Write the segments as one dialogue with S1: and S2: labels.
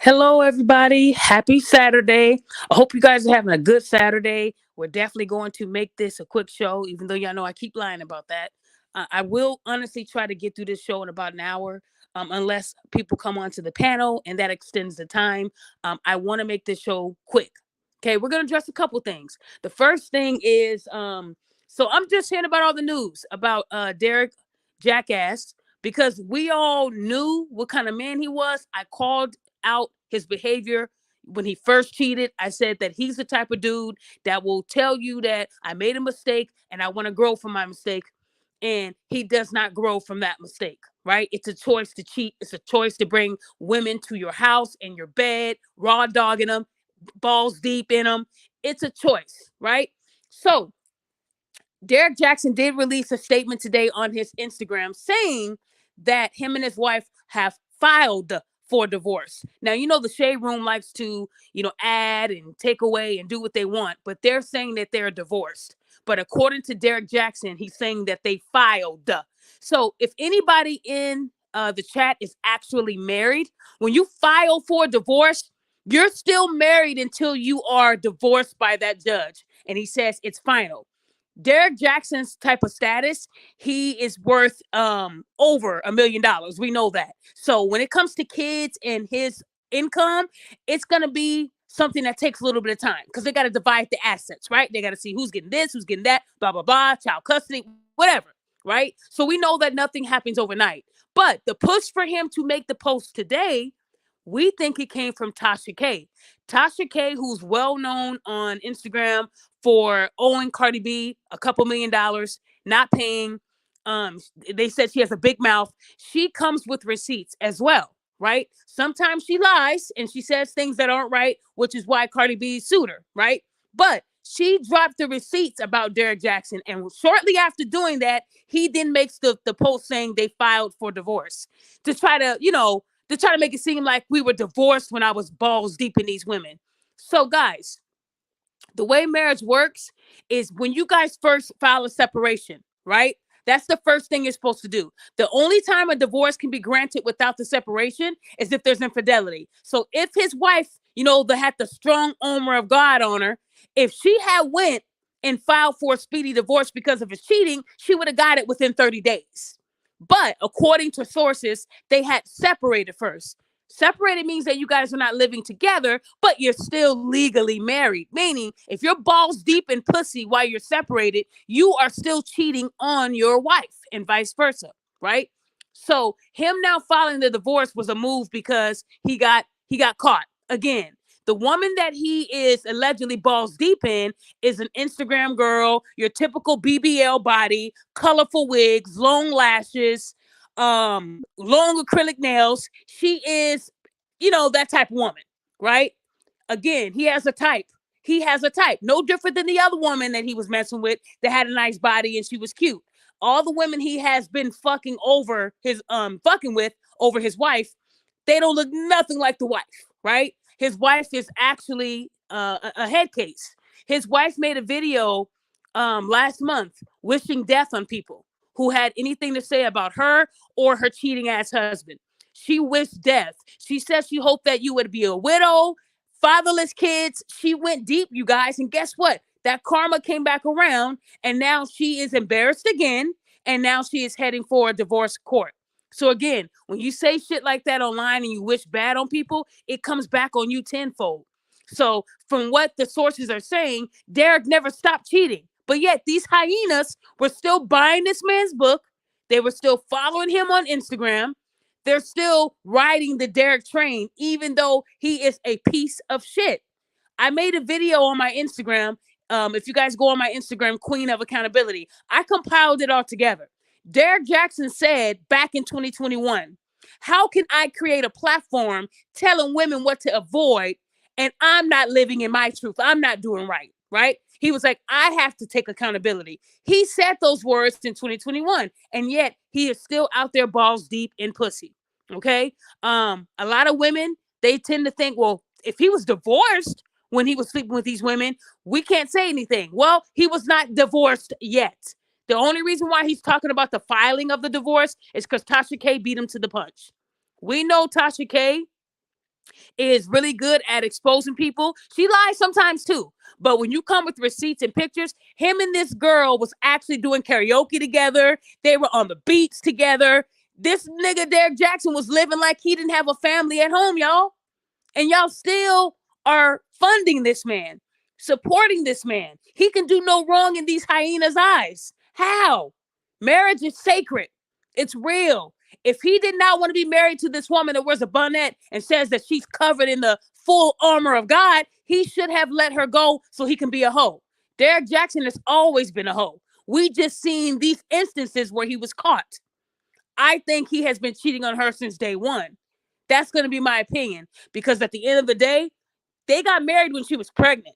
S1: Hello, everybody. Happy Saturday. I hope you guys are having a good Saturday. We're definitely going to make this a quick show, even though y'all know I keep lying about that. I will honestly try to get through this show in about an hour, unless people come onto the panel and that extends the time. I want to make this show quick. Okay, we're going to address a couple things. The first thing is so I'm just hearing about all the news about Derrick Jackass because we all knew what kind of man he was. I called out his behavior when he first cheated. I said that he's the type of dude that will tell you that I made a mistake and I want to grow from my mistake. And he does not grow from that mistake, right? It's a choice to cheat. It's a choice to bring women to your house and your bed, raw dogging them, balls deep in them. It's a choice, right? So Derrick Jaxn did release a statement today on his Instagram saying that him and his wife have filed for divorce. Now, you know, the Shade Room likes to, add and take away and do what they want, but they're saying that they're divorced. But according to Derrick Jaxn, he's saying that they filed. So if anybody in the chat is actually married, when you file for divorce, you're still married until you are divorced by that judge. And he says it's final. Derrick Jackson's type of status, he is worth over $1 million. We know that. So when it comes to kids and his income, it's gonna be something that takes a little bit of time because they got to divide the assets, right? They got to see who's getting this, who's getting that, blah blah blah, child custody, whatever, right? So we know that nothing happens overnight. But the push for him to make the post today, we think it came from Tasha K. Tasha K, who's well known on Instagram for owing Cardi B a couple $1 million, not paying. They said she has a big mouth. She comes with receipts as well, right? Sometimes she lies and she says things that aren't right, which is why Cardi B sued her, right? But she dropped the receipts about Derrick Jaxn, and shortly after doing that, he then makes the post saying they filed for divorce to try to, make it seem like we were divorced when I was balls deep in these women. So, guys, the way marriage works is when you guys first file a separation, right? That's the first thing you're supposed to do. The only time a divorce can be granted without the separation is if there's infidelity. So if his wife, that had the strong armor of God on her, if she had went and filed for a speedy divorce because of his cheating, she would have got it within 30 days. But according to sources, they had separated first. Separated means that you guys are not living together, but you're still legally married. Meaning, if you're balls deep in pussy while you're separated, you are still cheating on your wife and vice versa, right? So him now filing the divorce was a move because he got caught again. The woman that he is allegedly balls deep in is an Instagram girl, your typical BBL body, colorful wigs, long lashes, long acrylic nails. She is, that type of woman, right? Again, he has a type. He has a type. No different than the other woman that he was messing with that had a nice body and she was cute. All the women he has been fucking with over his wife, they don't look nothing like the wife, right? His wife is actually a head case. His wife made a video last month wishing death on people who had anything to say about her or her cheating ass husband. She wished death. She said she hoped that you would be a widow, fatherless kids. She went deep, you guys. And guess what? That karma came back around, and now she is embarrassed again. And now she is heading for a divorce court. So again, when you say shit like that online and you wish bad on people, it comes back on you tenfold. So from what the sources are saying, Derrick never stopped cheating. But yet these hyenas were still buying this man's book. They were still following him on Instagram. They're still riding the Derrick train, even though he is a piece of shit. I made a video on my Instagram. If you guys go on my Instagram, Queen of Accountability, I compiled it all together. Derrick Jaxn said back in 2021, how can I create a platform telling women what to avoid and I'm not living in my truth? I'm not doing right, right? He was like, I have to take accountability. He said those words in 2021, and yet he is still out there balls deep in pussy. Okay. A lot of women, they tend to think, well, if he was divorced when he was sleeping with these women, we can't say anything. Well, he was not divorced yet. The only reason why he's talking about the filing of the divorce is because Tasha K beat him to the punch. We know Tasha K is really good at exposing people. She lies sometimes too. But when you come with receipts and pictures, him and this girl was actually doing karaoke together. They were on the beach together. This nigga Derrick Jacxn was living like he didn't have a family at home, y'all. And y'all still are funding this man, supporting this man. He can do no wrong in these hyenas' eyes. How? Marriage is sacred. It's real. If he did not want to be married to this woman that wears a bonnet and says that she's covered in the full armor of God, he should have let her go so he can be a hoe. Derrick Jacxn has always been a hoe. We just seen these instances where he was caught. I think he has been cheating on her since day one. That's going to be my opinion, because at the end of the day, they got married when she was pregnant.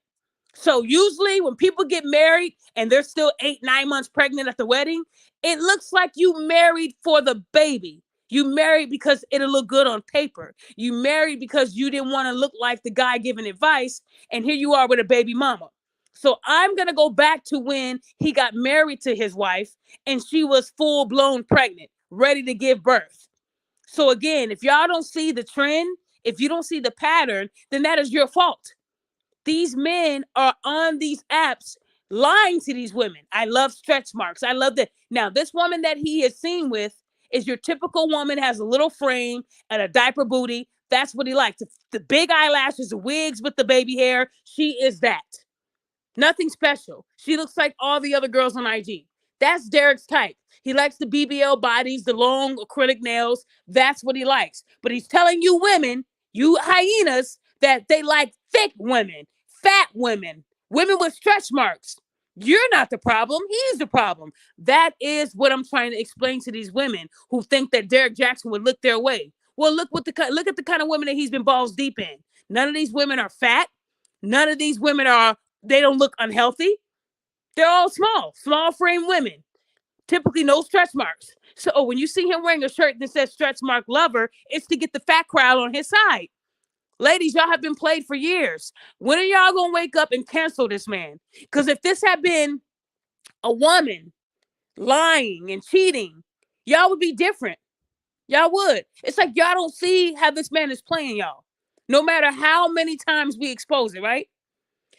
S1: So usually when people get married and they're still 8-9 months pregnant at the wedding, it looks like you married for the baby. You married because it'll look good on paper. You married because you didn't want to look like the guy giving advice, and here you are with a baby mama. So I'm going to go back to when he got married to his wife and she was full blown pregnant, ready to give birth. So again, if y'all don't see the trend, if you don't see the pattern, then that is your fault. These men are on these apps lying to these women. I love stretch marks. I love that. Now, this woman that he is seen with is your typical woman, has a little frame and a diaper booty. That's what he likes. The big eyelashes, the wigs with the baby hair. She is that. Nothing special. She looks like all the other girls on IG. That's Derrick's type. He likes the BBL bodies, the long acrylic nails. That's what he likes. But he's telling you women, you hyenas, that they like thick women, fat women, women with stretch marks. You're not the problem. He's the problem. That is what I'm trying to explain to these women who think that Derrick Jacxn would look their way. Well, look at the kind of women that he's been balls deep in. None of these women are fat. None of these women they don't look unhealthy. They're all small frame women. Typically no stretch marks. So when you see him wearing a shirt that says stretch mark lover, it's to get the fat crowd on his side. Ladies, y'all have been played for years. When are y'all going to wake up and cancel this man? Because if this had been a woman lying and cheating, y'all would be different. Y'all would. It's like y'all don't see how this man is playing y'all. No matter how many times we expose it, right?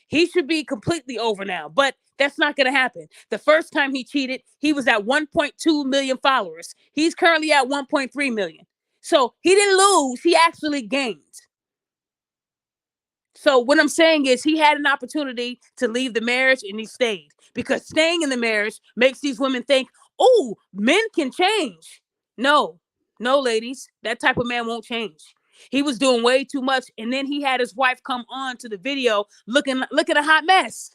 S1: He should be completely over now, but that's not going to happen. The first time he cheated, he was at 1.2 million followers. He's currently at 1.3 million. So he didn't lose. He actually gained. So what I'm saying is he had an opportunity to leave the marriage and he stayed, because staying in the marriage makes these women think, oh, men can change. No, ladies, that type of man won't change. He was doing way too much. And then he had his wife come on to the video looking a hot mess.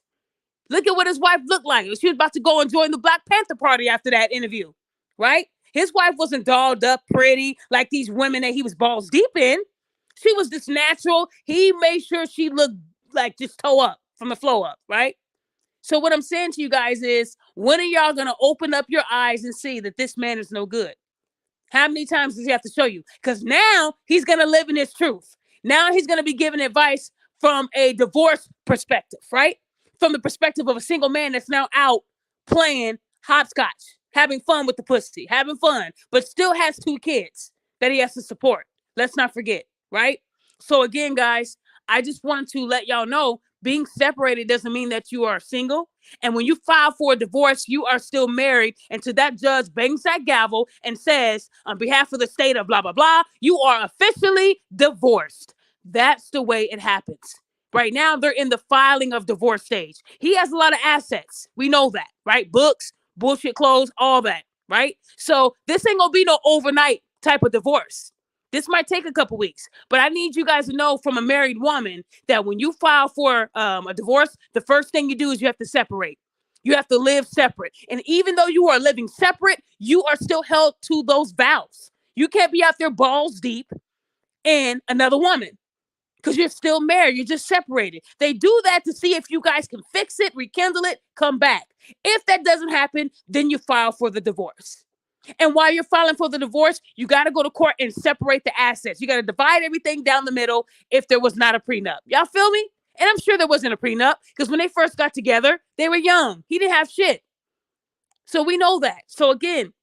S1: Look at what his wife looked like. She was about to go and join the Black Panther Party after that interview, right? His wife wasn't dolled up pretty like these women that he was balls deep in. She was just natural. He made sure she looked like just toe up from the flow up, right? So what I'm saying to you guys is, when are y'all going to open up your eyes and see that this man is no good? How many times does he have to show you? Because now he's going to live in his truth. Now he's going to be giving advice from a divorce perspective, right? From the perspective of a single man that's now out playing hopscotch, having fun with the pussy, having fun, but still has 2 kids that he has to support. Let's not forget, right? So again, guys, I just wanted to let y'all know, being separated doesn't mean that you are single. And when you file for a divorce, you are still married. And to that judge bangs that gavel and says, on behalf of the state of blah, blah, blah, you are officially divorced. That's the way it happens. Right now, they're in the filing of divorce stage. He has a lot of assets. We know that, right? Books, bullshit clothes, all that, right? So this ain't gonna be no overnight type of divorce. This might take a couple weeks, but I need you guys to know from a married woman that when you file for a divorce, the first thing you do is you have to separate. You have to live separate. And even though you are living separate, you are still held to those vows. You can't be out there balls deep in another woman, because you're still married. You're just separated. They do that to see if you guys can fix it, rekindle it, come back. If that doesn't happen, then you file for the divorce. And while you're filing for the divorce, you got to go to court and separate the assets. You got to divide everything down the middle if there was not a prenup. Y'all feel me? And I'm sure there wasn't a prenup, because when they first got together, they were young. He didn't have shit. So we know that. So again,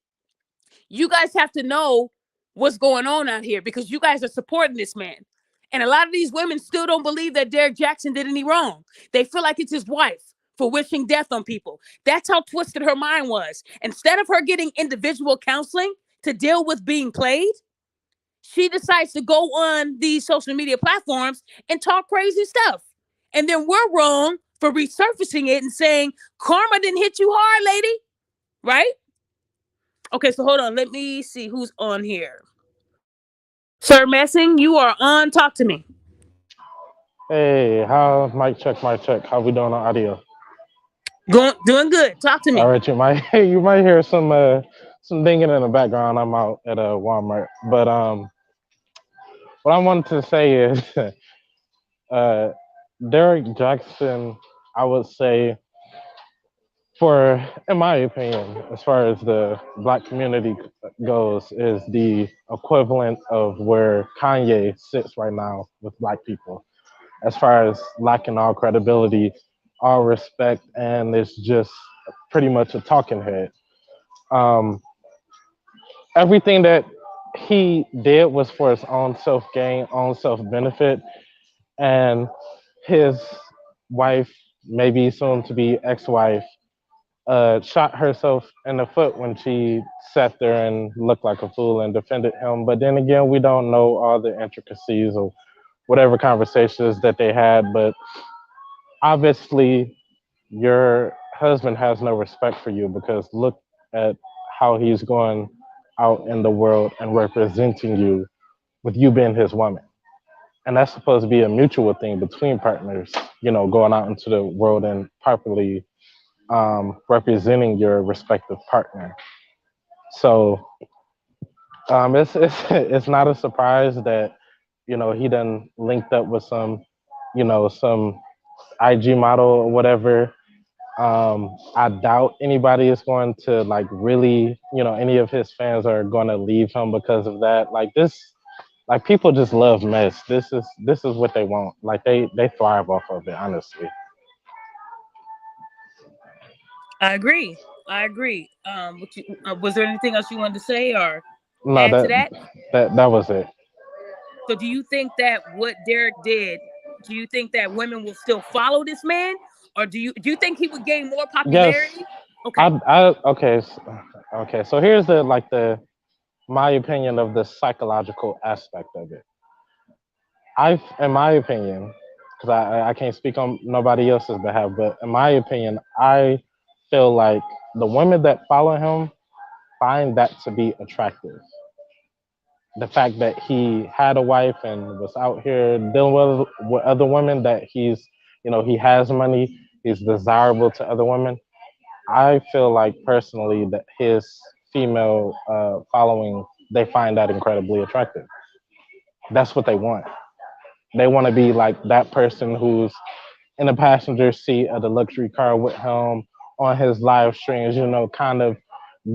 S1: you guys have to know what's going on out here, because you guys are supporting this man. And a lot of these women still don't believe that Derrick Jaxn did any wrong. They feel like it's his wife for wishing death on people. That's how twisted her mind was. Instead of her getting individual counseling to deal with being played, she decides to go on these social media platforms and talk crazy stuff. And then we're wrong for resurfacing it and saying, karma didn't hit you hard, lady. Right? Okay, so hold on. Let me see who's on here. Sir Messing, you are on. Talk to me.
S2: Hey, how mic check, mic check. How we doing on audio?
S1: Doing good. Talk to
S2: All
S1: me.
S2: right, you might hear some dinging in the background. I'm out at a Walmart, but what I wanted to say is, uh, Derrick Jackson, I would say, for in my opinion, as far as the black community goes, is the equivalent of where Kanye sits right now with black people, as far as lacking all credibility, all respect, and it's just pretty much a talking head. Um, Everything that he did was for his own self gain, own self benefit, and his wife, maybe soon to be ex wife, shot herself in the foot when she sat there and looked like a fool and defended him. But then again, we don't know all the intricacies of whatever conversations that they had, but obviously your husband has no respect for you because look at how he's going out in the world and representing you with you being his woman. And that's supposed to be a mutual thing between partners, going out into the world and properly representing your respective partner. So it's not a surprise that he done linked up with some IG model or whatever. I doubt anybody is going to like really, any of his fans are going to leave him because of that. Like people just love mess. This is what they want. Like they thrive off of it, honestly.
S1: I agree. I agree. Was there anything else you wanted to say or
S2: No,
S1: add
S2: that
S1: to that?
S2: that was it.
S1: So, do you think that what Derek did? Do you think that women will still follow this man, or do you think he would gain more
S2: Yes,
S1: popularity?
S2: I
S1: Okay.
S2: I okay okay. So here's the my opinion of the psychological aspect of it. In my opinion, because I can't speak on nobody else's behalf, but in my opinion, I feel like the women that follow him find that to be attractive. The fact that he had a wife and was out here dealing with other women, that he has money, he's desirable to other women. I feel like personally that his female following, they find that incredibly attractive. That's what they want. They want to be like that person who's in the passenger seat of the luxury car with him on his live streams, kind of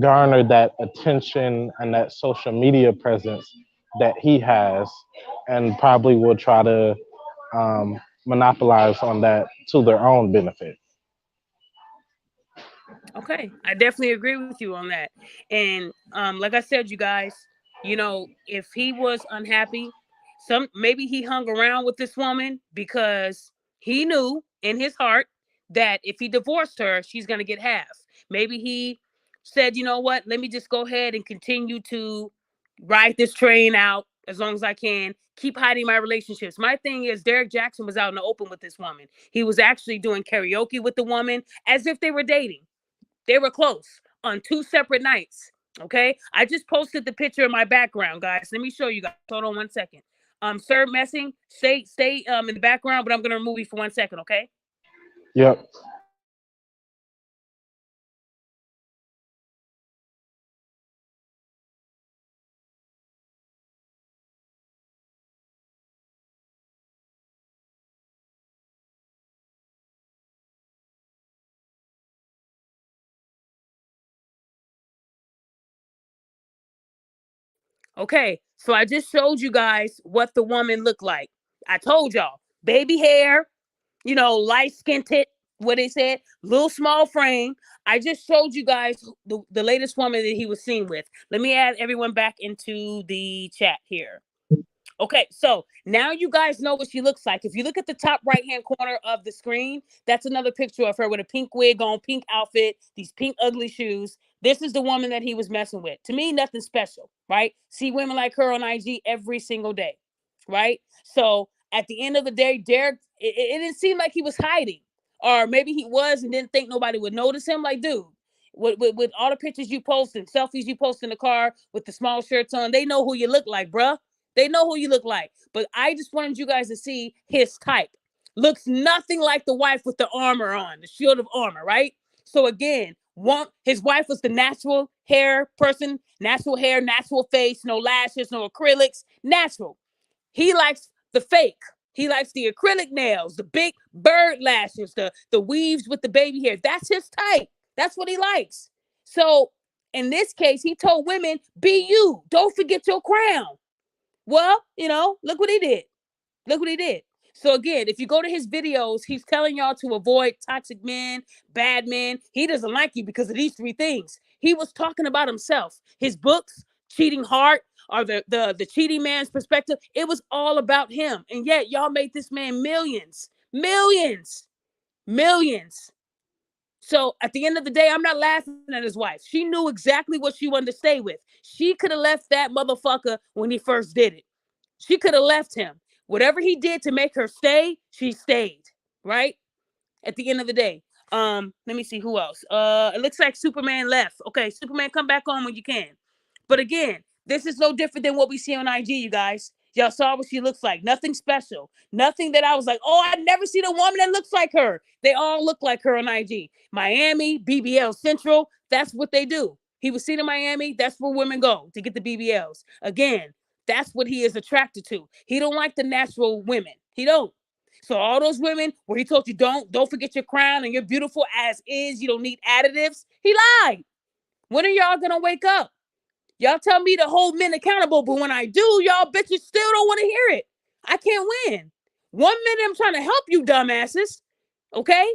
S2: garner that attention and that social media presence that he has, and probably will try to monopolize on that to their own benefit.
S1: Okay, I definitely agree with you on that. And like I said, you guys, if he was unhappy, maybe he hung around with this woman because he knew in his heart that if he divorced her, she's gonna get half. Maybe he said, you know what, let me just go ahead and continue to ride this train out as long as I can. Keep hiding my relationships. My thing is, Derrick Jaxn was out in the open with this woman. He was actually doing karaoke with the woman as if they were dating. They were close on two separate nights. Okay. I just posted the picture in my background, guys. Let me show you guys. Hold on 1 second. Sir Messing, stay in the background, but I'm gonna remove you for 1 second, okay?
S2: Yep.
S1: Okay, so I just showed you guys what the woman looked like. I told y'all, baby hair, light skin tit, what they said, little small frame. I just showed you guys the latest woman that he was seen with. Let me add everyone back into the chat here. Okay, so now you guys know what she looks like. If you look at the top right hand corner of the screen, that's another picture of her with a pink wig on, pink outfit, these pink ugly shoes. This is the woman that he was messing with. To me, nothing special, right? See women like her on IG every single day, right? So at the end of the day, Derrick, it didn't seem like he was hiding, or maybe he was and didn't think nobody would notice him. Like, dude, with all the pictures you post and selfies you post in the car with the small shirts on, they know who you look like, bruh. They know who you look like. But I just wanted you guys to see his type. Looks nothing like the wife with the armor on, the shield of armor, right? So again, his wife was the natural hair person, natural hair, natural face, no lashes, no acrylics, natural. He likes the fake. He likes the acrylic nails, the big bird lashes, the weaves with the baby hair. That's his type. That's what he likes. So in this case, he told women, be you. Don't forget your crown. Well, look what he did. Look what he did. So again, if you go to his videos, he's telling y'all to avoid toxic men, bad men. He doesn't like you because of these three things. He was talking about himself. His books, Cheating Heart, or the cheating man's perspective, it was all about him. And yet y'all made this man millions, millions, millions. So at the end of the day, I'm not laughing at his wife. She knew exactly what she wanted to stay with. She could have left that motherfucker when he first did it. She could have left him. Whatever he did to make her stay, she stayed. Right? At the end of the day. Let me see who else. It looks like Superman left. Okay, Superman, come back on when you can. But again, this is no different than what we see on IG, you guys. Y'all saw what she looks like. Nothing special. Nothing that I was like, oh, I've never seen a woman that looks like her. They all look like her on IG. Miami, BBL Central, that's what they do. He was seen in Miami. That's where women go to get the BBLs. Again, that's what he is attracted to. He don't like the natural women. He don't. So all those women where he told you don't forget your crown and you're beautiful as is, you don't need additives, he lied. When are y'all gonna wake up? Y'all tell me to hold men accountable, but when I do, y'all bitches still don't want to hear it. I can't win. 1 minute I'm trying to help you dumbasses, okay?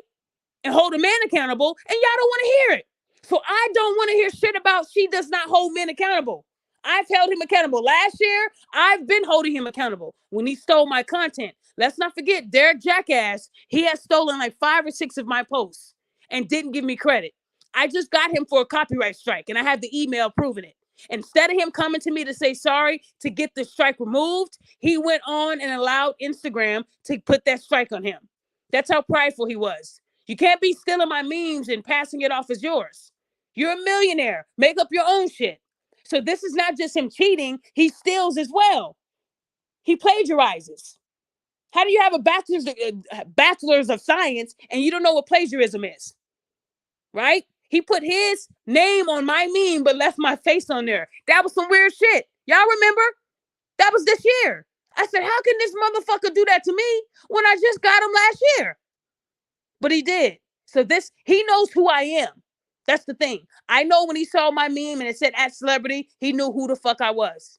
S1: And hold a man accountable, and y'all don't want to hear it. So I don't want to hear shit about she does not hold men accountable. I've held him accountable. Last year, I've been holding him accountable when he stole my content. Let's not forget, Derrick Jackass, he has stolen like 5 or 6 of my posts and didn't give me credit. I just got him for a copyright strike, and I have the email proving it. Instead of him coming to me to say sorry to get the strike removed, he went on and allowed Instagram to put that strike on him. That's how prideful he was. You can't be stealing my memes and passing it off as yours. You're a millionaire. Make up your own shit. So this is not just him cheating. He steals as well. He plagiarizes. How do you have a bachelor's of science and you don't know what plagiarism is? Right? He put his name on my meme but left my face on there. That was some weird shit. Y'all remember? That was this year. I said, how can this motherfucker do that to me when I just got him last year? But he did. So he knows who I am. That's the thing. I know when he saw my meme and it said @celebrity, he knew who the fuck I was.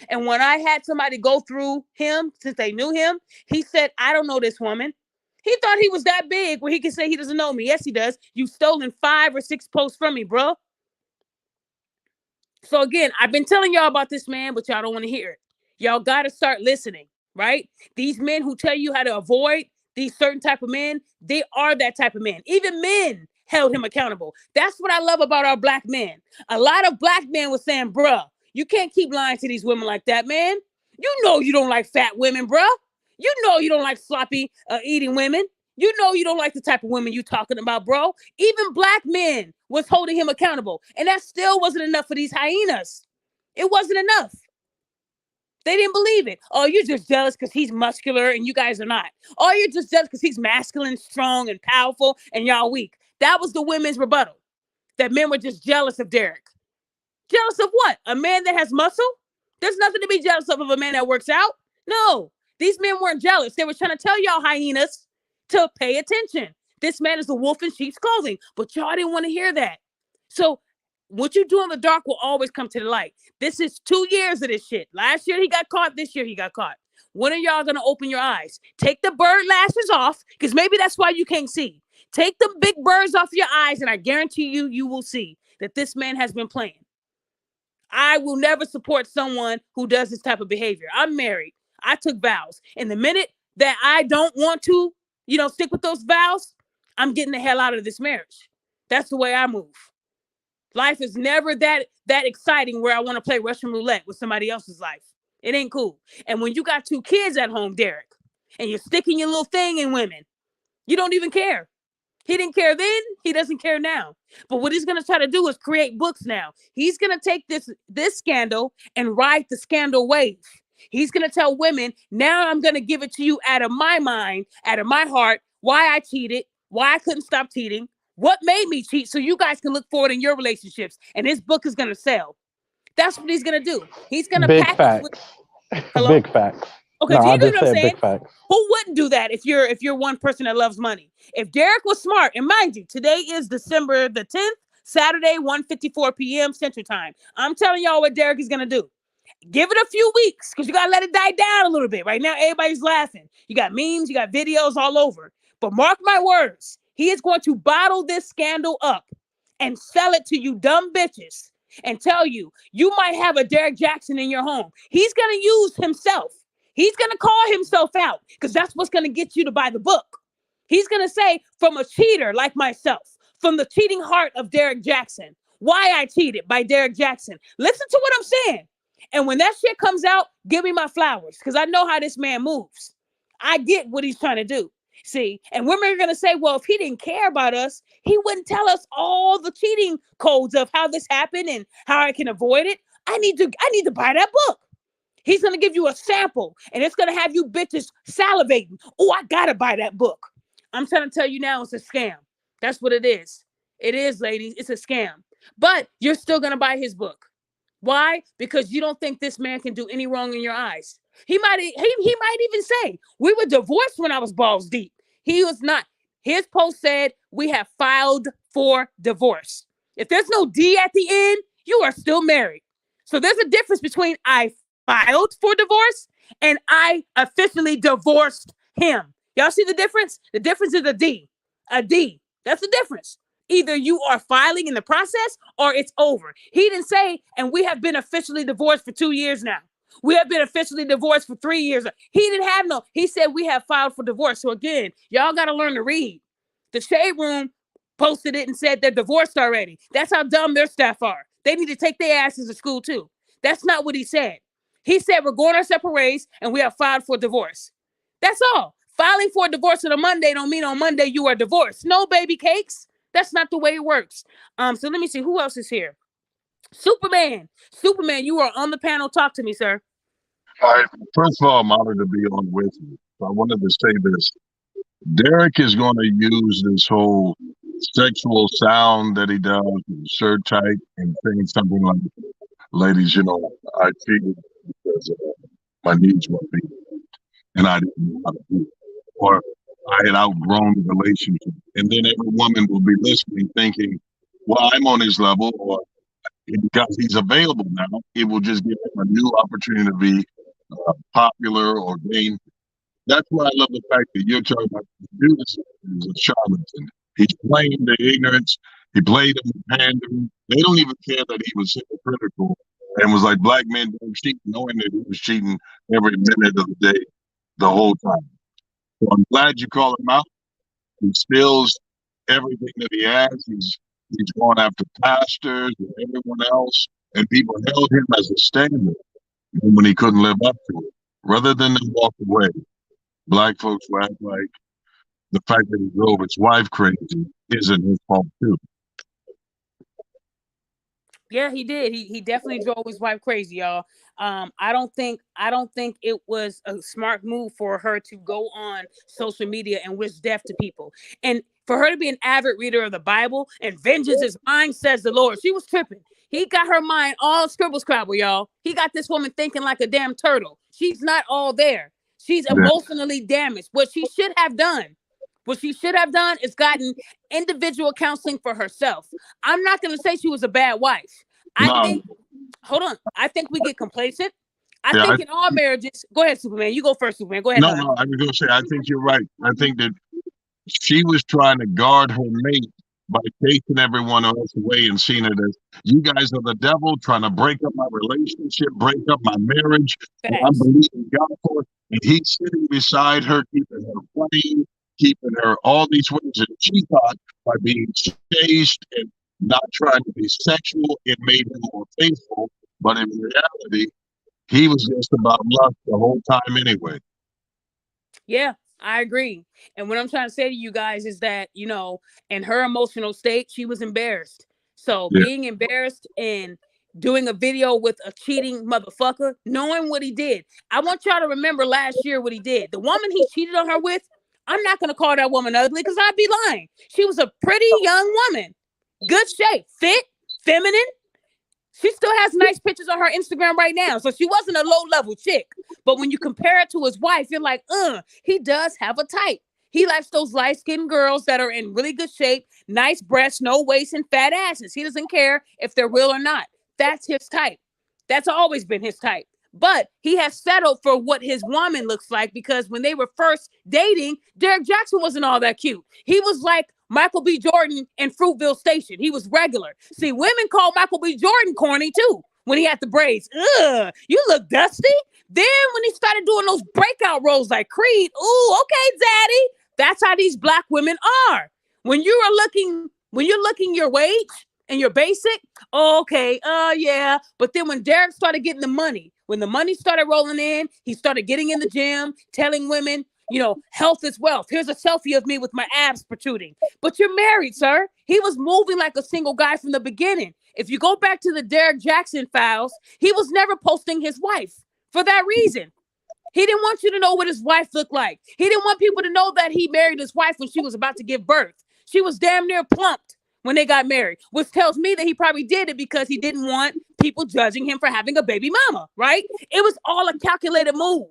S1: And when I had somebody go through him, since they knew him, he said, I don't know this woman. He thought he was that big where he could say he doesn't know me. Yes, he does. You've stolen 5 or 6 posts from me, bro. So again, I've been telling y'all about this man, but y'all don't want to hear it. Y'all got to start listening, right? These men who tell you how to avoid these certain type of men, they are that type of men. Even men held him accountable. That's what I love about our black men. A lot of black men were saying, bruh, you can't keep lying to these women like that, man. You know you don't like fat women, bruh. You know you don't like sloppy eating women. You know you don't like the type of women you talking about, bro. Even black men was holding him accountable. And that still wasn't enough for these hyenas. It wasn't enough. They didn't believe it. Oh, you're just jealous because he's muscular and you guys are not. Oh, you're just jealous because he's masculine, strong, and powerful and y'all weak. That was the women's rebuttal. That men were just jealous of Derrick. Jealous of what? A man that has muscle? There's nothing to be jealous of a man that works out. No, these men weren't jealous. They were trying to tell y'all hyenas to pay attention. This man is a wolf in sheep's clothing, but y'all didn't want to hear that. So what you do in the dark will always come to the light. This is 2 years of this shit. Last year he got caught. This year he got caught. When are y'all going to open your eyes? Take the bird lashes off, because maybe that's why you can't see. Take the big birds off your eyes, and I guarantee you, you will see that this man has been playing. I will never support someone who does this type of behavior. I'm married. I took vows. And the minute that I don't want to, stick with those vows, I'm getting the hell out of this marriage. That's the way I move. Life is never that exciting where I want to play Russian roulette with somebody else's life. It ain't cool. And when you got 2 kids at home, Derrick, and you're sticking your little thing in women, you don't even care. He didn't care then. He doesn't care now. But what he's going to try to do is create books now. He's going to take this scandal and ride the scandal wave. He's going to tell women, now I'm going to give it to you out of my mind, out of my heart, why I cheated, why I couldn't stop cheating, what made me cheat, so you guys can look forward in your relationships. And his book is going to sell. That's what he's going to do. He's going to
S2: Big
S1: package
S2: facts.
S1: Hello?
S2: Big facts.
S1: Okay,
S2: No,
S1: do
S2: I
S1: you know
S2: just
S1: what I'm
S2: said
S1: saying?
S2: big facts.
S1: Who wouldn't do that if you're one person that loves money? If Derrick was smart, and mind you, today is December the 10th, Saturday, 1:54 p.m. Central Time. I'm telling y'all what Derrick is gonna do. Give it a few weeks, because you gotta let it die down a little bit. Right now, everybody's laughing. You got memes, you got videos all over. But mark my words, he is going to bottle this scandal up and sell it to you dumb bitches and tell you, you might have a Derrick Jaxn in your home. He's going to use himself. He's going to call himself out, because that's what's going to get you to buy the book. He's going to say, from a cheater like myself, from the cheating heart of Derrick Jackass, Why I Cheated by Derrick Jackass. Listen to what I'm saying. And when that shit comes out, give me my flowers, because I know how this man moves. I get what he's trying to do. See, and women are going to say, well, if he didn't care about us, he wouldn't tell us all the cheating codes of how this happened and how I can avoid it. I need to buy that book. He's going to give you a sample, and it's going to have you bitches salivating. Oh, I got to buy that book. I'm trying to tell you now, it's a scam. That's what it is. It is, ladies. It's a scam. But you're still going to buy his book. Why? Because you don't think this man can do any wrong in your eyes. He might even say, we were divorced when I was balls deep. He was not. His post said, we have filed for divorce. If there's no D at the end, you are still married. So there's a difference between I filed for divorce and I officially divorced him. Y'all see the difference? The difference is a D. A D. That's the difference. Either you are filing in the process or it's over. He didn't say, and we have been officially divorced for 2 years now. We have been officially divorced for 3 years. He didn't have no. He said we have filed for divorce. So again, y'all got to learn to read. The Shade Room posted it and said they're divorced already. That's how dumb their staff are. They need to take their asses to school too. That's not what he said. He said we're going our separate ways and we have filed for divorce. That's all. Filing for a divorce on a Monday don't mean on Monday you are divorced. No, baby cakes. That's not the way it works. So let me see who else is here. Superman, you are on the panel. Talk to me, sir.
S3: All right. First of all, I'm honored to be on with you. I wanted to say this. Derrick is going to use this whole sexual sound that he does, shirt tight, and saying something like, ladies, I cheated because my needs were beat, and I didn't know how to do it. Or I had outgrown the relationship. And then every woman will be listening thinking, well, I'm on his level, or because he's available now, it will just give him a new opportunity to be popular or gain. That's why I love the fact that you're talking about the dude is a charlatan. He's playing the ignorance. He played them pandering. They don't even care that he was hypocritical and was like, black men don't cheat, knowing that he was cheating every minute of the day, the whole time. So I'm glad you call him out. He steals everything that he has. He's going after pastors and everyone else, and people held him as a standard when he couldn't live up to it. Rather than them walk away, black folks will act like the fact that he drove his wife crazy isn't his fault too.
S1: Yeah, he did. He definitely drove his wife crazy, y'all. I don't think it was a smart move for her to go on social media and wish death to people. And for her to be an avid reader of the Bible and vengeance is mine, says the Lord. She was tripping. He got her mind all scribble scrabble, y'all. He got this woman thinking like a damn turtle. She's not all there. She's emotionally damaged. What she should have done is gotten individual counseling for herself. I'm not going to say she was a bad wife. I think we get complacent. I think in all marriages, go ahead, Superman. You go first, Superman. Go ahead.
S3: No, I was going to say, I think you're right. I think that she was trying to guard her mate by chasing everyone else away and seeing it as, you guys are the devil trying to break up my relationship, break up my marriage. I'm believing God for it. And he's sitting beside her, keeping her playing, keeping her all these ways. And she thought by being chaste and not trying to be sexual, it made him more faithful. But in reality, he was just about lust the whole time anyway.
S1: Yeah, I agree. And what I'm trying to say to you guys is that, in her emotional state, she was embarrassed. So
S3: Yeah.
S1: being embarrassed and doing a video with a cheating motherfucker, knowing what he did. I want y'all to remember last year what he did. The woman he cheated on her with, I'm not going to call that woman ugly because I'd be lying. She was a pretty young woman, good shape, fit, feminine. She still has nice pictures on her Instagram right now. So she wasn't a low-level chick. But when you compare it to his wife, you're like, he does have a type. He likes those light-skinned girls that are in really good shape, nice breasts, no waist, and fat asses. He doesn't care if they're real or not. That's his type. That's always been his type. But he has settled for what his woman looks like because when they were first dating, Derrick Jacxn wasn't all that cute. He was like Michael B. Jordan in Fruitville Station. He was regular. See, women call Michael B. Jordan corny too when he had the braids. Ugh, you look dusty. Then when he started doing those breakout roles like Creed, ooh, okay, daddy. That's how these black women are. When you're looking your wage and your basic, okay, yeah. But then when Derrick started getting the money, when the money started rolling in, he started getting in the gym, telling women, health is wealth. Here's a selfie of me with my abs protruding. But you're married, sir. He was moving like a single guy from the beginning. If you go back to the Derrick Jacxn files, he was never posting his wife for that reason. He didn't want you to know what his wife looked like. He didn't want people to know that he married his wife when she was about to give birth. She was damn near plumped when they got married, which tells me that he probably did it because he didn't want people judging him for having a baby mama, right? It was all a calculated move.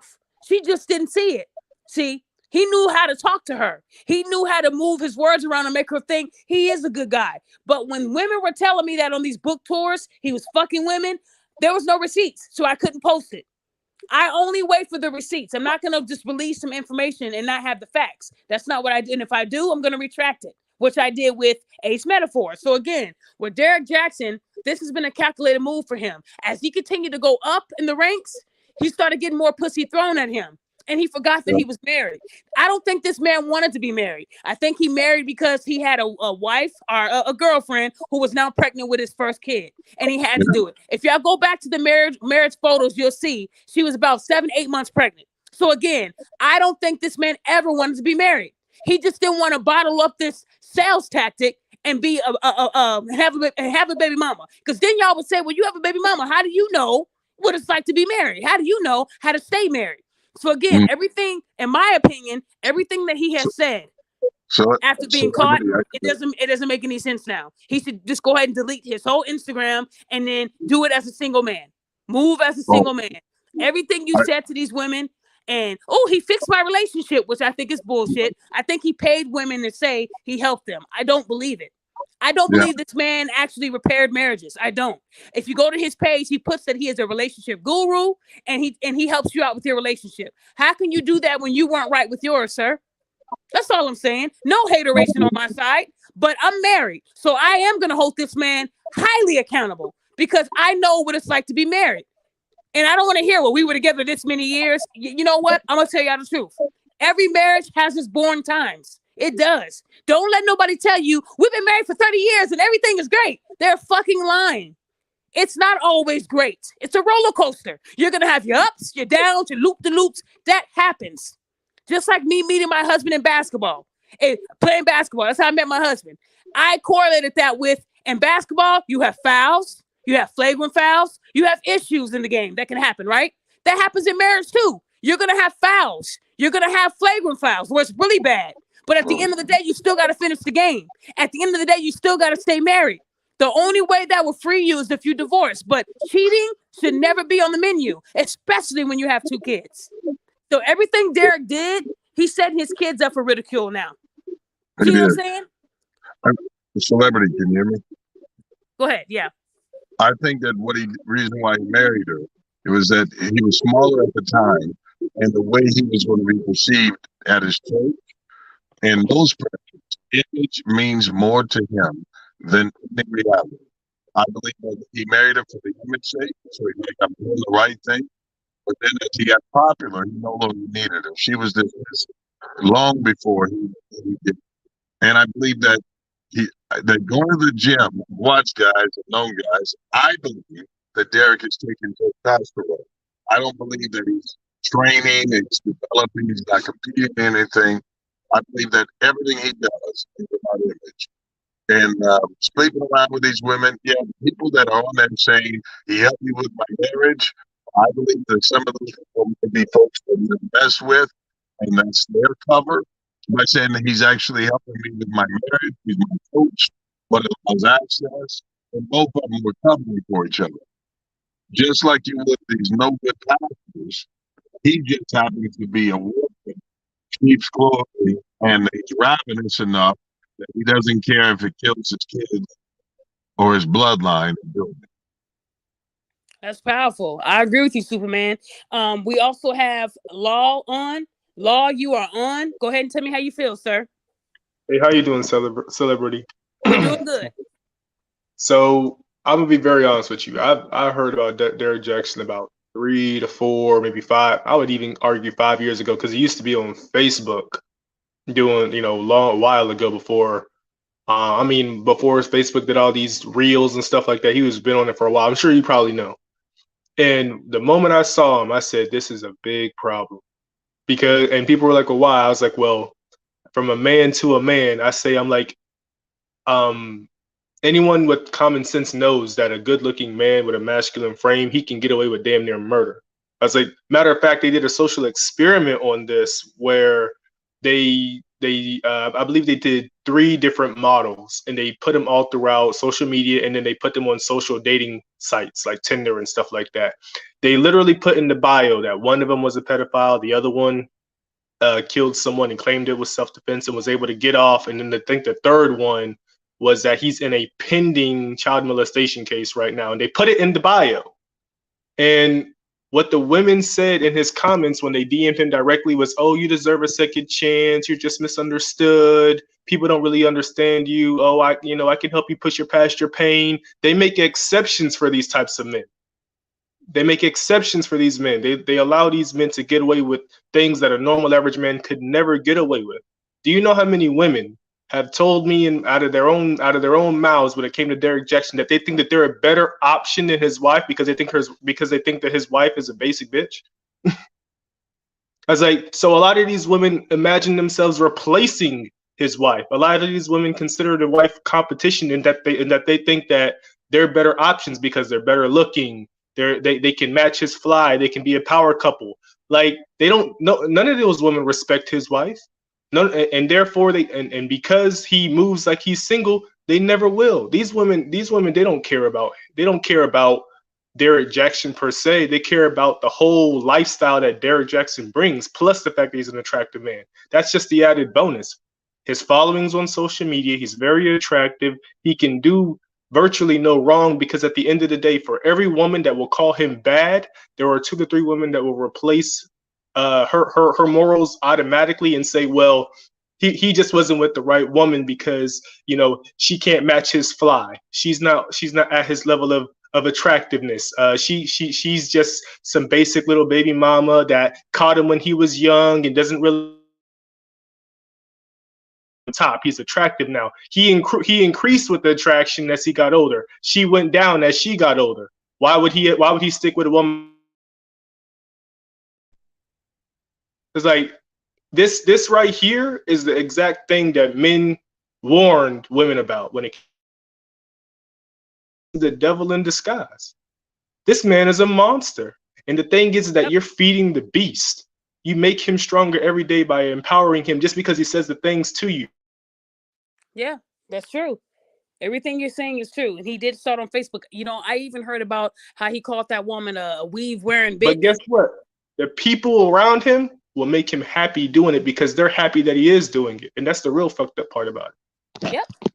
S1: She just didn't see it. See, he knew how to talk to her. He knew how to move his words around and make her think he is a good guy. But when women were telling me that on these book tours, he was fucking women, there was no receipts, so I couldn't post it. I only wait for the receipts. I'm not going to just release some information and not have the facts. That's not what I did. And if I do, I'm going to retract it, which I did with Ace Metaphor. So again, with Derrick Jacxn, this has been a calculated move for him. As he continued to go up in the ranks, he started getting more pussy thrown at him. And he forgot that he was married. I don't think this man wanted to be married. I think he married because he had a wife or a girlfriend who was now pregnant with his first kid. And he had to do it. If y'all go back to the marriage photos, you'll see she was about 7-8 months pregnant. So again, I don't think this man ever wanted to be married. He just didn't want to bottle up this sales tactic and be have a baby mama. Because then y'all would say, well, you have a baby mama. How do you know what it's like to be married? How do you know how to stay married? So again, everything, in my opinion, everything that he has said after being caught, it doesn't make any sense now. He should just go ahead and delete his whole Instagram and then do it as a single man. Move as a single man. Everything you said to these women, and he fixed my relationship, which I think is bullshit. I think he paid women to say he helped them. I don't believe it. I don't believe this man actually repaired marriages. I don't. If you go to his page, he puts that he is a relationship guru and he helps you out with your relationship. How can you do that when you weren't right with yours, sir? That's all I'm saying. No hateration on my side, but I'm married. So I am going to hold this man highly accountable because I know what it's like to be married. And I don't want to hear, well, we were together this many years. You know what? I'm going to tell y'all the truth. Every marriage has its boring times. It does. Don't let nobody tell you we've been married for 30 years and everything is great. They're fucking lying. It's not always great. It's a roller coaster. You're going to have your ups, your downs, your loop-de-loops. That happens. Just like me meeting my husband in basketball and playing basketball. That's how I met my husband. I correlated that with, in basketball, you have fouls, you have flagrant fouls, you have issues in the game that can happen, right? That happens in marriage too. You're going to have fouls. You're going to have flagrant fouls where it's really bad. But at the end of the day, you still got to finish the game. At the end of the day, you still got to stay married. The only way that will free you is if you divorce. But cheating should never be on the menu, especially when you have 2 kids. So everything Derrick did, he set his kids up for ridicule now. See what I'm saying?
S3: The celebrity, can you hear me?
S1: Go ahead, yeah.
S3: I think that reason why he married her, it was that he was smaller at the time, and the way he was going to be perceived at his church, and those pressures, image means more to him than in reality. I believe that he married her for the image sake, so he made up doing the right thing. But then as he got popular, he no longer needed her. She was dismissed long before he did. And I believe that he that going to the gym, watch guys and known guys, I believe that Derrick is taking testosterone. I don't believe that he's training, he's developing, he's not competing in anything. I believe that everything he does is about image. And sleeping around with these women, yeah, people that are on there saying he helped me with my marriage, I believe that some of those people may be folks that you mess with, and that's their cover by saying that he's actually helping me with my marriage. He's my coach, what allows access, and both of them were covering for each other. Just like you would these no good pastors, he just happens to be a warrior, keeps glory, and he's ravenous enough that he doesn't care if it kills his kids or his bloodline.
S1: That's powerful. I agree with you, Superman. We also have Law on. Law, you are on. Go ahead and tell me how you feel, sir.
S4: Hey, how you doing, celebrity?
S1: We're doing good.
S4: So I'm gonna be very honest with you. I heard about Derrick Jackann about 3 to 4, maybe 5. I would even argue 5 years ago because he used to be on Facebook doing, long while ago before. Before Facebook did all these reels and stuff like that. He was been on it for a while. I'm sure you probably know. And the moment I saw him, I said, "This is a big problem." And people were like, "Well, why?" I was like, "Well, from a man to a man, I'm like, um, anyone with common sense knows that a good-looking man with a masculine frame, he can get away with damn near murder." I was like, matter of fact, they did a social experiment on this where I believe they did 3 different models and they put them all throughout social media and then they put them on social dating sites like Tinder and stuff like that. They literally put in the bio that one of them was a pedophile, the other one killed someone and claimed it was self-defense and was able to get off. And then I think the third one was that he's in a pending child molestation case right now. And they put it in the bio. And what the women said in his comments when they DM'd him directly was, "Oh, you deserve a second chance. You're just misunderstood. People don't really understand you. Oh, I can help you push your past your pain." They make exceptions for these types of men. They make exceptions for these men. They allow these men to get away with things that a normal average man could never get away with. Do you know how many women have told me and out of their own mouths when it came to Derrick Jackann that they think that they're a better option than his wife because they think that his wife is a basic bitch? I was like, so a lot of these women imagine themselves replacing his wife. A lot of these women consider the wife competition and that they think that they're better options because they're better looking. They can match his fly. They can be a power couple. Like they don't know. None of those women respect his wife. None, and therefore and because he moves like he's single, they never will. These women, they don't care about. They don't care about Derrick Jackann per se. They care about the whole lifestyle that Derrick Jackann brings, plus the fact that he's an attractive man. That's just the added bonus. His followings on social media, he's very attractive. He can do virtually no wrong because at the end of the day, for every woman that will call him bad, there are 2 to 3 women that will replace her morals automatically and say, well, he just wasn't with the right woman because she can't match his fly. She's not at his level of attractiveness. She's just some basic little baby mama that caught him when he was young and doesn't really top. He's attractive now. He increased with the attraction as he got older. She went down as she got older. Why would he stick with a woman? It's like this right here is the exact thing that men warned women about when it came to the devil in disguise. This man is a monster. And the thing is that you're feeding the beast. You make him stronger every day by empowering him just because he says the things to you.
S1: Yeah, that's true. Everything you're saying is true. And he did start on Facebook. I even heard about how he called that woman a weave wearing bitch.
S4: But guess what? The people around him will make him happy doing it because they're happy that he is doing it. And that's the real fucked up part about it.
S1: Yep.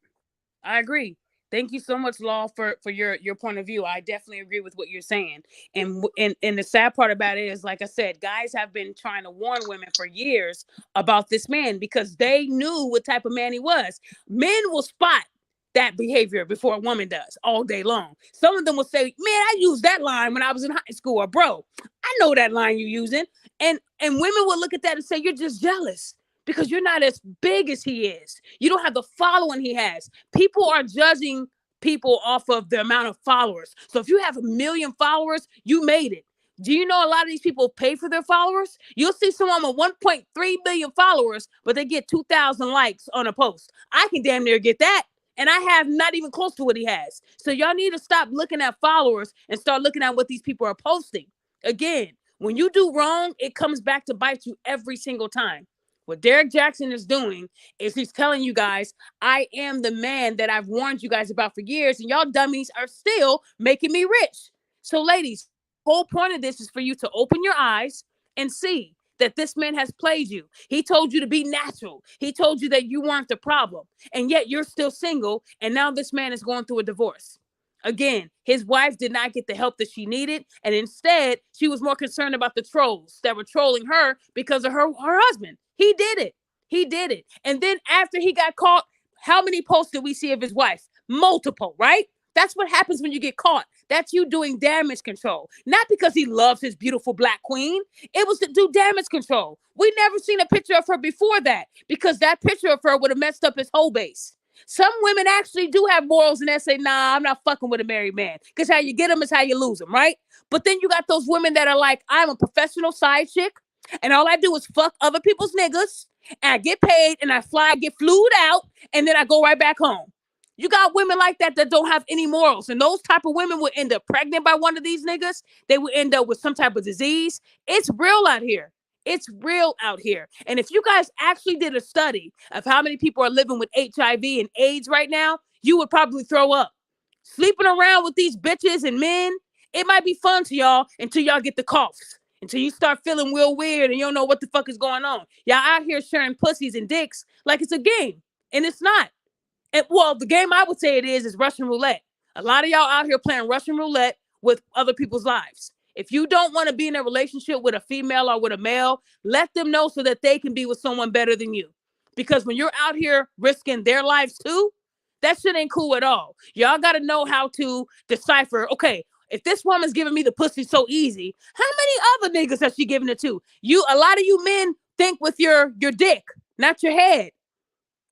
S1: I agree. Thank you so much, Law, for your point of view. I definitely agree with what you're saying. And the sad part about it is, like I said, guys have been trying to warn women for years about this man because they knew what type of man he was. Men will spot that behavior before a woman does all day long. Some of them will say, man, I used that line when I was in high school, or bro, I know that line you're using. And women will look at that and say, you're just jealous because you're not as big as he is. You don't have the following he has. People are judging people off of the amount of followers. So if you have 1 million followers, you made it. Do you know a lot of these people pay for their followers? You'll see someone with 1.3 million followers, but they get 2,000 likes on a post. I can damn near get that. And I have not even close to what he has. So y'all need to stop looking at followers and start looking at what these people are posting. Again, when you do wrong, it comes back to bite you every single time. What Derrick Jacxn is doing is he's telling you guys, I am the man that I've warned you guys about for years, and y'all dummies are still making me rich. So ladies, the whole point of this is for you to open your eyes and see that this man has played you. He told you to be natural. He told you that you weren't the problem. And yet you're still single. And now this man is going through a divorce. Again, his wife did not get the help that she needed. And instead, she was more concerned about the trolls that were trolling her because of her husband. He did it. He did it. And then after he got caught, how many posts did we see of his wife? Multiple, right? That's what happens when you get caught. That's you doing damage control. Not because he loves his beautiful black queen. It was to do damage control. We never seen a picture of her before that because that picture of her would have messed up his whole base. Some women actually do have morals and they say, nah, I'm not fucking with a married man. Because how you get them is how you lose them, right? But then you got those women that are like, I'm a professional side chick and all I do is fuck other people's niggas and I get paid and I fly, get flued out, and then I go right back home. You got women like that don't have any morals. And those type of women will end up pregnant by one of these niggas. They will end up with some type of disease. It's real out here. It's real out here. And if you guys actually did a study of how many people are living with HIV and AIDS right now, you would probably throw up. Sleeping around with these bitches and men, it might be fun to y'all until y'all get the coughs. Until you start feeling real weird and you don't know what the fuck is going on. Y'all out here sharing pussies and dicks like it's a game. And it's not. And well, the game I would say it is Russian roulette. A lot of y'all out here playing Russian roulette with other people's lives. If you don't want to be in a relationship with a female or with a male, let them know so that they can be with someone better than you. Because when you're out here risking their lives too, that shit ain't cool at all. Y'all got to know how to decipher, okay, if this woman's giving me the pussy so easy, how many other niggas has she given it to? A lot of you men think with your dick, not your head.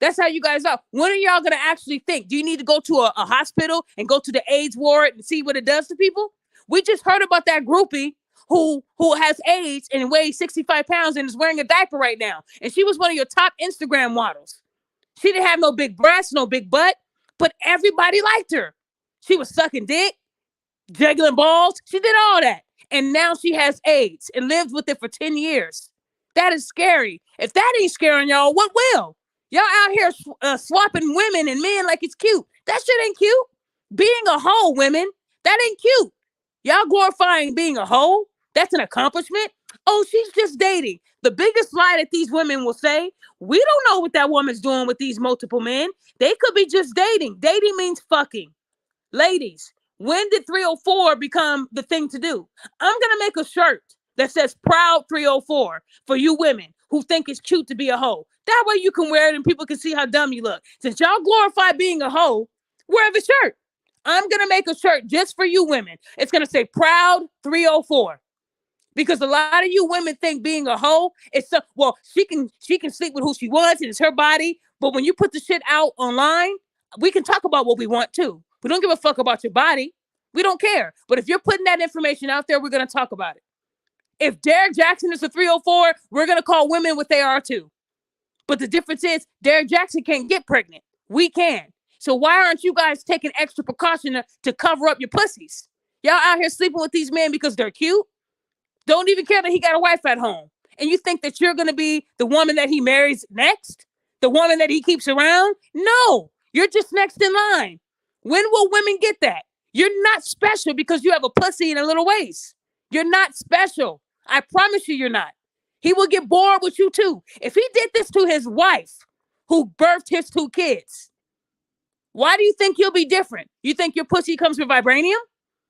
S1: That's how you guys are. When are y'all going to actually think? Do you need to go to a hospital and go to the AIDS ward and see what it does to people? We just heard about that groupie who has AIDS and weighs 65 pounds and is wearing a diaper right now. And she was one of your top Instagram models. She didn't have no big breasts, no big butt, but everybody liked her. She was sucking dick, juggling balls. She did all that. And now she has AIDS and lived with it for 10 years. That is scary. If that ain't scaring y'all, what will? Y'all out here swapping women and men like it's cute. That shit ain't cute. Being a hoe, women, that ain't cute. Y'all glorifying being a hoe? That's an accomplishment? Oh, she's just dating. The biggest lie that these women will say, we don't know what that woman's doing with these multiple men. They could be just dating. Dating means fucking. Ladies, when did 304 become the thing to do? I'm going to make a shirt that says Proud 304 for you women who think it's cute to be a hoe. That way you can wear it and people can see how dumb you look. Since y'all glorify being a hoe, wear the shirt. I'm going to make a shirt just for you women. It's going to say Proud 304. Because a lot of you women think being a hoe is so, well, she can sleep with who she wants and it's her body. But when you put the shit out online, we can talk about what we want too. We don't give a fuck about your body. We don't care. But if you're putting that information out there, we're going to talk about it. If Derrick Jacxn is a 304, we're going to call women what they are too. But the difference is Derrick Jacxn can't get pregnant. We can. So why aren't you guys taking extra precaution to cover up your pussies? Y'all out here sleeping with these men because they're cute? Don't even care that he got a wife at home. And you think that you're going to be the woman that he marries next? The woman that he keeps around? No, you're just next in line. When will women get that? You're not special because you have a pussy and a little waist. You're not special. I promise you you're not. He will get bored with you too. If he did this to his wife who birthed his 2 kids, why do you think you'll be different? You think your pussy comes with vibranium?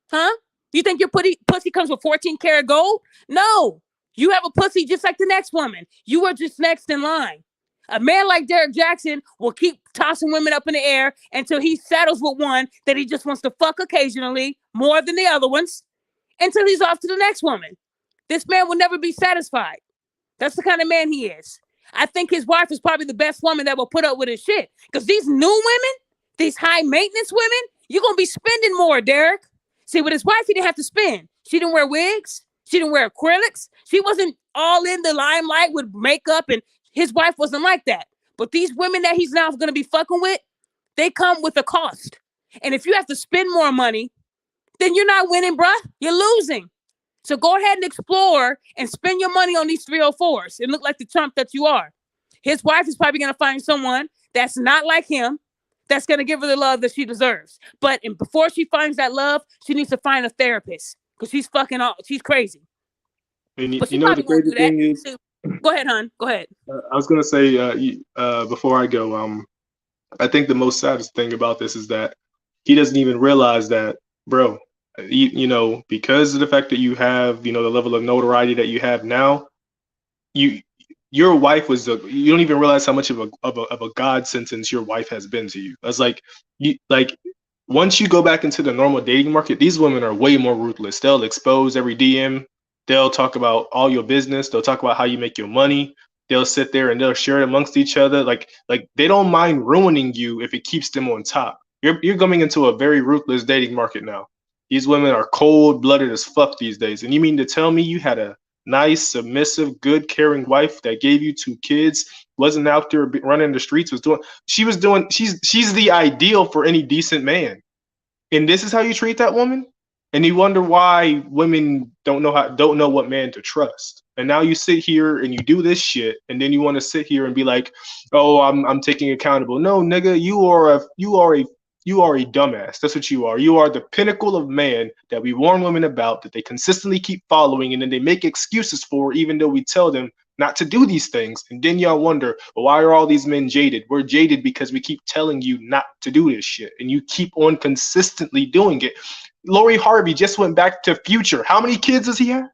S1: Huh? You think your pussy comes with 14 karat gold? No. You have a pussy just like the next woman. You are just next in line. A man like Derrick Jacxn will keep tossing women up in the air until he settles with one that he just wants to fuck occasionally, more than the other ones, until he's off to the next woman. This man will never be satisfied. That's the kind of man he is. I think his wife is probably the best woman that will put up with his shit. Because these new women, these high maintenance women, you're going to be spending more, Derrick. See, with his wife, he didn't have to spend. She didn't wear wigs. She didn't wear acrylics. She wasn't all in the limelight with makeup, and his wife wasn't like that. But these women that he's now going to be fucking with, they come with a cost. And if you have to spend more money, then you're not winning, bruh. You're losing. So go ahead and explore and spend your money on these 304s and look like the chump that you are. His wife is probably going to find someone that's not like him, that's going to give her the love that she deserves. But before she finds that love, she needs to find a therapist because she's crazy.
S4: And
S1: But she
S4: you know the
S1: probably won't
S4: crazy
S1: do that.
S4: thing is,
S1: Go ahead, hon. Go ahead.
S4: I was gonna say before I go, I think the most saddest thing about this is that he doesn't even realize that, bro. You know, because of the fact that you have, you know, the level of notoriety that you have now, your wife was you don't even realize how much of a God sentence your wife has been to you. That's like once you go back into the normal dating market, these women are way more ruthless. They'll expose every DM. They'll talk about all your business. They'll talk about how you make your money. They'll sit there and they'll share it amongst each other. Like they don't mind ruining you if it keeps them on top. You're coming into a very ruthless dating market now. These women are cold-blooded as fuck these days. And you mean to tell me you had a nice, submissive, good, caring wife that gave you 2 kids, wasn't out there running the streets, she's the ideal for any decent man. And this is how you treat that woman? And you wonder why women don't know what man to trust. And now you sit here and you do this shit, and then you want to sit here and be like, "Oh, I'm taking accountable." No, nigga, you are a dumbass. That's what you are. You are the pinnacle of man that we warn women about, that they consistently keep following, and then they make excuses for, even though we tell them not to do these things. And then y'all wonder, well, why are all these men jaded? We're jaded because we keep telling you not to do this shit, and you keep on consistently doing it. Harvey just went back to Future. How many kids does he have?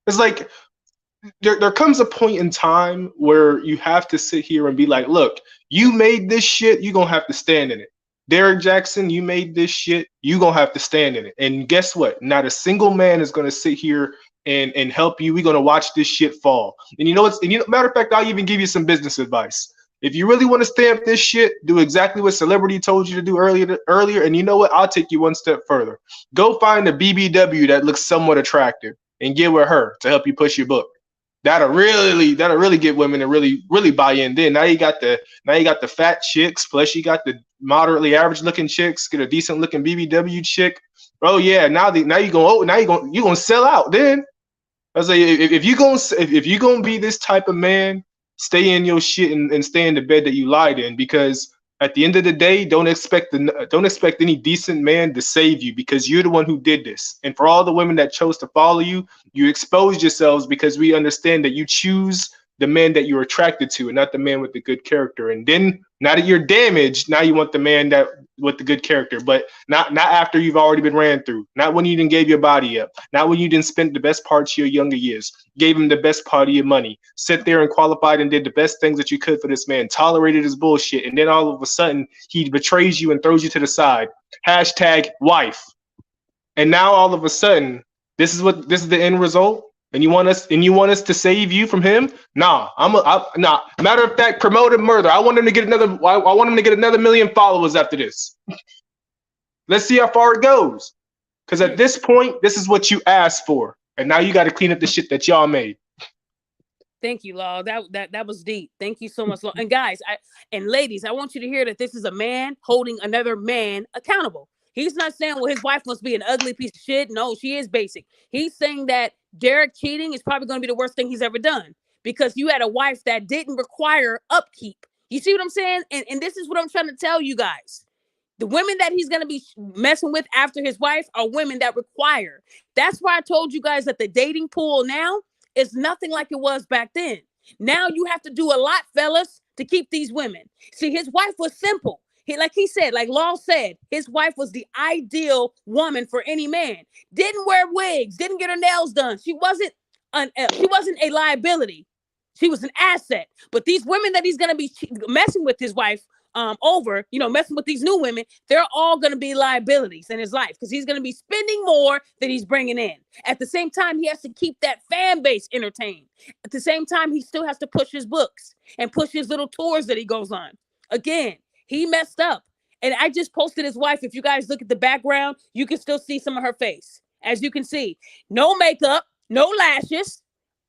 S4: It's like there comes a point in time where you have to sit here and be like, look, you made this shit, you're gonna have to stand in it. Derrick Jacxn, you made this shit, you gonna have to stand in it. And guess what? Not a single man is gonna sit here and help you. We're gonna watch this shit fall. And matter of fact, I'll even give you some business advice. If you really want to stamp this shit, do exactly what Celebrity told you to do earlier. And you know what? I'll take you one step further. Go find a BBW that looks somewhat attractive and get with her to help you push your book. That'll really get women to really buy in. Then now you got the fat chicks, plus you got the moderately average looking chicks, get a decent looking BBW chick. Oh yeah, now you're gonna sell out. Then I was like, if you gonna be this type of man, stay in your shit and stay in the bed that you lied in, because at the end of the day, don't expect any decent man to save you, because you're the one who did this. And for all the women that chose to follow you, you exposed yourselves, because we understand that you choose the man that you're attracted to and not the man with the good character. And then now that you're damaged, now you want the man that with the good character, but not after you've already been ran through, not when you didn't gave your body up, not when you didn't spend the best parts of your younger years, gave him the best part of your money, sit there and qualified and did the best things that you could for this man, tolerated his bullshit, and then all of a sudden he betrays you and throws you to the side. #wife. And now all of a sudden, this is the end result. And you want us to save you from him? Nah, nah. Matter of fact, promoted murder. I want him to get another 1 million followers after this. Let's see how far it goes. Because at this point, this is what you asked for, and now you got to clean up the shit that y'all made.
S1: Thank you, Law. That was deep. Thank you so much, Law. And guys, and ladies, I want you to hear that this is a man holding another man accountable. He's not saying, well, his wife must be an ugly piece of shit. No, she is basic. He's saying that Derrick cheating is probably going to be the worst thing he's ever done, because you had a wife that didn't require upkeep. You see what I'm saying? And this is what I'm trying to tell you guys. The women that he's going to be messing with after his wife are women that require. That's why I told you guys that the dating pool now is nothing like it was back then. Now you have to do a lot, fellas, to keep these women. See, his wife was simple. Like Law said, his wife was the ideal woman for any man. Didn't wear wigs, didn't get her nails done. She wasn't a liability. She was an asset. But these women that he's going to be messing with his wife over, messing with these new women, they're all going to be liabilities in his life because he's going to be spending more than he's bringing in. At the same time, he has to keep that fan base entertained. At the same time, he still has to push his books and push his little tours that he goes on. Again, he messed up. And I just posted his wife. If you guys look at the background, you can still see some of her face. As you can see, no makeup, no lashes,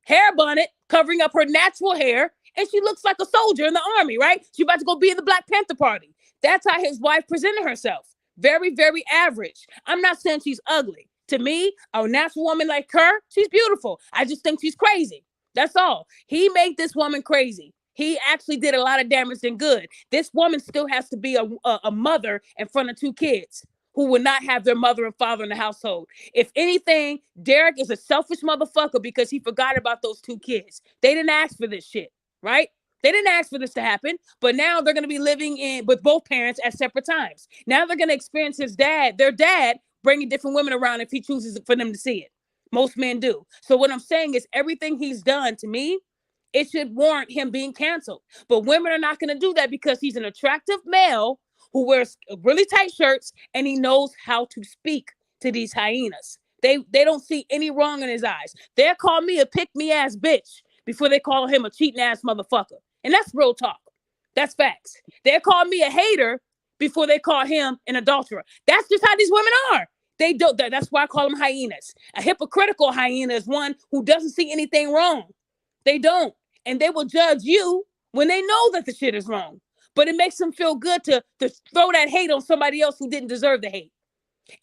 S1: hair bonnet, covering up her natural hair. And she looks like a soldier in the army, right? She's about to go be in the Black Panther Party. That's how his wife presented herself. Very, very average. I'm not saying she's ugly. To me, a natural woman like her, she's beautiful. I just think she's crazy. That's all. He made this woman crazy. He actually did a lot of damage than good. This woman still has to be a mother in front of 2 kids who will not have their mother and father in the household. If anything, Derrick is a selfish motherfucker because he forgot about those 2 kids. They didn't ask for this shit, right? They didn't ask for this to happen, but now they're going to be living with both parents at separate times. Now they're going to experience their dad, bringing different women around if he chooses for them to see it. Most men do. So what I'm saying is everything he's done to me, it should warrant him being canceled. But women are not going to do that because he's an attractive male who wears really tight shirts and he knows how to speak to these hyenas. They don't see any wrong in his eyes. They'll call me a pick-me-ass bitch before they call him a cheating-ass motherfucker. And that's real talk. That's facts. They'll call me a hater before they call him an adulterer. That's just how these women are. They don't. That's why I call them hyenas. A hypocritical hyena is one who doesn't see anything wrong. They don't. And they will judge you when they know that the shit is wrong. But it makes them feel good to throw that hate on somebody else who didn't deserve the hate.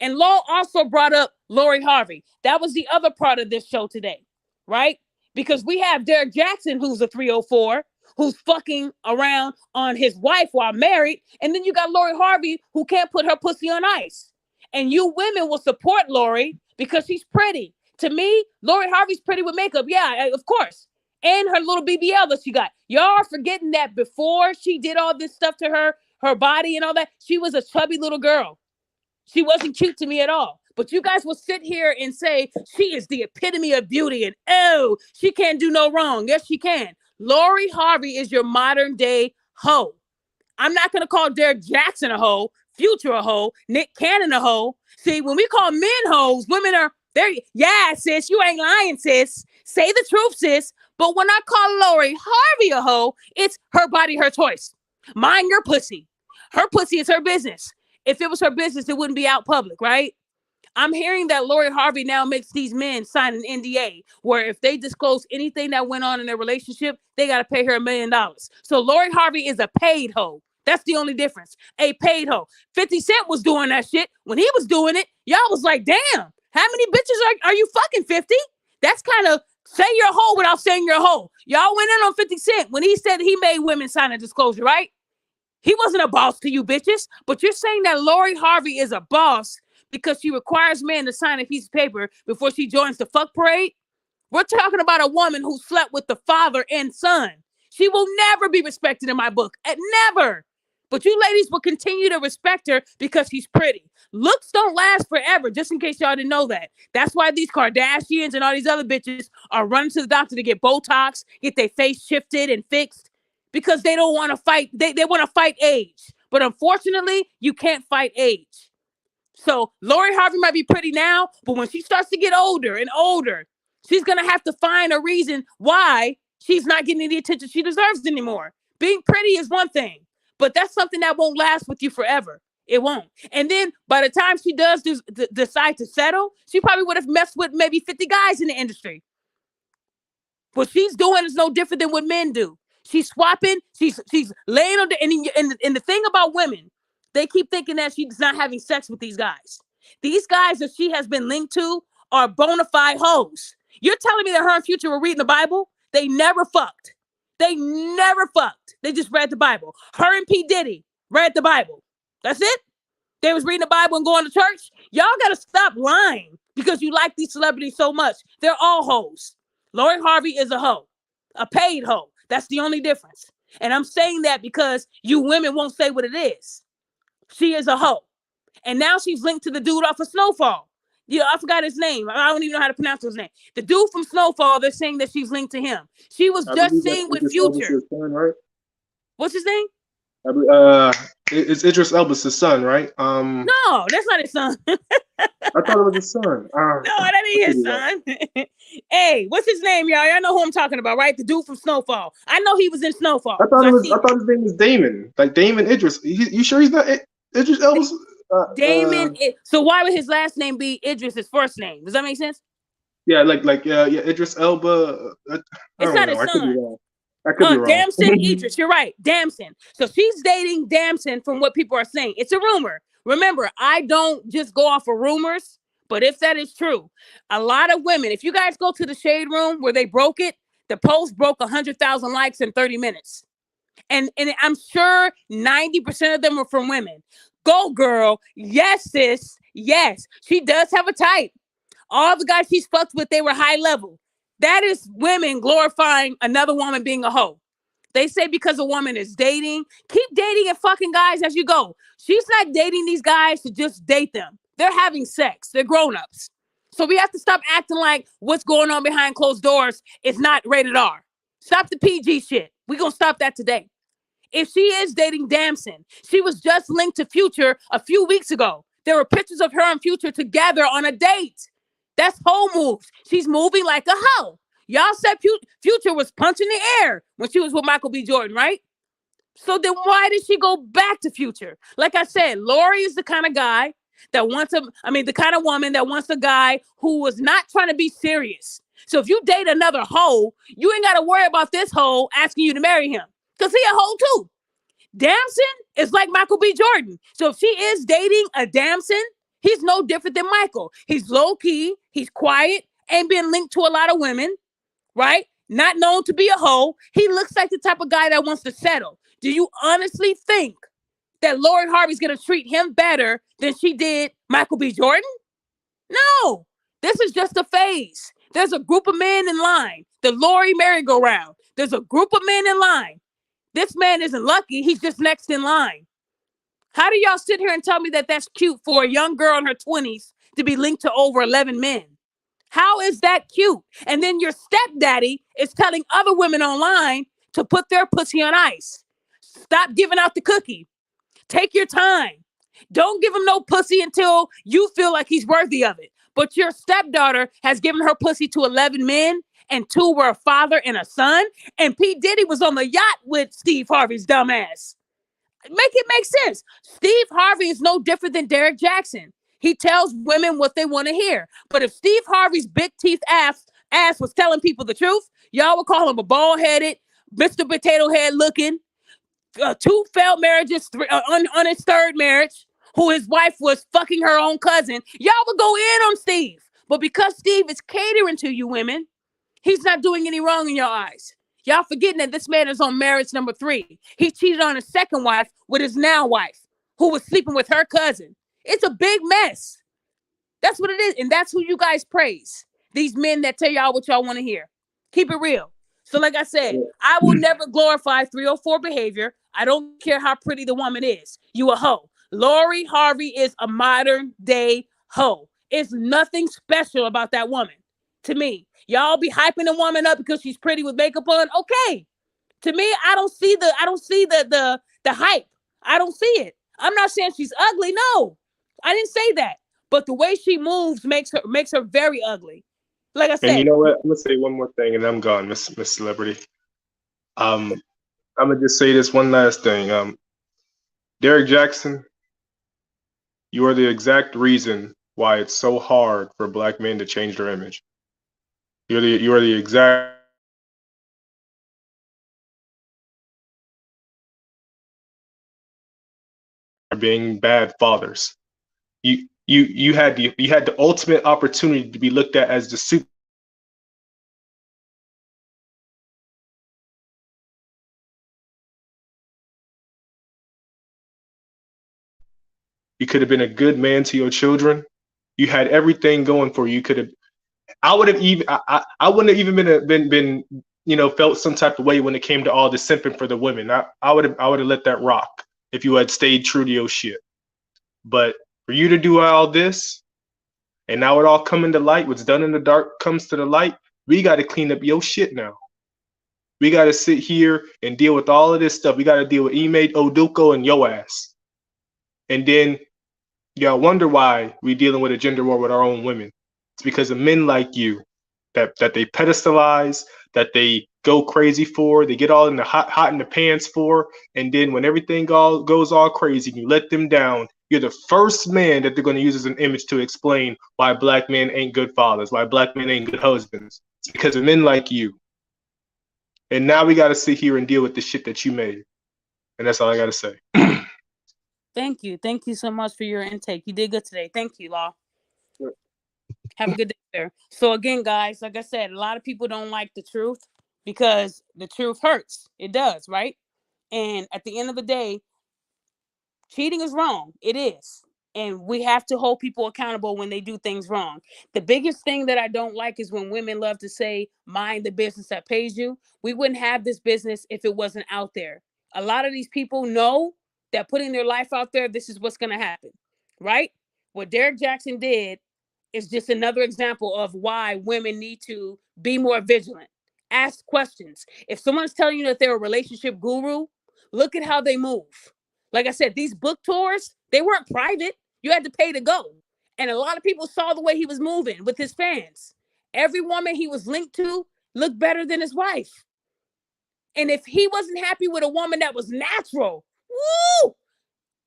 S1: And Law also brought up Lori Harvey. That was the other part of this show today, right? Because we have Derrick Jacxn, who's a 304, who's fucking around on his wife while married. And then you got Lori Harvey, who can't put her pussy on ice. And you women will support Lori because she's pretty. To me, Lori Harvey's pretty with makeup. Yeah, of course. And her little BBL that she got. Y'all are forgetting that before she did all this stuff to her body and all that, she was a chubby little girl. She wasn't cute to me at all. But you guys will sit here and say she is the epitome of beauty and, oh, she can't do no wrong. Yes, she can. Lori Harvey is your modern day hoe. I'm not going to call Derrick Jacxn a hoe, Future a hoe, Nick Cannon a hoe. See, when we call men hoes, women are there. Yeah, sis, you ain't lying, sis. Say the truth, sis. But when I call Lori Harvey a hoe, it's her body, her choice. Mind your pussy. Her pussy is her business. If it was her business, it wouldn't be out public, right? I'm hearing that Lori Harvey now makes these men sign an NDA where if they disclose anything that went on in their relationship, they got to pay her $1 million. So Lori Harvey is a paid hoe. That's the only difference. A paid hoe. 50 Cent was doing that shit. When he was doing it, y'all was like, damn, how many bitches are you fucking, 50? That's kind of say you're a hoe without saying you're a hoe. Y'all went in on 50 Cent when he said he made women sign a disclosure, right? He wasn't a boss to you bitches, but you're saying that Lori Harvey is a boss because she requires men to sign a piece of paper before she joins the fuck parade? We're talking about a woman who slept with the father and son. She will never be respected in my book. Never. But you ladies will continue to respect her because she's pretty. Looks don't last forever, just in case y'all didn't know that. That's why these Kardashians and all these other bitches are running to the doctor to get Botox, get their face shifted and fixed, because they don't want to fight. They want to fight age. But unfortunately, you can't fight age. So Lori Harvey might be pretty now, but when she starts to get older and older, she's going to have to find a reason why she's not getting the attention she deserves anymore. Being pretty is one thing, but that's something that won't last with you forever. It won't. And then by the time she does decide to settle, she probably would have messed with maybe 50 guys in the industry. What she's doing is no different than what men do. She's swapping. She's laying on and the thing about women, they keep thinking that she's not having sex with these guys. These guys that she has been linked to are bona fide hoes. You're telling me that her and Future were reading the Bible? They never fucked. They never fucked. They just read the Bible. Her and P. Diddy read the Bible. That's it. They was reading the Bible and going to church. Y'all got to stop lying because you like these celebrities so much. They're all hoes. Lori Harvey is a hoe, a paid hoe. That's the only difference. And I'm saying that because you women won't say what it is. She is a hoe. And now she's linked to the dude off of Snowfall. Yeah, I forgot his name. I don't even know how to pronounce his name. The dude from Snowfall, they're saying that she's linked to him. She was
S4: I
S1: just
S4: believe that's
S1: seen with
S4: Idris
S1: Future.
S4: Elba's son, right?
S1: What's his name?
S4: It's Idris Elba's son, right?
S1: No, that's not his son.
S4: I thought it was his son.
S1: No, that ain't his son. Hey, what's his name, y'all? Y'all know who I'm talking about, right? The dude from Snowfall. I know he was in Snowfall.
S4: I thought his name was Damon. Like Damon Idris. You sure he's not Idris Elba's?
S1: Damon. So why would his last name be Idris, his first name? Does that make sense?
S4: Yeah, yeah, Idris Elba.
S1: It's not his son.
S4: I could be wrong. I could be wrong.
S1: Damson Idris. You're right. Damson. So she's dating Damson from what people are saying. It's a rumor. Remember, I don't just go off of rumors, but if that is true, a lot of women, if you guys go to the Shade Room where they broke it, the post broke 100,000 likes in 30 minutes. And I'm sure 90% of them are from women. Go, girl. Yes, sis. Yes. She does have a type. All the guys she's fucked with, they were high level. That is women glorifying another woman being a hoe. They say because a woman is dating, keep dating and fucking guys as you go. She's not dating these guys to just date them. They're having sex. They're grown-ups. So we have to stop acting like what's going on behind closed doors is not rated R. Stop the PG shit. We're going to stop that today. If she is dating Damson, she was just linked to Future a few weeks ago. There were pictures of her and Future together on a date. That's hoe moves. She's moving like a hoe. Y'all said Future was punching the air when she was with Michael B. Jordan, right? So then why did she go back to Future? Like I said, Lori is the kind of guy that wants the kind of woman that wants a guy who was not trying to be serious. So if you date another hoe, you ain't got to worry about this hoe asking you to marry him. Because he a hoe too. Damson is like Michael B. Jordan. So if she is dating a Damson, he's no different than Michael. He's low-key, he's quiet, ain't been linked to a lot of women, right? Not known to be a hoe. He looks like the type of guy that wants to settle. Do you honestly think that Lori Harvey's going to treat him better than she did Michael B. Jordan? No. This is just a phase. There's a group of men in line. The Lori merry-go-round. There's a group of men in line. This man isn't lucky. He's just next in line. How do y'all sit here and tell me that that's cute for a young girl in her 20s to be linked to over 11 men? How is that cute? And then your stepdaddy is telling other women online to put their pussy on ice. Stop giving out the cookie. Take your time. Don't give him no pussy until you feel like he's worthy of it. But your stepdaughter has given her pussy to 11 men, and 2 were a father and a son. And P. Diddy was on the yacht with Steve Harvey's dumbass. Make it make sense. Steve Harvey is no different than Derrick Jacxn. He tells women what they want to hear. But if Steve Harvey's big teeth ass was telling people the truth, y'all would call him a bald-headed, Mr. Potato Head looking, 2 failed marriages on his 3rd marriage, who his wife was fucking her own cousin. Y'all would go in on Steve. But because Steve is catering to you women, he's not doing any wrong in your eyes. Y'all forgetting that this man is on marriage number 3. He cheated on his 2nd wife with his now wife, who was sleeping with her cousin. It's a big mess. That's what it is. And that's who you guys praise. These men that tell y'all what y'all want to hear. Keep it real. So like I said, I will never glorify 304 behavior. I don't care how pretty the woman is. You a hoe. Lori Harvey is a modern day hoe. It's nothing special about that woman. To me, y'all be hyping a woman up because she's pretty with makeup on. Okay. To me, I don't see the hype. I don't see it. I'm not saying she's ugly. No, I didn't say that. But the way she moves makes her very ugly. Like I said.
S4: And you know what? I'm gonna say one more thing, and I'm gone, Miss Celebrity. I'm gonna just say this one last thing. Derrick Jacxn, you are the exact reason why it's so hard for Black men to change their image. You are the exact being bad fathers. You had the ultimate opportunity to be looked at as the super. You could have been a good man to your children. You had everything going for you. You could have. I wouldn't have even been felt some type of way when it came to all the simping for the women. I would have let that rock if you had stayed true to your shit. But for you to do all this, And now it all coming to light. What's done in the dark comes to the light. We got to clean up your shit now. We got to sit here and deal with all of this stuff. We got to deal with Ime Oduko and yo ass. And then y'all wonder why we dealing with a gender war with our own women. It's because of men like you that they pedestalize, that they go crazy for, they get all in the hot in the pants for, and then when everything goes all crazy, you let them down. You're the first man that they're going to use as an image to explain why black men ain't good fathers, why black men ain't good husbands. It's because of men like you. And now we got to sit here and deal with the shit that you made. And that's all I got to say.
S1: Thank you. Thank you so much for your intake. You did good today. Thank you, Law.
S4: Sure.
S1: Have a good day there. So again, guys, like I said, a lot of people don't like the truth because the truth hurts. It does, right? And at the end of the day, cheating is wrong. It is. And we have to hold people accountable when they do things wrong. The biggest thing that I don't like is when women love to say, mind the business that pays you. We wouldn't have this business if it wasn't out there. A lot of these people know that putting their life out there, this is what's going to happen, right? What Derrick Jacxn did is just another example of why women need to be more vigilant. Ask questions. If someone's telling you that they're a relationship guru, look at how they move. Like I said, these book tours, they weren't private. You had to pay to go. And a lot of people saw the way he was moving with his fans. Every woman he was linked to looked better than his wife. And if he wasn't happy with a woman that was natural, woo!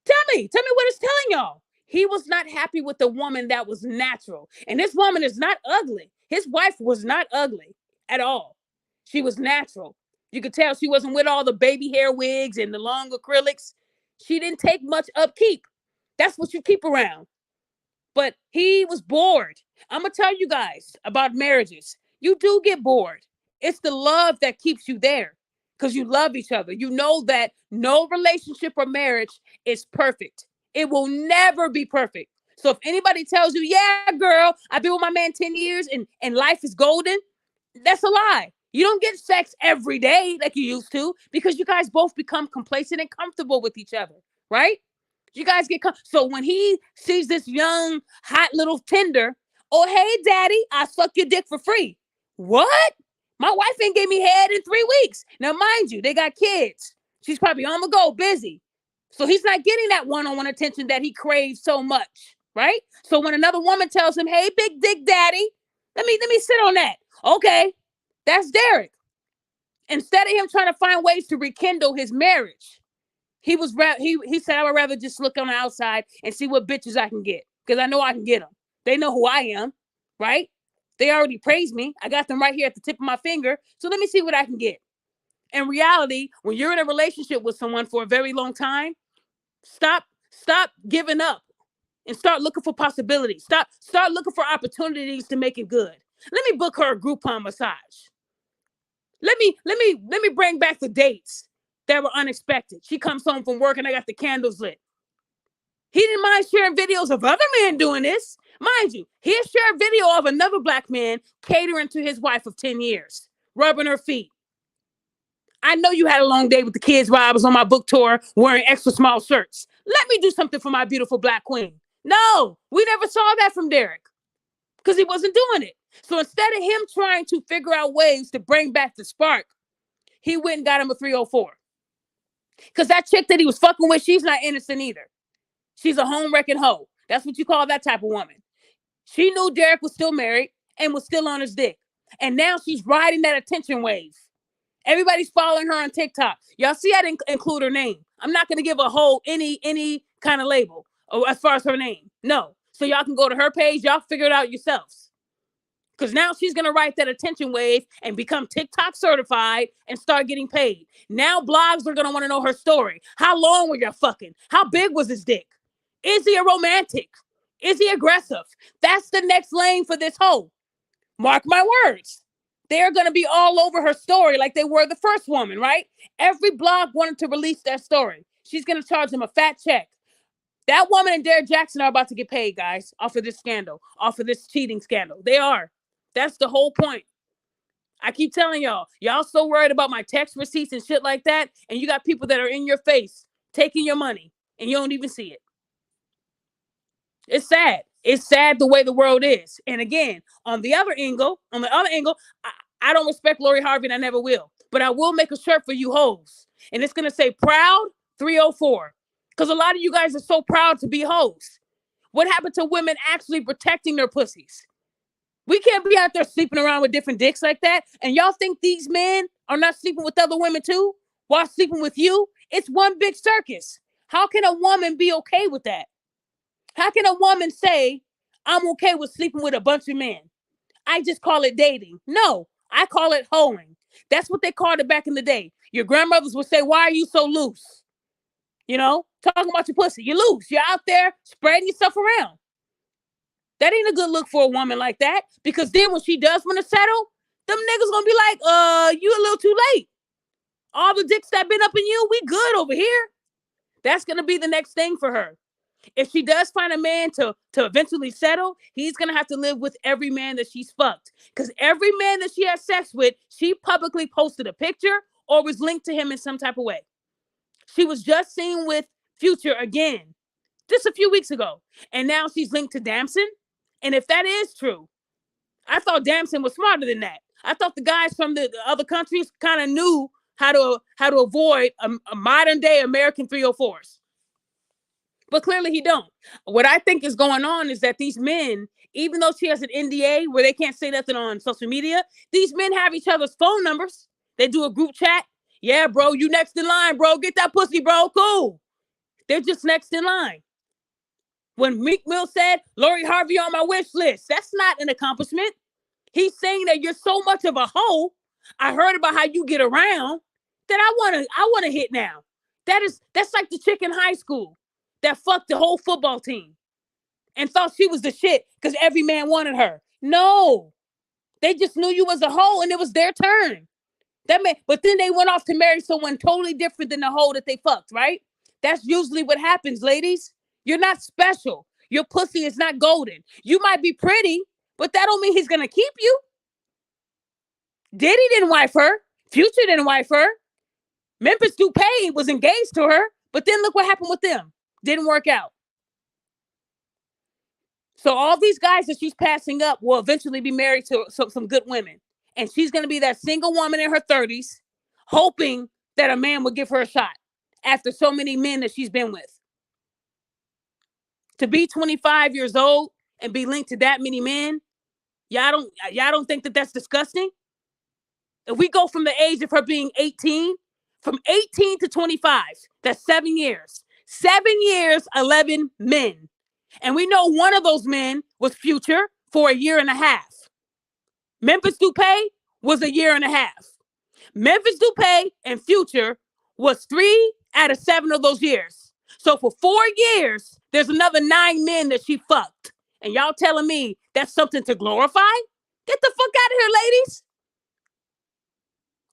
S1: Tell me what it's telling y'all. He was not happy with the woman that was natural. And this woman is not ugly. His wife was not ugly at all. She was natural. You could tell she wasn't with all the baby hair wigs and the long acrylics. She didn't take much upkeep. That's what you keep around. But he was bored. I'm going to tell you guys about marriages. You do get bored. It's the love that keeps you there because you love each other. You know that no relationship or marriage is perfect. It will never be perfect. So if anybody tells you, yeah, girl, I've been with my man 10 years and life is golden, that's a lie. You don't get sex every day like you used to because you guys both become complacent and comfortable with each other, right? You guys get so when he sees this young, hot little tender, oh, hey, daddy, I suck your dick for free. What? My wife ain't gave me head in 3 weeks. Now, mind you, they got kids. She's probably on the go, busy. So he's not getting that one-on-one attention that he craves so much, right? So when another woman tells him, hey, big dick daddy, let me sit on that. Okay, that's Derrick. Instead of him trying to find ways to rekindle his marriage, he said, I would rather just look on the outside and see what bitches I can get because I know I can get them. They know who I am, right? They already praised me. I got them right here at the tip of my finger. So let me see what I can get. In reality, when you're in a relationship with someone for a very long time, stop giving up and start looking for possibilities. Start looking for opportunities to make it good. Let me book her a Groupon massage. Let me bring back the dates that were unexpected. She comes home from work and I got the candles lit. He didn't mind sharing videos of other men doing this. Mind you, he'll share a video of another black man catering to his wife of 10 years, rubbing her feet. I know you had a long day with the kids while I was on my book tour wearing extra small shirts. Let me do something for my beautiful black queen. No, we never saw that from Derrick because he wasn't doing it. So instead of him trying to figure out ways to bring back the spark, he went and got him a 304. Because that chick that he was fucking with, she's not innocent either. She's a home wrecking hoe. That's what you call that type of woman. She knew Derrick was still married and was still on his dick. And now she's riding that attention wave. Everybody's following her on TikTok. Y'all see I didn't include her name. I'm not going to give a whole any kind of label as far as her name. No. So y'all can go to her page. Y'all figure it out yourselves. Because now she's going to ride that attention wave and become TikTok certified and start getting paid. Now blogs are going to want to know her story. How long were you fucking? How big was his dick? Is he a romantic? Is he aggressive? That's the next lane for this hoe. Mark my words. They're going to be all over her story like they were the first woman, right? Every blog wanted to release that story. She's going to charge him a fat check. That woman and Derrick Jacxn are about to get paid, guys, off of this scandal, off of this cheating scandal. They are. That's the whole point. I keep telling y'all so worried about my text receipts and shit like that, and you got people that are in your face taking your money, and you don't even see it. It's sad. It's sad the way the world is. And again, on the other angle, I don't respect Lori Harvey and I never will. But I will make a shirt for you hoes. And it's going to say proud 304. Because a lot of you guys are so proud to be hoes. What happened to women actually protecting their pussies? We can't be out there sleeping around with different dicks like that. And y'all think these men are not sleeping with other women too while sleeping with you? It's one big circus. How can a woman be okay with that? How can a woman say, I'm okay with sleeping with a bunch of men? I just call it dating. No, I call it hoeing. That's what they called it back in the day. Your grandmothers would say, why are you so loose? You know, talking about your pussy. You're loose. You're out there spreading yourself around. That ain't a good look for a woman like that. Because then when she does want to settle, them niggas gonna be like, you a little too late. All the dicks that been up in you, we good over here. That's gonna be the next thing for her. If she does find a man to eventually settle, he's going to have to live with every man that she's fucked. Because every man that she has sex with, she publicly posted a picture or was linked to him in some type of way. She was just seen with Future again, just a few weeks ago. And now she's linked to Damson. And if that is true, I thought Damson was smarter than that. I thought the guys from the other countries kind of knew how to avoid a modern day American 304s. But clearly he don't. What I think is going on is that these men, even though she has an NDA where they can't say nothing on social media, these men have each other's phone numbers. They do a group chat. Yeah, bro, you next in line, bro. Get that pussy, bro. Cool. They're just next in line. When Meek Mill said, Lori Harvey on my wish list, that's not an accomplishment. He's saying that you're so much of a hoe. I heard about how you get around that I want to hit now. That's like the chick in high school that fucked the whole football team and thought she was the shit because every man wanted her. No, they just knew you was a hoe and it was their turn. But then they went off to marry someone totally different than the hoe that they fucked, right? That's usually what happens, ladies. You're not special. Your pussy is not golden. You might be pretty, but that don't mean he's gonna keep you. Diddy didn't wife her. Future didn't wife her. Memphis Dupay was engaged to her, but then look what happened with them. Didn't work out. So all these guys that she's passing up will eventually be married to some good women. And she's going to be that single woman in her 30s, hoping that a man will give her a shot after so many men that she's been with. To be 25 years old and be linked to that many men, y'all don't think that that's disgusting? If we go from the age of her being 18, from 18 to 25, that's 7 years. 7 years, 11 men. And we know one of those men was Future for a year and a half. Memphis Dupay was a year and a half. Memphis Dupay and Future was 3 out of 7 of those years. So for 4 years, there's another 9 men that she fucked. And y'all telling me that's something to glorify? Get the fuck out of here, ladies.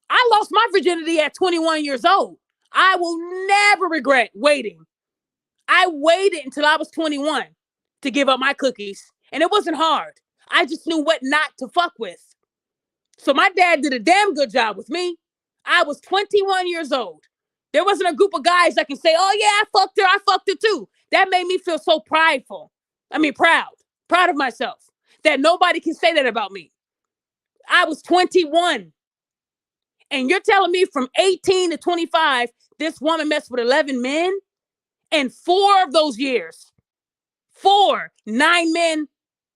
S1: I lost my virginity at 21 years old. I will never regret waiting. I waited until I was 21 to give up my cookies. And it wasn't hard. I just knew what not to fuck with. So my dad did a damn good job with me. I was 21 years old. There wasn't a group of guys that can say, oh yeah, I fucked her too. That made me feel so proud of myself that nobody can say that about me. I was 21. And you're telling me from 18 to 25, this woman messed with 11 men? And 4 of those years, 9 men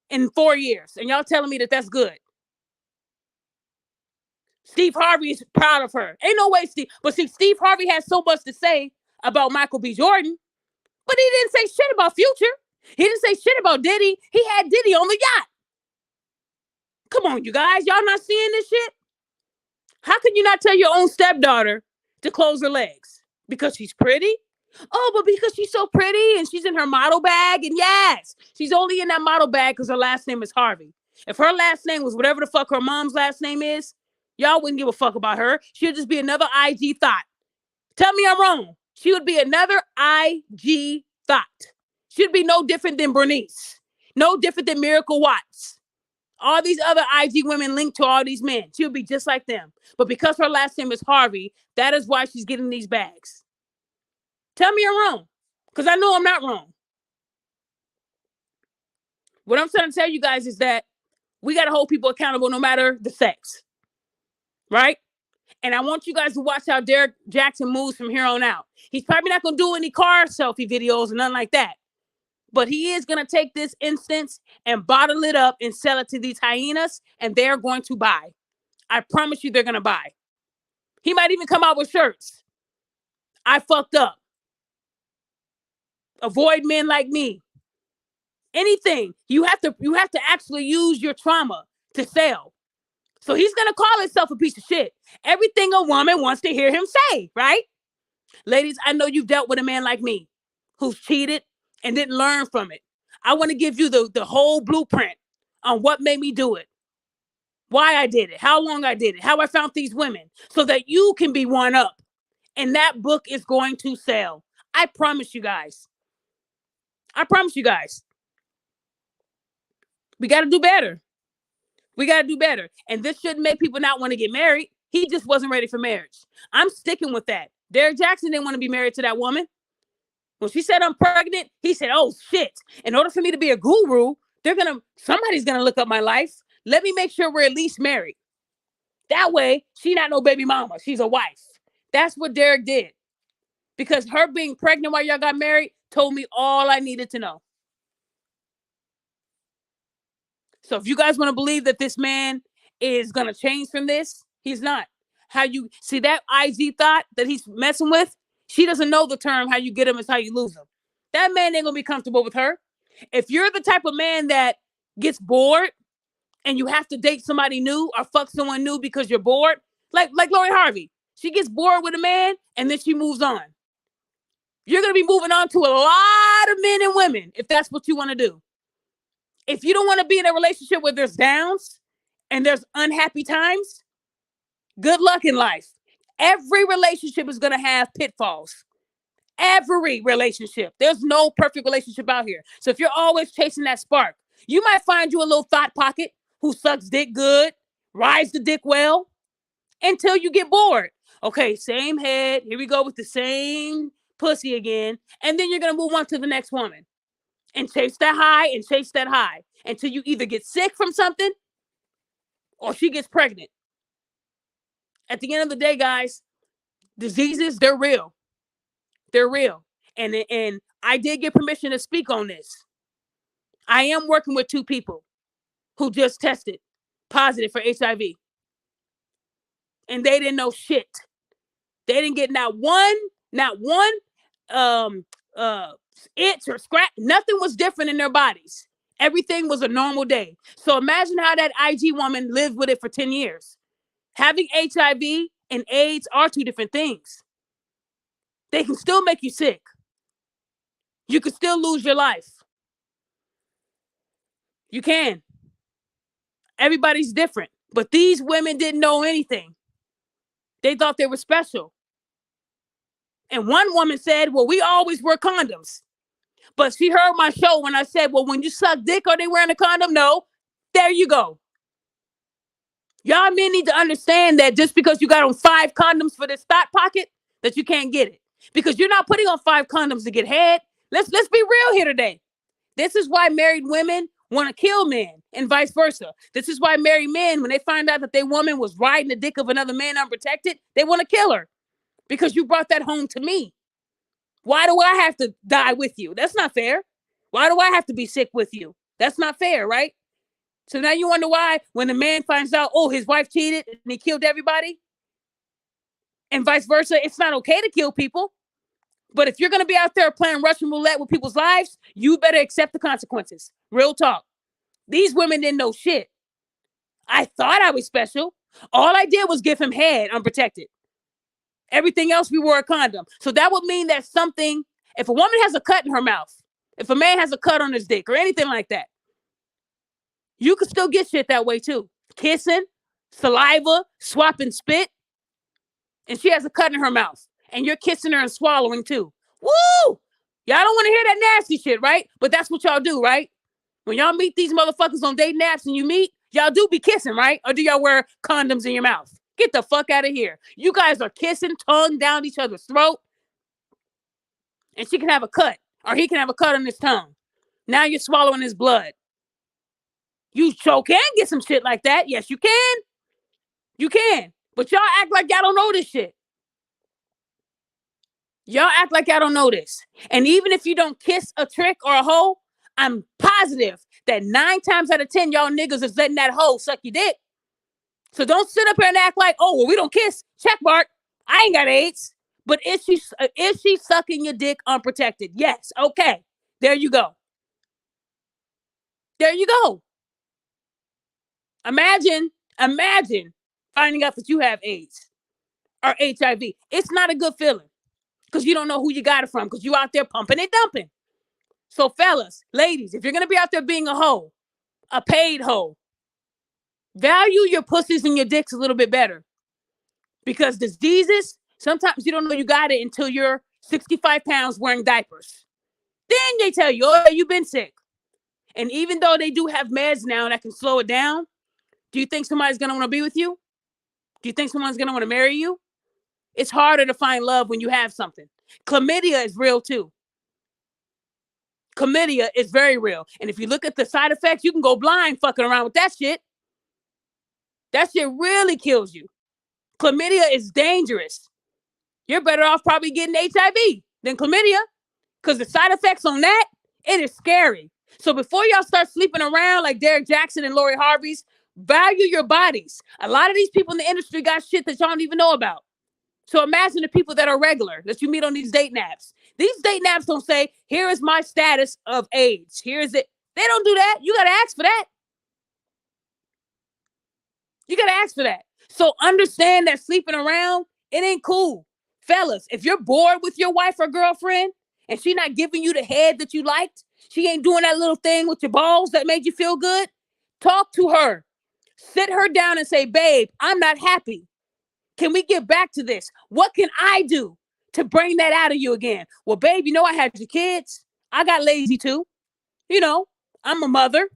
S1: in 4 years. And y'all telling me that that's good. Steve Harvey is proud of her. Ain't no way, Steve. But see, Steve Harvey has so much to say about Michael B. Jordan, but he didn't say shit about Future. He didn't say shit about Diddy. He had Diddy on the yacht. Come on, you guys. Y'all not seeing this shit? How can you not tell your own stepdaughter to close her legs? Because she's pretty? Oh, but because she's so pretty and she's in her model bag. And yes, she's only in that model bag because her last name is Harvey. If her last name was whatever the fuck her mom's last name is, y'all wouldn't give a fuck about her. She'd just be another IG thought. Tell me I'm wrong. She would be another IG thought. She'd be no different than Bernice. No different than Miracle Watts. All these other IG women linked to all these men. She would be just like them. But because her last name is Harvey, that is why she's getting these bags. Tell me I'm wrong. Because I know I'm not wrong. What I'm trying to tell you guys is that we got to hold people accountable no matter the sex, right? And I want you guys to watch how Derrick Jacxn moves from here on out. He's probably not going to do any car selfie videos or nothing like that. But he is going to take this instance and bottle it up and sell it to these hyenas, and they're going to buy. I promise you they're going to buy. He might even come out with shirts. I fucked up. Avoid men like me. Anything. You have to actually use your trauma to sell. So he's going to call himself a piece of shit. Everything a woman wants to hear him say, right? Ladies, I know you've dealt with a man like me who's cheated and didn't learn from it. I want to give you the whole blueprint on what made me do it, why I did it, how long I did it, how I found these women, so that you can be one up. And that book is going to sell. I promise you guys. I promise you guys. We got to do better. We got to do better. And this shouldn't make people not want to get married. He just wasn't ready for marriage. I'm sticking with that. Derrick Jacxn didn't want to be married to that woman. When she said I'm pregnant, he said, oh shit. In order for me to be a guru, somebody's gonna look up my life. Let me make sure we're at least married. That way, she not no baby mama. She's a wife. That's what Derrick did. Because her being pregnant while y'all got married told me all I needed to know. So if you guys want to believe that this man is gonna change from this, he's not. How you see that IG thought that he's messing with? She doesn't know the term, how you get him is how you lose him. That man ain't gonna be comfortable with her. If you're the type of man that gets bored and you have to date somebody new or fuck someone new because you're bored, like Lori Harvey, she gets bored with a man and then she moves on. You're gonna be moving on to a lot of men and women if that's what you want to do. If you don't want to be in a relationship where there's downs and there's unhappy times, good luck in life. Every relationship is going to have pitfalls. Every relationship. There's no perfect relationship out here. So if you're always chasing that spark, you might find you a little thought pocket who sucks dick good, rides the dick well, until you get bored. Okay, same head. Here we go with the same pussy again. And then you're going to move on to the next woman and chase that high and chase that high until you either get sick from something or she gets pregnant. At the end of the day, guys, diseases, they're real. They're real. And I did get permission to speak on this. I am working with 2 people who just tested positive for HIV. And they didn't know shit. They didn't get not one itch or scratch. Nothing was different in their bodies. Everything was a normal day. So imagine how that IG woman lived with it for 10 years. Having HIV and AIDS are 2 different things. They can still make you sick. You could still lose your life. You can. Everybody's different. But these women didn't know anything. They thought they were special. And one woman said, well, we always wear condoms. But she heard my show when I said, well, when you suck dick, are they wearing a condom? No. There you go. Y'all men need to understand that just because you got on 5 condoms for this thought pocket, that you can't get it. Because you're not putting on 5 condoms to get head. Let's be real here today. This is why married women want to kill men and vice versa. This is why married men, when they find out that their woman was riding the dick of another man unprotected, they want to kill her. Because you brought that home to me. Why do I have to die with you? That's not fair. Why do I have to be sick with you? That's not fair, right? So now you wonder why when the man finds out, oh, his wife cheated and he killed everybody, and vice versa, it's not okay to kill people. But if you're going to be out there playing Russian roulette with people's lives, you better accept the consequences. Real talk. These women didn't know shit. I thought I was special. All I did was give him head unprotected. Everything else, we wore a condom. So that would mean that something, if a woman has a cut in her mouth, if a man has a cut on his dick or anything like that, you could still get shit that way too. Kissing, saliva, swapping spit, and she has a cut in her mouth, and you're kissing her and swallowing too. Woo! Y'all don't want to hear that nasty shit, right? But that's what y'all do, right? When y'all meet these motherfuckers on dating apps and you meet, y'all do be kissing, right? Or do y'all wear condoms in your mouth? Get the fuck out of here. You guys are kissing, tongue down each other's throat, and she can have a cut, or he can have a cut on his tongue. Now you're swallowing his blood. You sure can get some shit like that. Yes, you can. You can. But y'all act like y'all don't know this shit. Y'all act like y'all don't know this. And even if you don't kiss a trick or a hoe, I'm positive that 9 times out of 10, y'all niggas is letting that hoe suck your dick. So don't sit up here and act like, oh, well, we don't kiss. Check mark. I ain't got AIDS. But is she sucking your dick unprotected? Yes. Okay. There you go. There you go. Imagine finding out that you have AIDS or HIV. It's not a good feeling because you don't know who you got it from because you out there pumping and dumping. So fellas, ladies, if you're going to be out there being a hoe, a paid hoe, value your pussies and your dicks a little bit better because diseases, sometimes you don't know you got it until you're 65 pounds wearing diapers. Then they tell you, oh, you've been sick. And even though they do have meds now that can slow it down, do you think somebody's going to want to be with you? Do you think someone's going to want to marry you? It's harder to find love when you have something. Chlamydia is real too. Chlamydia is very real. And if you look at the side effects, you can go blind fucking around with that shit. That shit really kills you. Chlamydia is dangerous. You're better off probably getting HIV than chlamydia because the side effects on that, it is scary. So before y'all start sleeping around like Derrick Jacxn and Lori Harvey's, value your bodies. A lot of these people in the industry got shit that y'all don't even know about. So imagine the people that are regular that you meet on these dating apps. These dating apps don't say, here is my status of AIDS. Here's it. They don't do that. You got to ask for that. You got to ask for that. So understand that sleeping around, it ain't cool. Fellas, if you're bored with your wife or girlfriend and she not giving you the head that you liked, she ain't doing that little thing with your balls that made you feel good, talk to her. Sit her down and say, babe, I'm not happy. Can we get back to this? What can I do to bring that out of you again? Well, babe, you know, I had your kids. I got lazy too. You know, I'm a mother.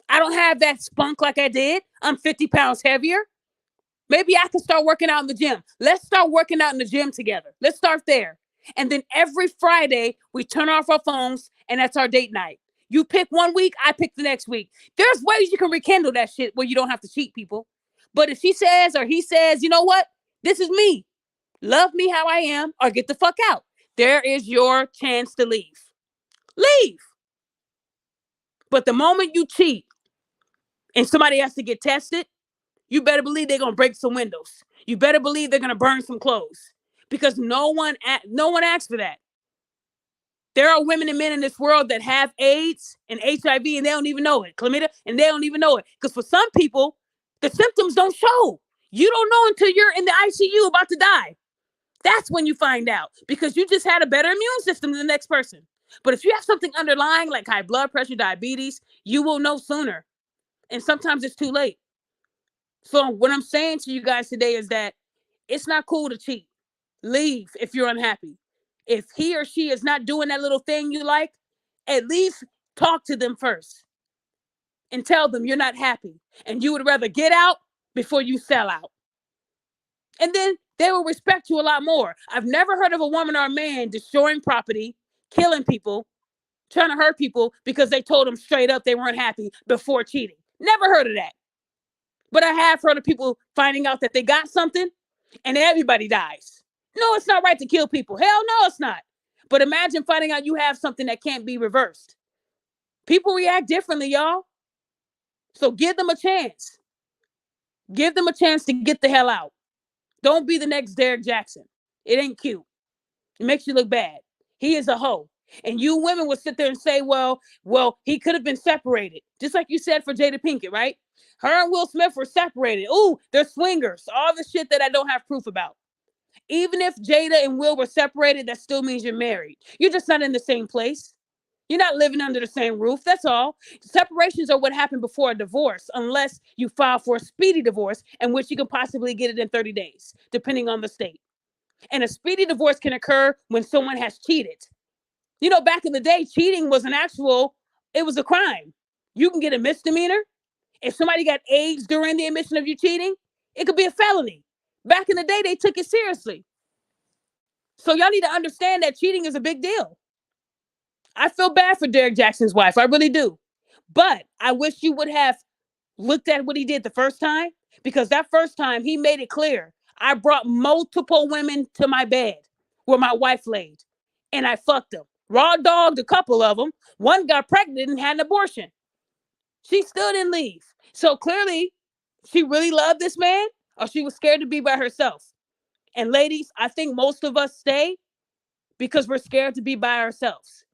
S1: I don't have that spunk like I did. I'm 50 pounds heavier. Maybe I can start working out in the gym. Let's start working out in the gym together. Let's start there. And then every Friday, we turn off our phones and that's our date night. You pick one week, I pick the next week. There's ways you can rekindle that shit where you don't have to cheat people. But if she says or he says, you know what? This is me. Love me how I am or get the fuck out. There is your chance to leave. Leave. But the moment you cheat and somebody has to get tested, you better believe they're going to break some windows. You better believe they're going to burn some clothes because no one asked for that. There are women and men in this world that have AIDS and HIV and they don't even know it. Chlamydia and they don't even know it. Because for some people, the symptoms don't show. You don't know until you're in the ICU about to die. That's when you find out because you just had a better immune system than the next person. But if you have something underlying like high blood pressure, diabetes, you will know sooner. And sometimes it's too late. So what I'm saying to you guys today is that it's not cool to cheat. Leave if you're unhappy. If he or she is not doing that little thing you like, at least talk to them first and tell them you're not happy and you would rather get out before you sell out. And then they will respect you a lot more. I've never heard of a woman or a man destroying property, killing people, trying to hurt people because they told them straight up they weren't happy before cheating. Never heard of that. But I have heard of people finding out that they got something and everybody dies. No, it's not right to kill people. Hell no, it's not. But imagine finding out you have something that can't be reversed. People react differently, y'all. So give them a chance. Give them a chance to get the hell out. Don't be the next Derrick Jacxn. It ain't cute. It makes you look bad. He is a hoe. And you women would sit there and say, well, he could have been separated. Just like you said for Jada Pinkett, right? Her and Will Smith were separated. Ooh, they're swingers. All the shit that I don't have proof about. Even if Jada and Will were separated, that still means you're married. You're just not in the same place. You're not living under the same roof. That's all. Separations are what happened before a divorce, unless you file for a speedy divorce, in which you can possibly get it in 30 days, depending on the state. And a speedy divorce can occur when someone has cheated. You know, back in the day, cheating was it was a crime. You can get a misdemeanor. If somebody got AIDS during the admission of you cheating, it could be a felony. Back in the day, they took it seriously. So y'all need to understand that cheating is a big deal. I feel bad for Derrick Jacxn's wife. I really do. But I wish you would have looked at what he did the first time, because that first time he made it clear. I brought multiple women to my bed where my wife laid, and I fucked them. Raw dogged a couple of them. One got pregnant and had an abortion. She still didn't leave. So clearly, she really loved this man, or she was scared to be by herself. And ladies, I think most of us stay because we're scared to be by ourselves.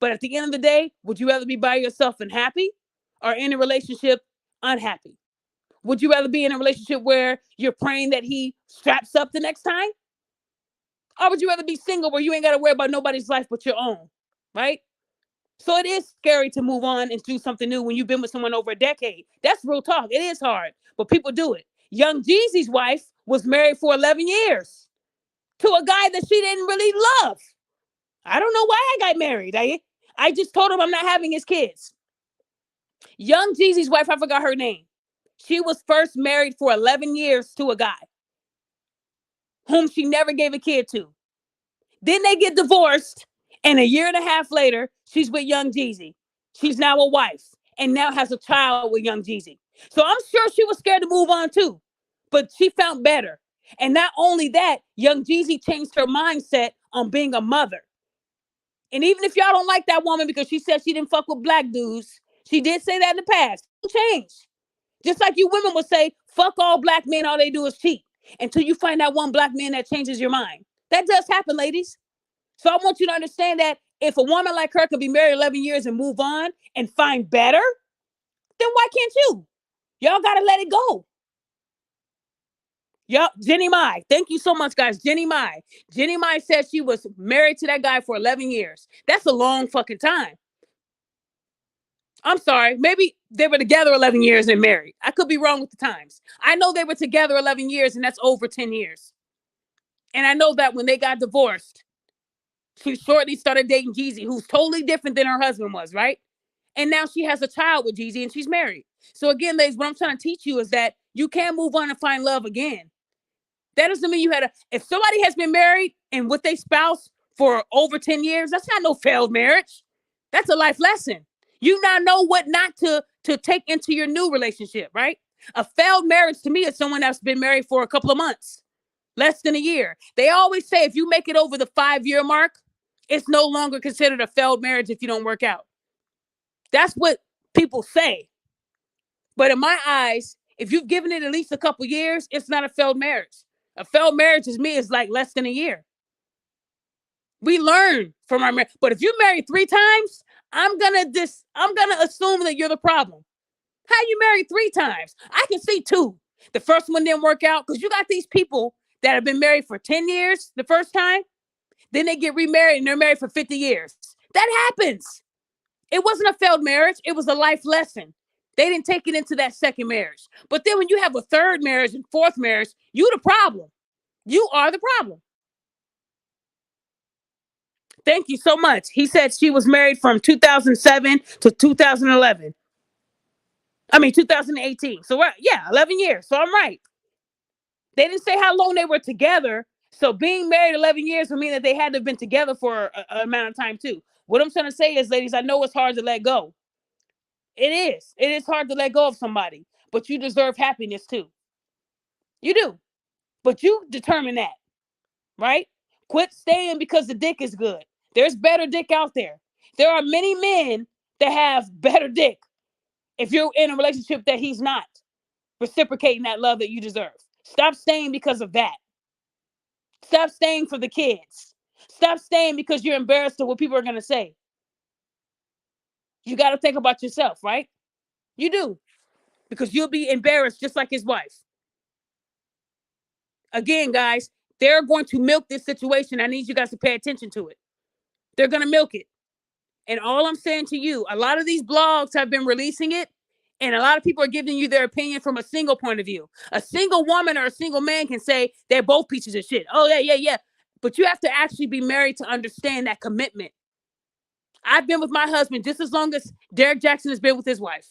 S1: But at the end of the day, would you rather be by yourself and happy, or in a relationship unhappy? Would you rather be in a relationship where you're praying that he straps up the next time? Or would you rather be single where you ain't got to worry about nobody's life but your own, right? So it is scary to move on and do something new when you've been with someone over a decade. That's real talk. It is hard, but people do it. Young Jeezy's wife was married for 11 years to a guy that she didn't really love. I don't know why I got married. I just told him I'm not having his kids. Young Jeezy's wife, I forgot her name. She was first married for 11 years to a guy whom she never gave a kid to. Then they get divorced, and a year and a half later, she's with Young Jeezy. She's now a wife and now has a child with Young Jeezy. So I'm sure she was scared to move on too, but she found better. And not only that, Young Jeezy changed her mindset on being a mother. And even if y'all don't like that woman because she said she didn't fuck with black dudes, she did say that in the past. Change. Just like you women would say, fuck all black men, all they do is cheat. Until you find that one black man that changes your mind. That does happen, ladies. So I want you to understand that if a woman like her could be married 11 years and move on and find better, then why can't you? Y'all got to let it go. Yup, Jenny Mai. Thank you so much, guys. Jenny Mai. Jenny Mai said she was married to that guy for 11 years. That's a long fucking time. I'm sorry. Maybe they were together 11 years and married. I could be wrong with the times. I know they were together 11 years, and that's over 10 years. And I know that when they got divorced, she shortly started dating Jeezy, who's totally different than her husband was, right? And now she has a child with Jeezy and she's married. So again, ladies, what I'm trying to teach you is that you can move on and find love again. That doesn't mean you had if somebody has been married and with their spouse for over 10 years, that's not no failed marriage. That's a life lesson. You now know what not to take into your new relationship, right? A failed marriage to me is someone that's been married for a couple of months, less than a year. They always say if you make it over the 5-year mark, it's no longer considered a failed marriage if you don't work out. That's what people say. But in my eyes, if you've given it at least a couple years, it's not a failed marriage. A failed marriage is like less than a year. We learn from our marriage. But if you're married 3 times, I'm gonna assume that you're the problem. How you married 3 times? I can see 2. The first one didn't work out because you got these people that have been married for 10 years the first time. Then they get remarried and they're married for 50 years. That happens. It wasn't a failed marriage. It was a life lesson. They didn't take it into that second marriage. But then when you have a 3rd marriage and 4th marriage, you the problem. You are the problem. Thank you so much. He said she was married from 2007 to 2011. 2018. So, 11 years. So I'm right. They didn't say how long they were together. So being married 11 years would mean that they had to have been together for an amount of time too. What I'm trying to say is, ladies, I know it's hard to let go. It is. It is hard to let go of somebody, but you deserve happiness too. You do. But you determine that, right? Quit staying because the dick is good. There's better dick out there. There are many men that have better dick if you're in a relationship that he's not reciprocating that love that you deserve. Stop staying because of that. Stop staying for the kids. Stop staying because you're embarrassed of what people are going to say. You got to think about yourself, right? You do. Because you'll be embarrassed just like his wife. Again, guys, they're going to milk this situation. I need you guys to pay attention to it. They're going to milk it. And all I'm saying to you, a lot of these blogs have been releasing it, and a lot of people are giving you their opinion from a single point of view. A single woman or a single man can say they're both pieces of shit. Oh, yeah. But you have to actually be married to understand that commitment. I've been with my husband just as long as Derrick Jacxn has been with his wife.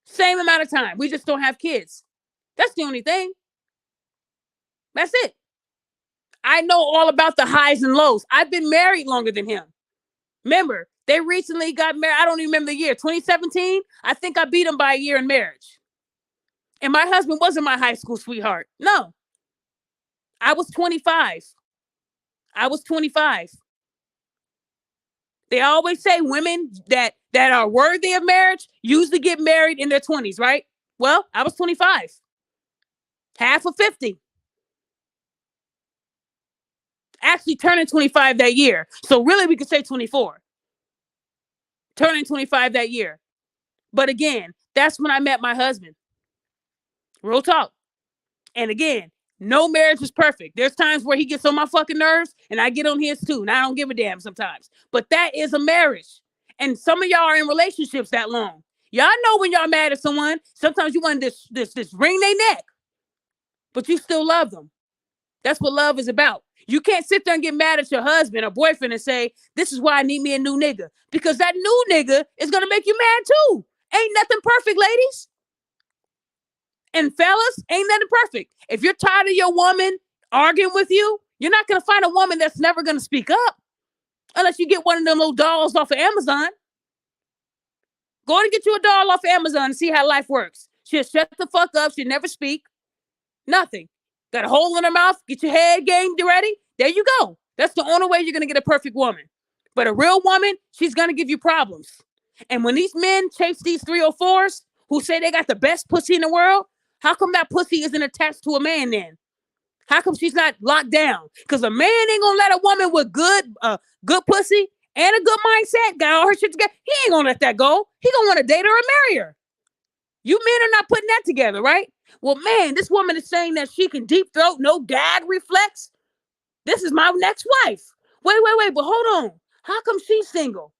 S1: Same amount of time. We just don't have kids. That's the only thing. That's it. I know all about the highs and lows. I've been married longer than him. Remember, They recently got married. I don't even remember the year, 2017. I think I beat them by a year in marriage. And my husband wasn't my high school sweetheart. No. I was 25. I was 25. They always say women that are worthy of marriage usually get married in their 20s, right? Well, I was 25. Half of 50. Actually turning 25 that year. So really we could say 24. Turning 25 that year. But again, that's when I met my husband. Real talk. And again, no marriage is perfect. There's times where he gets on my fucking nerves and I get on his too. And I don't give a damn sometimes. But that is a marriage. And some of y'all are in relationships that long. Y'all know when y'all mad at someone, sometimes you want this wring their neck. But you still love them. That's what love is about. You can't sit there and get mad at your husband or boyfriend and say, this is why I need me a new nigga. Because that new nigga is going to make you mad too. Ain't nothing perfect, ladies. And fellas, ain't nothing perfect. If you're tired of your woman arguing with you, you're not going to find a woman that's never going to speak up. Unless you get one of them little dolls off of Amazon. Go and get you a doll off of Amazon and see how life works. She'll shut the fuck up. She'll never speak. Nothing. Got a hole in her mouth. Get your head game ready. There you go. That's the only way you're going to get a perfect woman. But a real woman, she's going to give you problems. And when these men chase these 304s who say they got the best pussy in the world, how come that pussy isn't attached to a man then? How come she's not locked down? Because a man ain't going to let a woman with good pussy and a good mindset, got all her shit together. He ain't going to let that go. He going to want to date her or marry her. You men are not putting that together, right? Well, man, this woman is saying that she can deep throat, no gag reflex. This is my next wife. Wait, but hold on. How come she's single?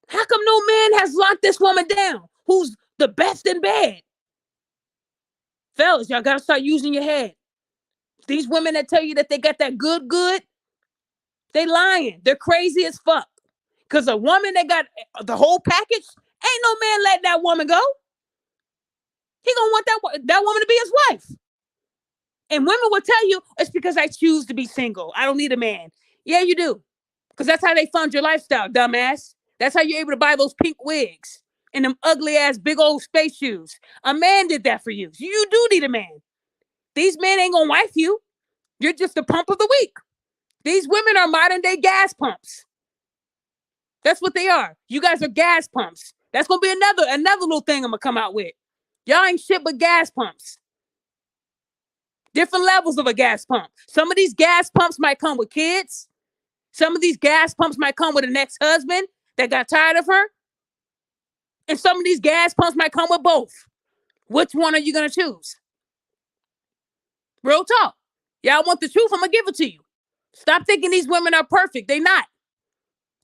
S1: How come no man has locked this woman down who's the best in bed? Fellas, y'all got to start using your head. These women that tell you that they got that good, they lying. They're crazy as fuck. Because a woman that got the whole package, ain't no man letting that woman go. He gonna want that woman to be his wife. And women will tell you, it's because I choose to be single. I don't need a man. Yeah, you do. Because that's how they fund your lifestyle, dumbass. That's how you're able to buy those pink wigs and them ugly ass big old space shoes. A man did that for you. You do need a man. These men ain't gonna wife you. You're just the pump of the week. These women are modern day gas pumps. That's what they are. You guys are gas pumps. That's gonna be another little thing I'm gonna come out with. Y'all ain't shit but gas pumps. Different levels of a gas pump. Some of these gas pumps might come with kids. Some of these gas pumps might come with an ex-husband that got tired of her. And some of these gas pumps might come with both. Which one are you going to choose? Real talk. Y'all want the truth? I'm going to give it to you. Stop thinking these women are perfect. They not.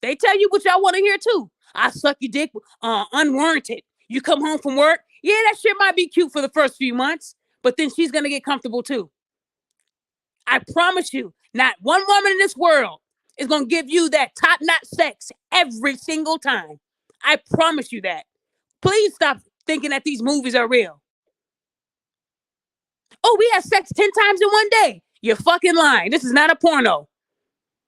S1: They tell you what y'all want to hear too. I suck your dick unwarranted. You come home from work. Yeah, that shit might be cute for the first few months. But then she's going to get comfortable too. I promise you, not one woman in this world is going to give you that top-notch sex every single time. I promise you that. Please stop thinking that these movies are real. Oh, we had sex 10 times in one day. You're fucking lying. This is not a porno.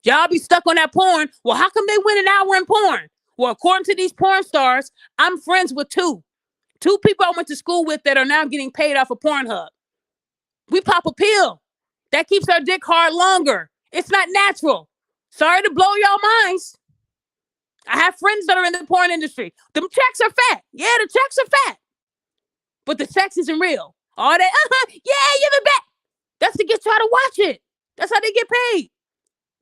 S1: Y'all be stuck on that porn. Well, how come they win an hour in porn? Well, according to these porn stars, I'm friends with two people I went to school with that are now getting paid off of Pornhub. We pop a pill. That keeps our dick hard longer. It's not natural. Sorry to blow y'all minds. I have friends that are in the porn industry. Them checks are fat. Yeah, the checks are fat. But the sex isn't real. All that, yeah, you're the best. That's to get y'all to watch it. That's how they get paid.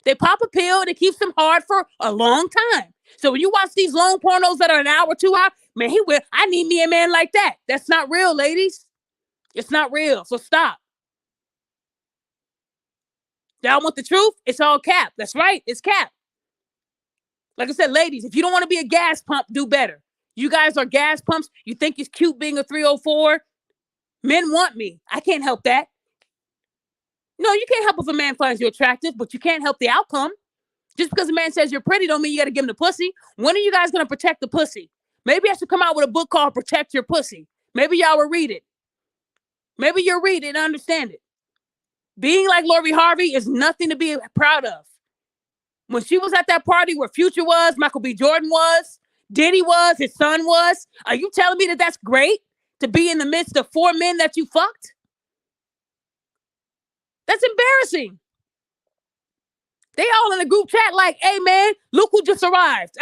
S1: They pop a pill and it keeps them hard for a long time. So when you watch these long pornos that are an hour, 2 hours, man, I need me a man like that. That's not real, ladies. It's not real. So stop. Y'all want the truth? It's all cap. That's right. It's cap. Like I said, ladies, if you don't want to be a gas pump, do better. You guys are gas pumps. You think it's cute being a 304? Men want me. I can't help that. No, you can't help if a man finds you attractive, but you can't help the outcome. Just because a man says you're pretty don't mean you got to give him the pussy. When are you guys going to protect the pussy? Maybe I should come out with a book called Protect Your Pussy. Maybe y'all will read it. Maybe you'll read it and understand it. Being like Lori Harvey is nothing to be proud of. When she was at that party where Future was, Michael B. Jordan was, Diddy was, his son was, are you telling me that that's great to be in the midst of 4 men that you fucked? That's embarrassing. They all in a group chat like, hey, man, look who just arrived.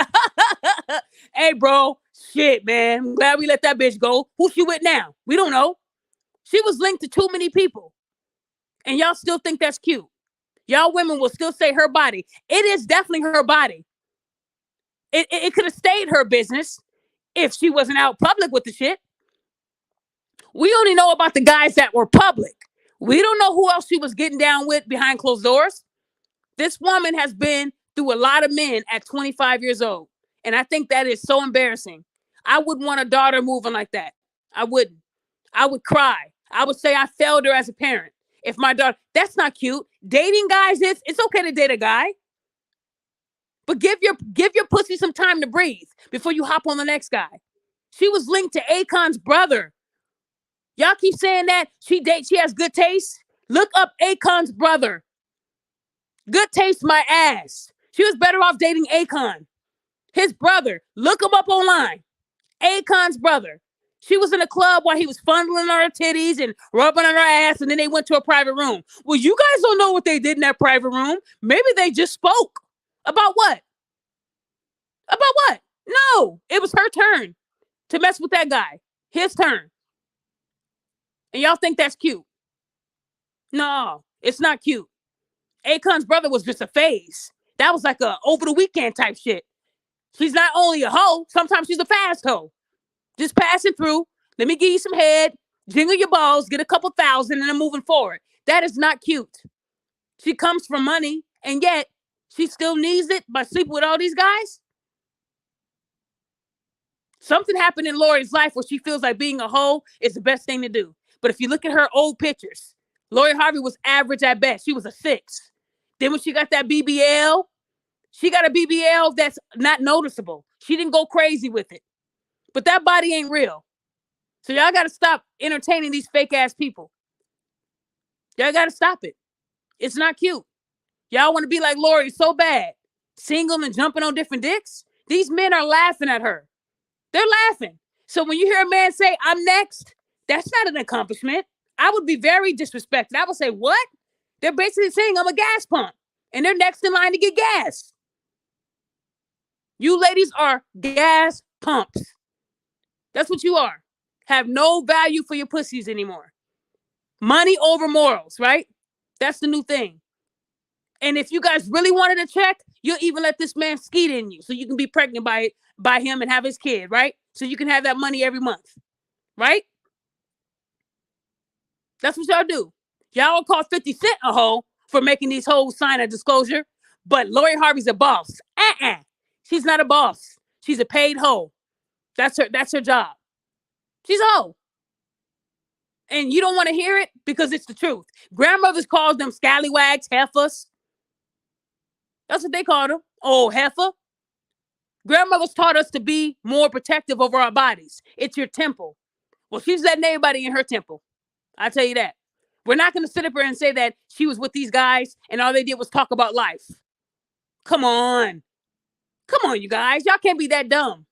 S1: Hey, bro, shit, man. I'm glad we let that bitch go. Who she with now? We don't know. She was linked to too many people. And y'all still think that's cute. Y'all women will still say her body. It is definitely her body. It could have stayed her business if she wasn't out public with the shit. We only know about the guys that were public. We don't know who else she was getting down with behind closed doors. This woman has been through a lot of men at 25 years old. And I think that is so embarrassing. I wouldn't want a daughter moving like that. I wouldn't. I would cry. I would say I failed her as a parent. If my daughter, that's not cute. Dating guys, it's okay to date a guy. But give your pussy some time to breathe before you hop on the next guy. She was linked to Akon's brother. Y'all keep saying that she has good taste. Look up Akon's brother. Good taste, my ass. She was better off dating Akon. His brother. Look him up online. Akon's brother. She was in a club while he was fondling her titties and rubbing on her ass, and then they went to a private room. Well, you guys don't know what they did in that private room. Maybe they just spoke. About what? About what? No, it was her turn to mess with that guy. His turn. And y'all think that's cute? No, it's not cute. Akon's brother was just a phase. That was like a over the weekend type shit. She's not only a hoe, sometimes she's a fast hoe. Just passing through. Let me give you some head, jingle your balls, get a couple thousand, and I'm moving forward. That is not cute. She comes from money, and yet she still needs it by sleeping with all these guys? Something happened in Lori's life where she feels like being a hoe is the best thing to do. But if you look at her old pictures, Lori Harvey was average at best. She was a 6. Then when she got that BBL, she got a BBL that's not noticeable. She didn't go crazy with it. But that body ain't real. So y'all got to stop entertaining these fake ass people. Y'all got to stop it. It's not cute. Y'all want to be like Lori so bad. Single and jumping on different dicks. These men are laughing at her. They're laughing. So when you hear a man say, I'm next, that's not an accomplishment. I would be very disrespected. I would say, what? They're basically saying I'm a gas pump. And they're next in line to get gas. You ladies are gas pumps. That's what you are. Have no value for your pussies anymore. Money over morals, right? That's the new thing. And if you guys really wanted to check, you'll even let this man skeet in you so you can be pregnant by him and have his kid, right? So you can have that money every month, right? That's what y'all do. Y'all will call 50 Cent a hoe for making these hoes sign a disclosure, but Lori Harvey's a boss. She's not a boss. She's a paid hoe. That's her job. She's a hoe. And you don't want to hear it because it's the truth. Grandmothers called them scallywags, heifers. That's what they called them. Oh, heifer. Grandmothers taught us to be more protective over our bodies. It's your temple. Well, she's letting everybody in her temple. I tell you that. We're not going to sit up here and say that she was with these guys and all they did was talk about life. Come on. Come on, you guys. Y'all can't be that dumb.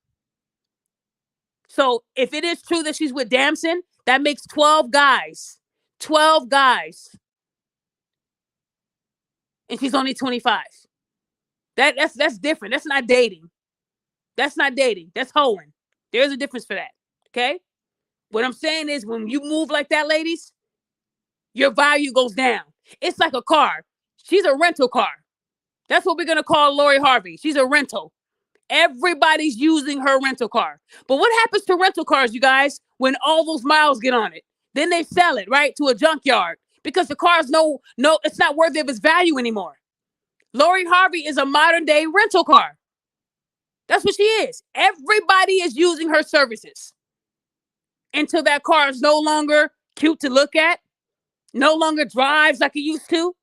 S1: So if it is true that she's with Damson, that makes 12 guys. 12 guys. And she's only 25. That's different. That's not dating. That's not dating. That's hoeing. There's a difference for that. Okay? What I'm saying is when you move like that, ladies, your value goes down. It's like a car. She's a rental car. That's what we're going to call Lori Harvey. She's a rental. Everybody's using her rental car. But what happens to rental cars, you guys, when all those miles get on it? Then they sell it, right, to a junkyard because the car's no, it's not worthy of its value anymore. Lori Harvey is a modern day rental car. That's what she is. Everybody is using her services until that car is no longer cute to look at, no longer drives like it used to,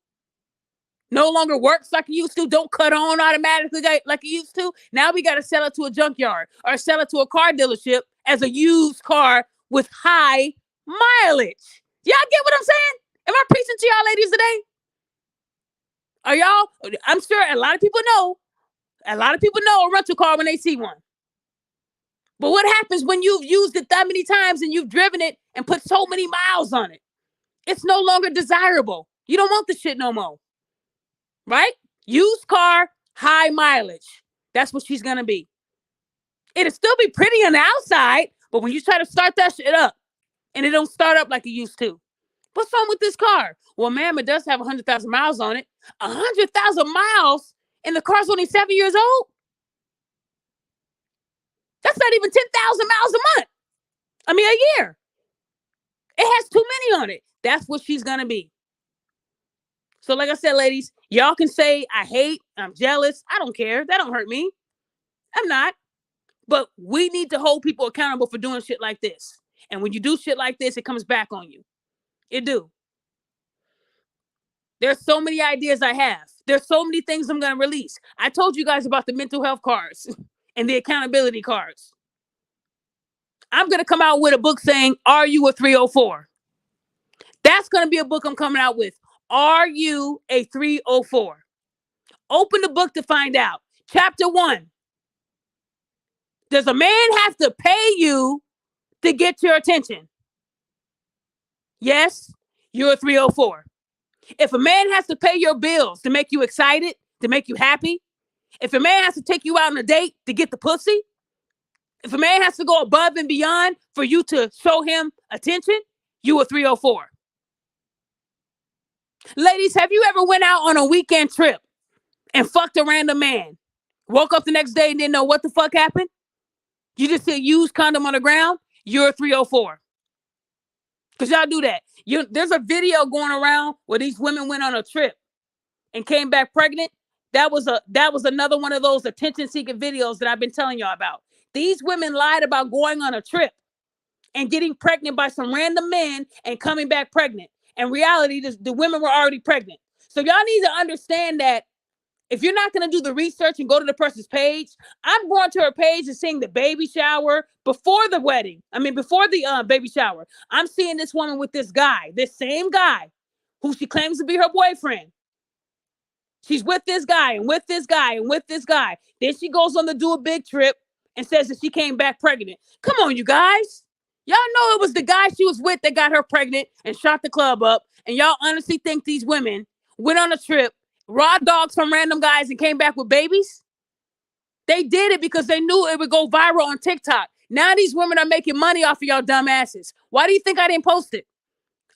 S1: no longer works like it used to, don't cut on automatically like it used to. Now we got to sell it to a junkyard or sell it to a car dealership as a used car with high mileage. Y'all get what I'm saying? Am I preaching to y'all ladies today? Are y'all? I'm sure a lot of people know. A lot of people know a rental car when they see one. But what happens when you've used it that many times and you've driven it and put so many miles on it? It's no longer desirable. You don't want the shit no more. Right? Used car, high mileage. That's what she's going to be. It'll still be pretty on the outside, but when you try to start that shit up and it don't start up like it used to, what's wrong with this car? Well, ma'am, it does have 100,000 miles on it. 100,000 miles and the car's only 7 years old? That's not even 10,000 miles a month. A year. It has too many on it. That's what she's going to be. So like I said, ladies, y'all can say I hate, I'm jealous. I don't care. That don't hurt me. I'm not. But we need to hold people accountable for doing shit like this. And when you do shit like this, it comes back on you. It do. There's so many ideas I have. There's so many things I'm going to release. I told you guys about the mental health cards and the accountability cards. I'm going to come out with a book saying, are you a 304? That's going to be a book I'm coming out with. Are you a 304? Open the book to find out. Chapter 1. Does a man have to pay you to get your attention? Yes, you're a 304. If a man has to pay your bills to make you excited, to make you happy, if a man has to take you out on a date to get the pussy, if a man has to go above and beyond for you to show him attention, you a 304. Ladies, have you ever went out on a weekend trip and fucked a random man? Woke up the next day and didn't know what the fuck happened? You just see a used condom on the ground? You're a 304. Because y'all do that. There's a video going around where these women went on a trip and came back pregnant. That was another one of those attention-seeking videos that I've been telling y'all about. These women lied about going on a trip and getting pregnant by some random men and coming back pregnant. In reality, the women were already pregnant. So y'all need to understand that if you're not going to do the research and go to the person's page, I'm going to her page and seeing the baby shower before the wedding. Before the baby shower. I'm seeing this woman with this guy, this same guy who she claims to be her boyfriend. She's with this guy and with this guy and with this guy. Then she goes on to do a big trip and says that she came back pregnant. Come on, you guys. Y'all know it was the guy she was with that got her pregnant and shot the club up. And y'all honestly think these women went on a trip, raw dogs from random guys and came back with babies? They did it because they knew it would go viral on TikTok. Now these women are making money off of y'all dumb asses. Why do you think I didn't post it?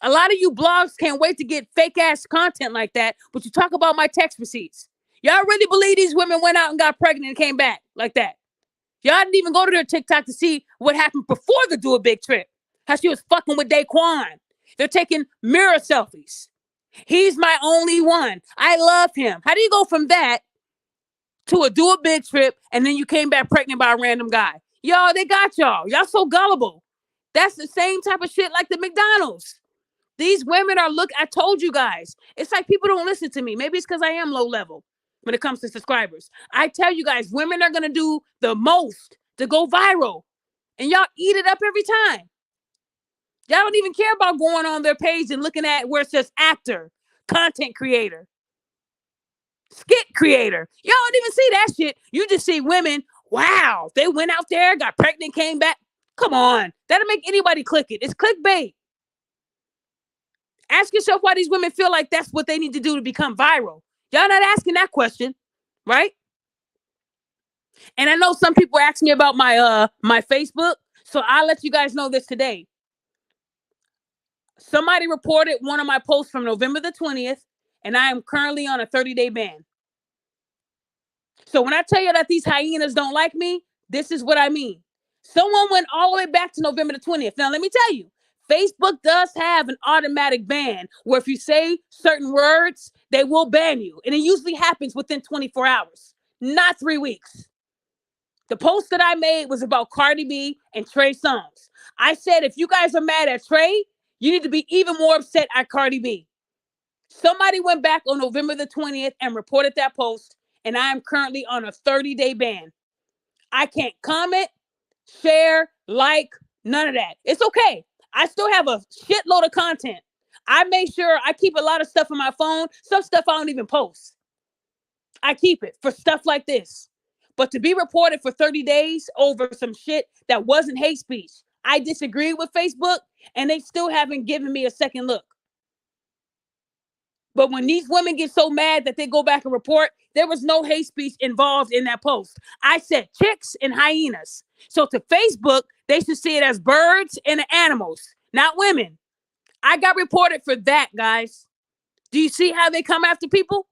S1: A lot of you blogs can't wait to get fake ass content like that, but you talk about my text receipts. Y'all really believe these women went out and got pregnant and came back like that? Y'all didn't even go to their TikTok to see what happened before the do a big trip. How she was fucking with Daquan. They're taking mirror selfies. He's my only one. I love him. How do you go from that to a do a big trip and then you came back pregnant by a random guy? Y'all, they got y'all. Y'all so gullible. That's the same type of shit like the McDonald's. These women are, I told you guys. It's like people don't listen to me. Maybe it's because I am low level when it comes to subscribers. I tell you guys, women are going to do the most to go viral. And y'all eat it up every time. Y'all don't even care about going on their page and looking at where it says actor, content creator, skit creator. Y'all don't even see that shit. You just see women, wow, they went out there, got pregnant, came back. Come on. That'll make anybody click it. It's clickbait. Ask yourself why these women feel like that's what they need to do to become viral. Y'all not asking that question, right? And I know some people ask me about my Facebook, so I'll let you guys know this today. Somebody reported one of my posts from November the 20th, and I am currently on a 30-day ban. So when I tell you that these hyenas don't like me, this is what I mean. Someone went all the way back to November the 20th. Now, let me tell you, Facebook does have an automatic ban where if you say certain words, they will ban you. And it usually happens within 24 hours, not 3 weeks. The post that I made was about Cardi B and Trey Songz. I said, if you guys are mad at Trey, you need to be even more upset at Cardi B. Somebody went back on November the 20th and reported that post, and I am currently on a 30-day ban. I can't comment, share, like, none of that. It's okay. I still have a shitload of content. I make sure I keep a lot of stuff on my phone. Some stuff I don't even post. I keep it for stuff like this. But to be reported for 30 days over some shit that wasn't hate speech, I disagree with Facebook, and they still haven't given me a second look. But when these women get so mad that they go back and report, there was no hate speech involved in that post. I said chicks and hyenas. So to Facebook, they should see it as birds and animals, not women. I got reported for that, guys. Do you see how they come after people?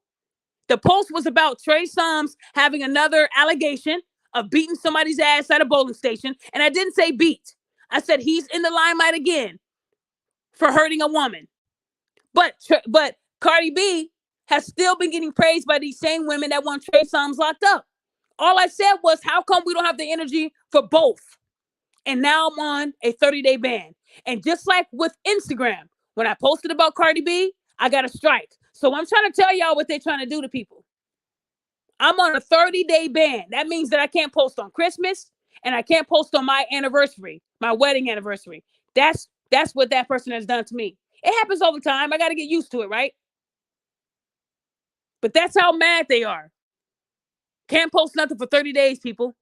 S1: The post was about Trey Songz having another allegation of beating somebody's ass at a bowling station. And I didn't say beat. I said he's in the limelight again for hurting a woman. But Cardi B has still been getting praised by these same women that want Trey Songz locked up. All I said was, how come we don't have the energy for both? And now I'm on a 30-day ban. And just like with Instagram, when I posted about Cardi B, I got a strike. So I'm trying to tell y'all what they're trying to do to people. I'm on a 30-day ban. That means that I can't post on Christmas and I can't post on my anniversary, my wedding anniversary. That's what that person has done to me. It happens all the time. I got to get used to it, right? But that's how mad they are. Can't post nothing for 30 days, people.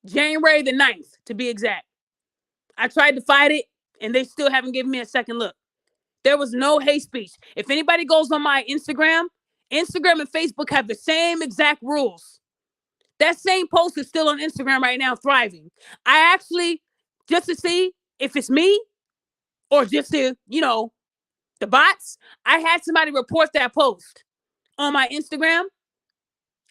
S1: January the 9th, to be exact. I tried to fight it, and they still haven't given me a second look. There was no hate speech. If anybody goes on my Instagram and Facebook have the same exact rules. That same post is still on Instagram right now, thriving. I actually, just to see if it's me or just to, the bots, I had somebody report that post on my Instagram,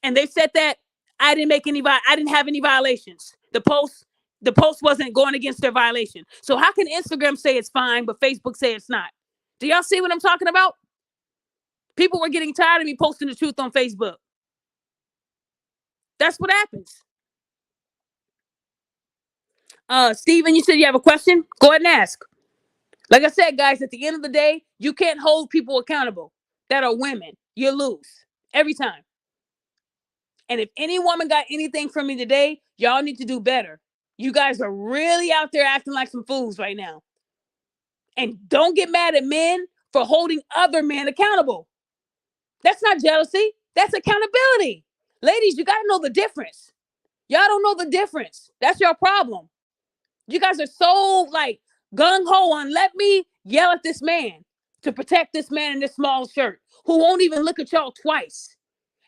S1: and they said that I didn't have any violations. The post wasn't going against their violation. So how can Instagram say it's fine, but Facebook say it's not? Do y'all see what I'm talking about? People were getting tired of me posting the truth on Facebook. That's what happens. Steven, you said you have a question? Go ahead and ask. Like I said, guys, at the end of the day, you can't hold people accountable that are women. You lose every time. And if any woman got anything from me today, y'all need to do better. You guys are really out there acting like some fools right now. And don't get mad at men for holding other men accountable. That's not jealousy. That's accountability. Ladies, you got to know the difference. Y'all don't know the difference. That's your problem. You guys are so gung-ho on let me yell at this man to protect this man in this small shirt who won't even look at y'all twice.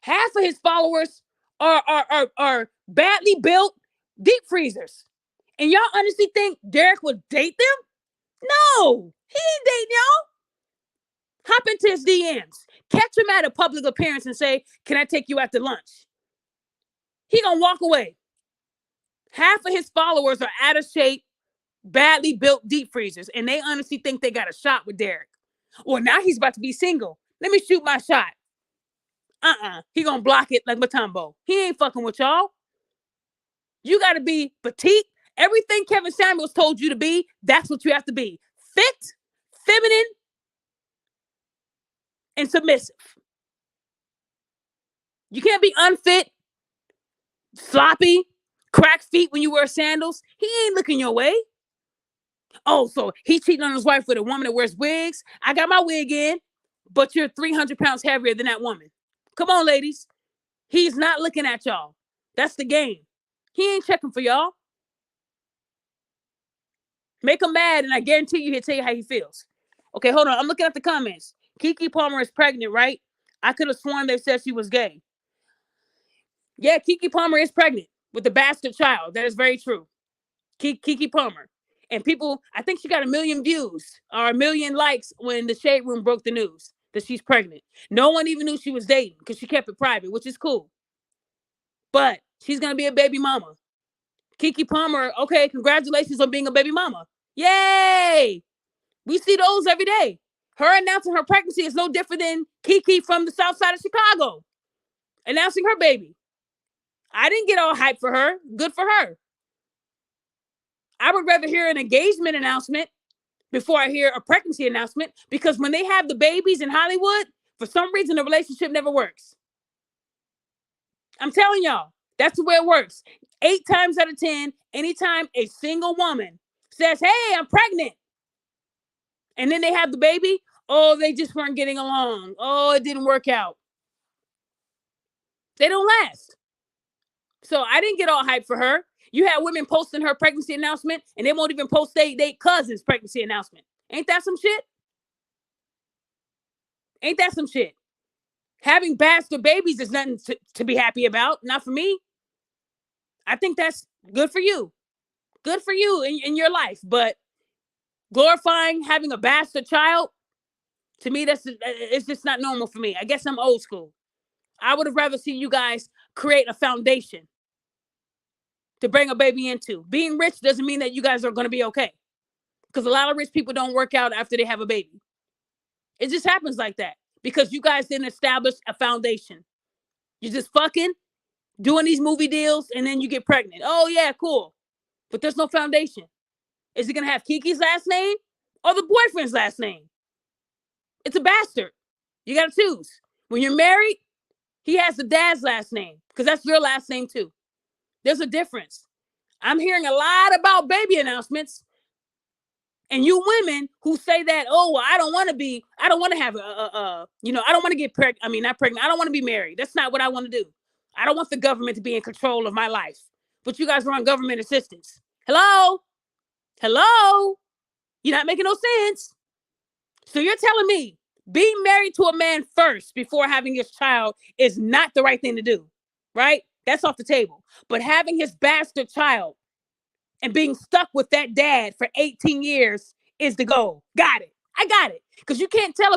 S1: Half of his followers are badly built deep freezers. And y'all honestly think Derrick would date them? No, he ain't dating y'all. Hop into his DMs. Catch him at a public appearance and say, can I take you out to lunch? He gonna walk away. Half of his followers are out of shape, badly built deep freezers, and they honestly think they got a shot with Derrick. Well, now he's about to be single. Let me shoot my shot. He gonna block it like Matumbo. He ain't fucking with y'all. You gotta be petite. Everything Kevin Samuels told you to be, that's what you have to be. Fit, feminine, and submissive. You can't be unfit, sloppy, crack feet when you wear sandals. He ain't looking your way. Oh, so he's cheating on his wife with a woman that wears wigs. I got my wig in, but you're 300 pounds heavier than that woman. Come on, ladies. He's not looking at y'all. That's the game. He ain't checking for y'all. Make him mad, and I guarantee you he'll tell you how he feels. Okay, hold on. I'm looking at the comments. Keke Palmer is pregnant, right? I could have sworn they said she was gay. Yeah, Keke Palmer is pregnant with a bastard child. That is very true. Keke Palmer. And people, I think she got 1 million views or 1 million likes when the Shade Room broke the news that she's pregnant. No one even knew she was dating because she kept it private, which is cool. But she's going to be a baby mama. Keke Palmer, okay, congratulations on being a baby mama. Yay! We see those every day. Her announcing her pregnancy is no different than Keke from the south side of Chicago announcing her baby. I didn't get all hyped for her. Good for her. I would rather hear an engagement announcement before I hear a pregnancy announcement, because when they have the babies in Hollywood, for some reason, the relationship never works. I'm telling y'all, that's the way it works. 8 times out of 10, anytime a single woman says, hey, I'm pregnant, and then they have the baby, Oh, they just weren't getting along. Oh, it didn't work out. They don't last. So I didn't get all hyped for her. You had women posting her pregnancy announcement, and they won't even post their cousin's pregnancy announcement. Ain't that some shit? Ain't that some shit? Having bastard babies is nothing to be happy about. Not for me. I think that's good for you. Good for you in your life. But glorifying having a bastard child, to me, it's just not normal for me. I guess I'm old school. I would have rather seen you guys create a foundation to bring a baby into. Being rich doesn't mean that you guys are going to be okay. Because a lot of rich people don't work out after they have a baby. It just happens like that. Because you guys didn't establish a foundation. You're just fucking, doing these movie deals, and then you get pregnant. Oh, yeah, cool. But there's no foundation. Is it going to have Kiki's last name or the boyfriend's last name? It's a bastard. You got to choose. When you're married, he has the dad's last name because that's your last name too. There's a difference. I'm hearing a lot about baby announcements, and you women who say that, oh, well, I don't want to have I don't want to get pregnant. I mean, not pregnant. I don't want to be married. That's not what I want to do. I don't want the government to be in control of my life. But you guys are on government assistance. Hello? You're not making no sense. So you're telling me being married to a man first before having his child is not the right thing to do, right? That's off the table. But having his bastard child and being stuck with that dad for 18 years is the goal. Got it. I got it. Because you can't tell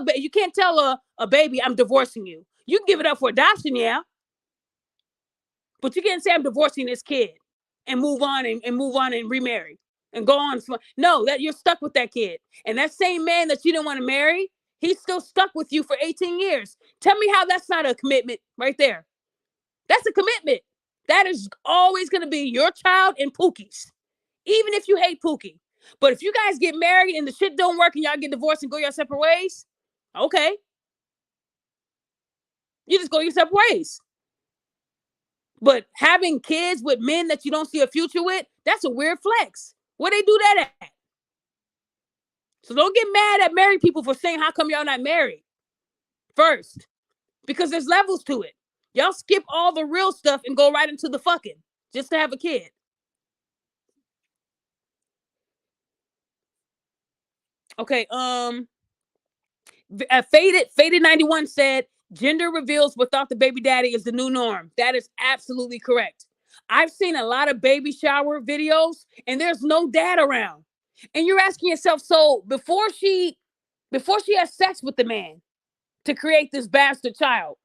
S1: a baby, I'm divorcing you. You can give it up for adoption, yeah. But you can't say I'm divorcing this kid and move on and remarry and go on. No, that you're stuck with that kid. And that same man that you didn't want to marry, he's still stuck with you for 18 years. Tell me how that's not a commitment right there. That's a commitment. That is always going to be your child and Pookie's, even if you hate Pookie. But if you guys get married and the shit don't work and y'all get divorced and go your separate ways, okay. You just go your separate ways. But having kids with men that you don't see a future with, that's a weird flex. Where they do that at? So don't get mad at married people for saying, how come y'all not married first? Because there's levels to it. Y'all skip all the real stuff and go right into the fucking just to have a kid. Okay, Faded 91 said, gender reveals without the baby daddy is the new norm. That is absolutely correct. I've seen a lot of baby shower videos and there's no dad around. And you're asking yourself, so before she has sex with the man to create this bastard child,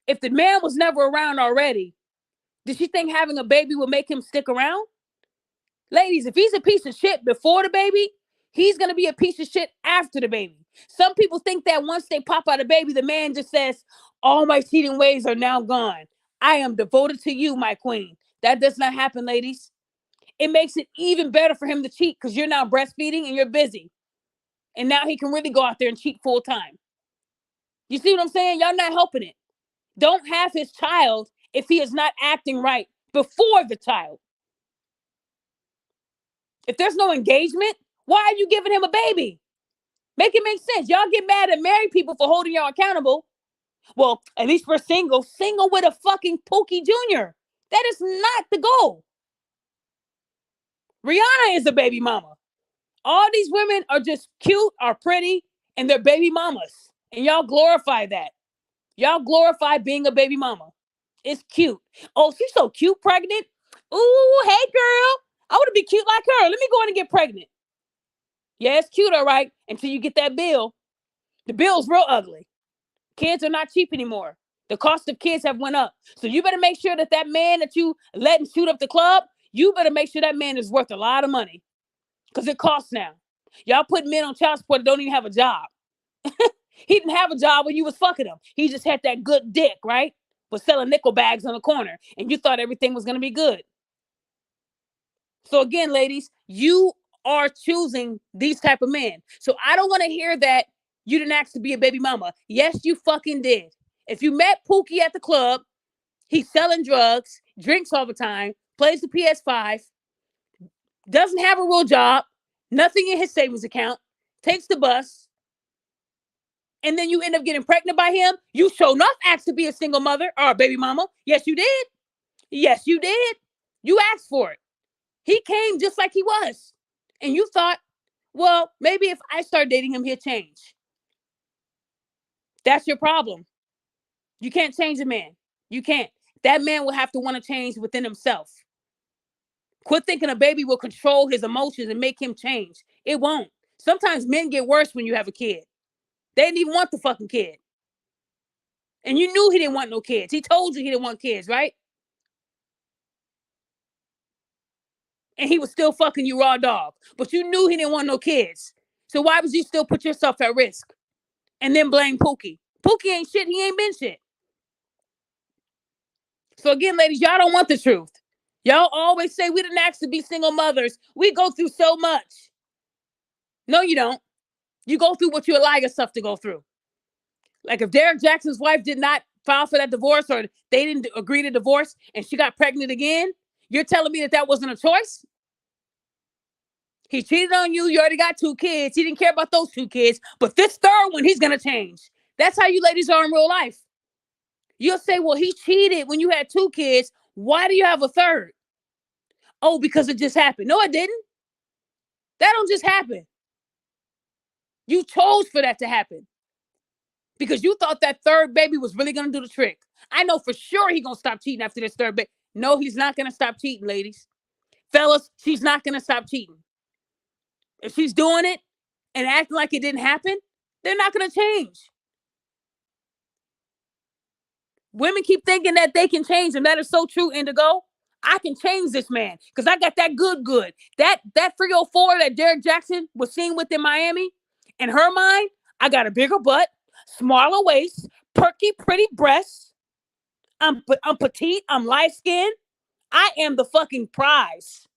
S1: if the man was never around already, did she think having a baby would make him stick around? Ladies, if he's a piece of shit before the baby, he's going to be a piece of shit after the baby. Some people think that once they pop out a baby, the man just says, all my cheating ways are now gone. I am devoted to you, my queen. That does not happen, ladies. It makes it even better for him to cheat because you're now breastfeeding and you're busy. And now he can really go out there and cheat full time. You see what I'm saying? Y'all not helping it. Don't have his child if he is not acting right before the child. If there's no engagement, why are you giving him a baby? Make it make sense. Y'all get mad at married people for holding y'all accountable. Well, at least we're single with a fucking Pookie Jr. That is not the goal. Rihanna is a baby mama. All these women are just cute, are pretty, and they're baby mamas. And y'all glorify that. Y'all glorify being a baby mama. It's cute. Oh, she's so cute, pregnant. Ooh, hey, girl. I want to be cute like her. Let me go in and get pregnant. Yeah, it's cute, all right, until you get that bill. The bill's real ugly. Kids are not cheap anymore. The cost of kids have went up. So you better make sure that man that you let and shoot up the club, you better make sure that man is worth a lot of money. Because it costs now. Y'all put men on child support that don't even have a job. He didn't have a job when you was fucking him. He just had that good dick, right? Was selling nickel bags on the corner. And you thought everything was going to be good. So again, ladies, you are choosing these type of men. So I don't want to hear that you didn't ask to be a baby mama. Yes, you fucking did. If you met Pookie at the club, he's selling drugs, drinks all the time, plays the PS5, doesn't have a real job, nothing in his savings account, takes the bus, and then you end up getting pregnant by him, you sure enough asked to be a single mother or a baby mama. Yes, you did. Yes, you did. You asked for it. He came just like he was. And you thought, well, maybe if I start dating him, he'll change. That's your problem. You can't change a man. You can't. That man will have to want to change within himself. Quit thinking a baby will control his emotions and make him change. It won't. Sometimes men get worse when you have a kid. They didn't even want the fucking kid. And you knew he didn't want no kids. He told you he didn't want kids, right? And he was still fucking you raw dog. But you knew he didn't want no kids. So why would you still put yourself at risk? And then blame Pookie. Pookie ain't shit. He ain't been shit. So again, ladies, y'all don't want the truth. Y'all always say we didn't ask to be single mothers. We go through so much. No, you don't. You go through what you allow yourself to go through. Like if Derrick Jackson's wife did not file for that divorce or they didn't agree to divorce and she got pregnant again, you're telling me that that wasn't a choice? He cheated on you. You already got 2 kids. He didn't care about those 2 kids. But this third one, he's going to change. That's how you ladies are in real life. You'll say, well, he cheated when you had 2 kids. Why do you have a third? Oh, because it just happened. No, it didn't. That don't just happen. You chose for that to happen. Because you thought that third baby was really going to do the trick. I know for sure he's going to stop cheating after this third baby. No, he's not going to stop cheating, ladies. Fellas, she's not going to stop cheating. If she's doing it and acting like it didn't happen, they're not going to change. Women keep thinking that they can change, and that is so true, Indigo. I can change this man because I got that good. That 304 that Derrick Jackson was seen with in Miami, in her mind, I got a bigger butt, smaller waist, perky, pretty breasts. I'm petite. I'm light-skinned. I am the fucking prize.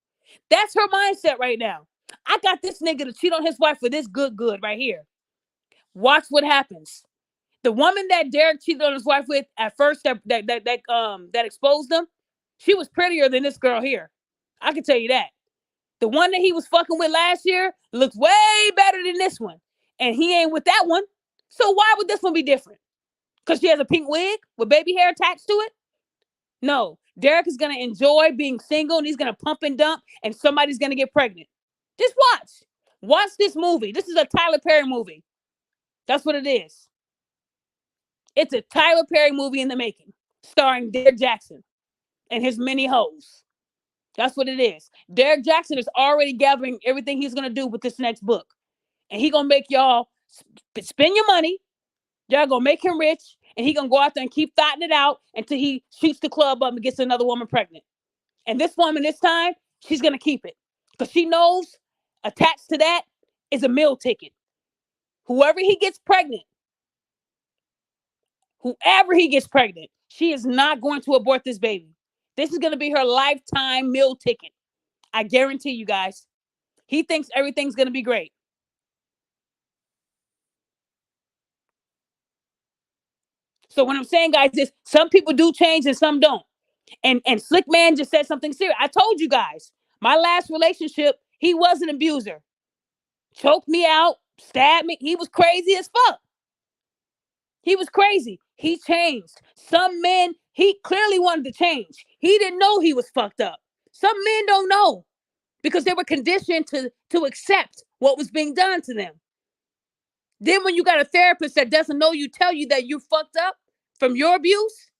S1: That's her mindset right now. I got this nigga to cheat on his wife for this good right here. Watch what happens. The woman that Derrick cheated on his wife with at first that exposed him, she was prettier than this girl here. I can tell you that. The one that he was fucking with last year looks way better than this one. And he ain't with that one. So why would this one be different? Because she has a pink wig with baby hair attached to it? No. Derrick is going to enjoy being single and he's going to pump and dump and somebody's going to get pregnant. Just watch. Watch this movie. This is a Tyler Perry movie. That's what it is. It's a Tyler Perry movie in the making, starring Derrick Jackson and his many hoes. That's what it is. Derrick Jackson is already gathering everything he's going to do with this next book. And he going to make y'all spend your money. Y'all going to make him rich. And he going to go out there and keep thotting it out until he shoots the club up and gets another woman pregnant. And this woman this time, she's going to keep it. Because she knows attached to that is a meal ticket. Whoever he gets pregnant, she is not going to abort this baby. This is going to be her lifetime meal ticket. I guarantee you guys. He thinks everything's going to be great. So what I'm saying, guys, is some people do change and some don't. And Slick Man just said something serious. I told you guys, my last relationship, he was an abuser. Choked me out, stabbed me. He was crazy as fuck. He was crazy. He changed. Some men, he clearly wanted to change. He didn't know he was fucked up. Some men don't know because they were conditioned to accept what was being done to them. Then when you got a therapist that doesn't know you, tell you that you fucked up from your abuse,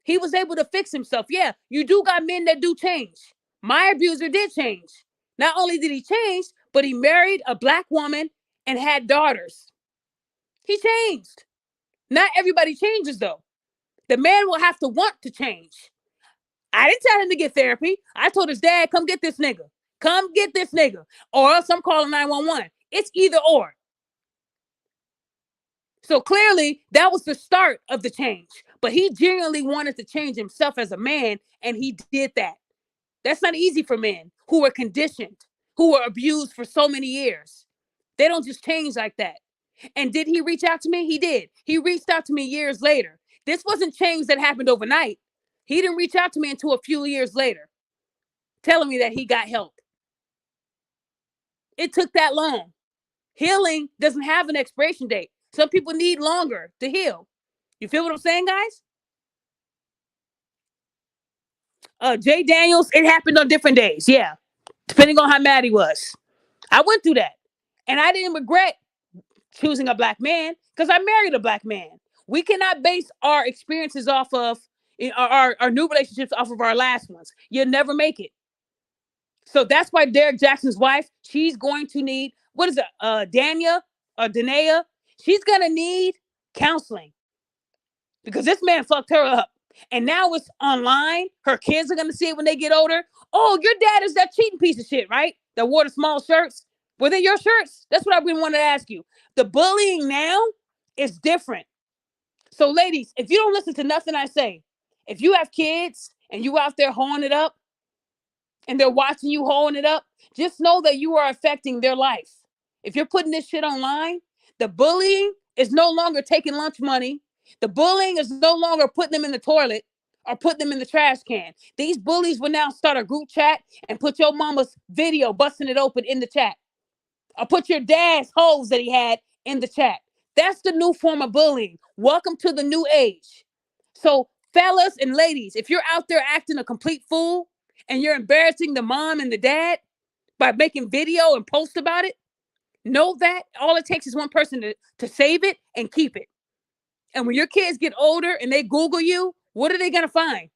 S1: he was able to fix himself. Yeah, you do got men that do change. My abuser did change. Not only did he change, but he married a black woman and had daughters. He changed. Not everybody changes, though. The man will have to want to change. I didn't tell him to get therapy. I told his dad, come get this nigga. Come get this nigga. Or else I'm calling 911. It's either or. So clearly, that was the start of the change. But he genuinely wanted to change himself as a man, and he did that. That's not easy for men who were conditioned, who were abused for so many years. They don't just change like that. And did he reach out to me? He did. He reached out to me years later. This wasn't change that happened overnight. He didn't reach out to me until a few years later, telling me that he got help. It took that long. Healing doesn't have an expiration date. Some people need longer to heal. You feel what I'm saying, guys? Jay Daniels, it happened on different days. Yeah. Depending on how mad he was. I went through that. And I didn't regret choosing a black man because I married a black man. We cannot base our experiences off of our new relationships off of our last ones. You'll never make it. So that's why Derrick Jackson's wife, she's going to need, what is it, Danae? She's going to need counseling because this man fucked her up. And now it's online. Her kids are going to see it when they get older. Oh, your dad is that cheating piece of shit, right? That wore the small shirts. Were they your shirts? That's what I've been wanting to ask you. The bullying now is different. So ladies, if you don't listen to nothing I say, if you have kids and you out there hoeing it up and they're watching you hoeing it up, just know that you are affecting their life. If you're putting this shit online, the bullying is no longer taking lunch money. The bullying is no longer putting them in the toilet or putting them in the trash can. These bullies will now start a group chat and put your mama's video busting it open in the chat. Or put your dad's hoes that he had in the chat. That's the new form of bullying. Welcome to the new age. So fellas and ladies, if you're out there acting a complete fool and you're embarrassing the mom and the dad by making video and post about it, know that all it takes is one person to save it and keep it. And when your kids get older and they Google you, what are they going to find?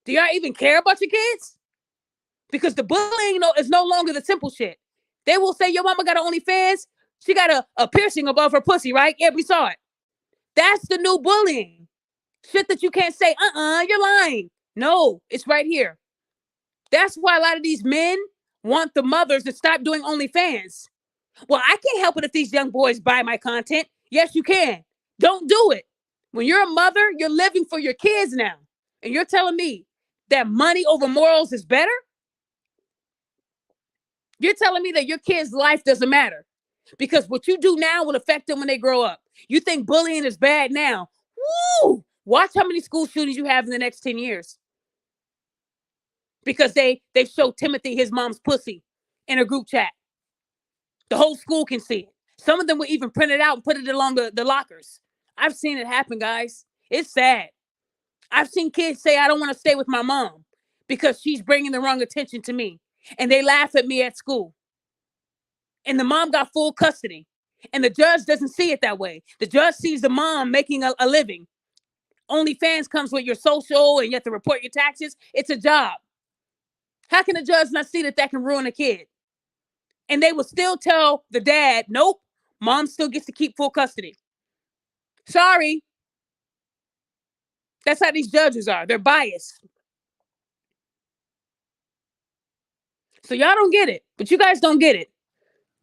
S1: Do y'all even care about your kids? Because the bullying is no longer the simple shit. They will say, your mama got an OnlyFans. She got a piercing above her pussy, right? Yeah, we saw it. That's the new bullying. Shit that you can't say, you're lying. No, it's right here. That's why a lot of these men want the mothers to stop doing OnlyFans. Well, I can't help it if these young boys buy my content. Yes, you can. Don't do it. When you're a mother, you're living for your kids now. And you're telling me that money over morals is better? You're telling me that your kid's life doesn't matter because what you do now will affect them when they grow up. You think bullying is bad now. Woo! Watch how many school shootings you have in the next 10 years. Because they show Timothy his mom's pussy in a group chat. The whole school can see it. Some of them will even print it out and put it along the lockers. I've seen it happen, guys. It's sad. I've seen kids say, I don't want to stay with my mom because she's bringing the wrong attention to me. And they laugh at me at school. And the mom got full custody. And the judge doesn't see it that way. The judge sees the mom making a living. OnlyFans comes with your social and you have to report your taxes. It's a job. How can the judge not see that can ruin a kid? And they will still tell the dad, nope, mom still gets to keep full custody. Sorry. That's how these judges are. They're biased. So y'all don't get it, but you guys don't get it.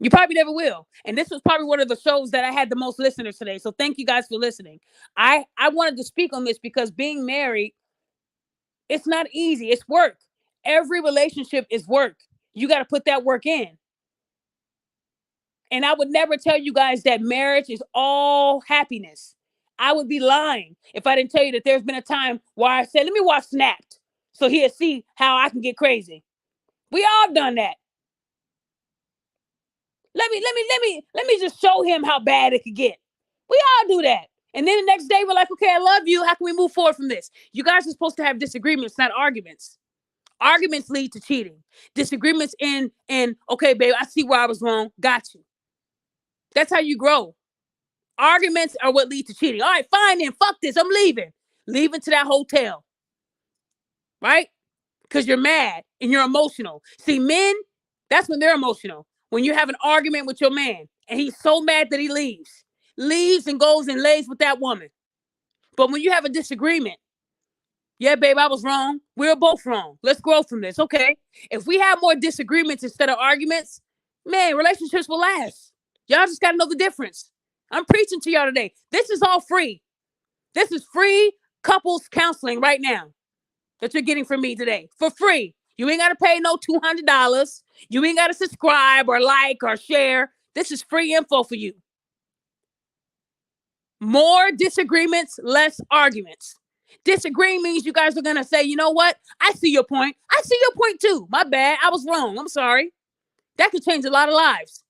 S1: You probably never will. And this was probably one of the shows that I had the most listeners today. So thank you guys for listening. I wanted to speak on this because being married, it's not easy. It's work. Every relationship is work. You got to put that work in. And I would never tell you guys that marriage is all happiness. I would be lying if I didn't tell you that there's been a time where I said, let me watch Snapped so he'll see how I can get crazy. We all done that. Let me just show him how bad it could get. We all do that. And then the next day we're like, okay, I love you. How can we move forward from this? You guys are supposed to have disagreements, not arguments. Arguments lead to cheating. Disagreements in okay, babe, I see where I was wrong. Got you. That's how you grow. Arguments are what lead to cheating. All right, fine then. Fuck this. I'm leaving. Leaving to that hotel. Right? Because you're mad and you're emotional. See, men, that's when they're emotional. When you have an argument with your man and he's so mad that he leaves and goes and lays with that woman. But when you have a disagreement, yeah, babe, I was wrong. We were both wrong. Let's grow from this. Okay. If we have more disagreements instead of arguments, man, relationships will last. Y'all just got to know the difference. I'm preaching to y'all today. This is all free. This is free couples counseling right now that you're getting from me today for free. You ain't got to pay no $200. You ain't got to subscribe or like or share. This is free info for you. More disagreements, less arguments. Disagreeing means you guys are going to say, you know what? I see your point. I see your point too. My bad. I was wrong. I'm sorry. That could change a lot of lives.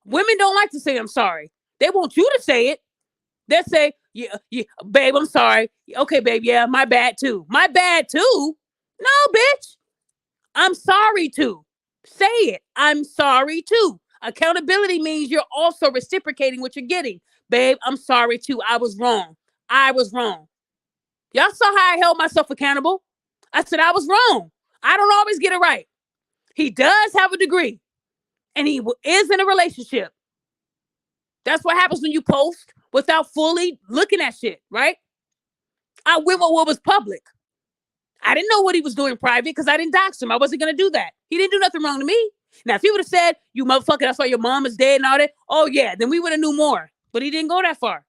S1: Women don't like to say I'm sorry. They want you to say it. They'll say, yeah, babe, I'm sorry. Okay, babe, yeah, my bad too. My bad too? No, bitch. I'm sorry too. Say it. I'm sorry too. Accountability means you're also reciprocating what you're getting. Babe, I'm sorry too. I was wrong. I was wrong. Y'all saw how I held myself accountable. I said I was wrong. I don't always get it right. He does have a degree and he is in a relationship. That's what happens when you post without fully looking at shit, right? I went with what was public. I didn't know what he was doing private because I didn't dox him. I wasn't going to do that. He didn't do nothing wrong to me. Now, if he would have said, you motherfucker, that's why your mom is dead and all that, oh yeah, then we would have knew more. But he didn't go that far.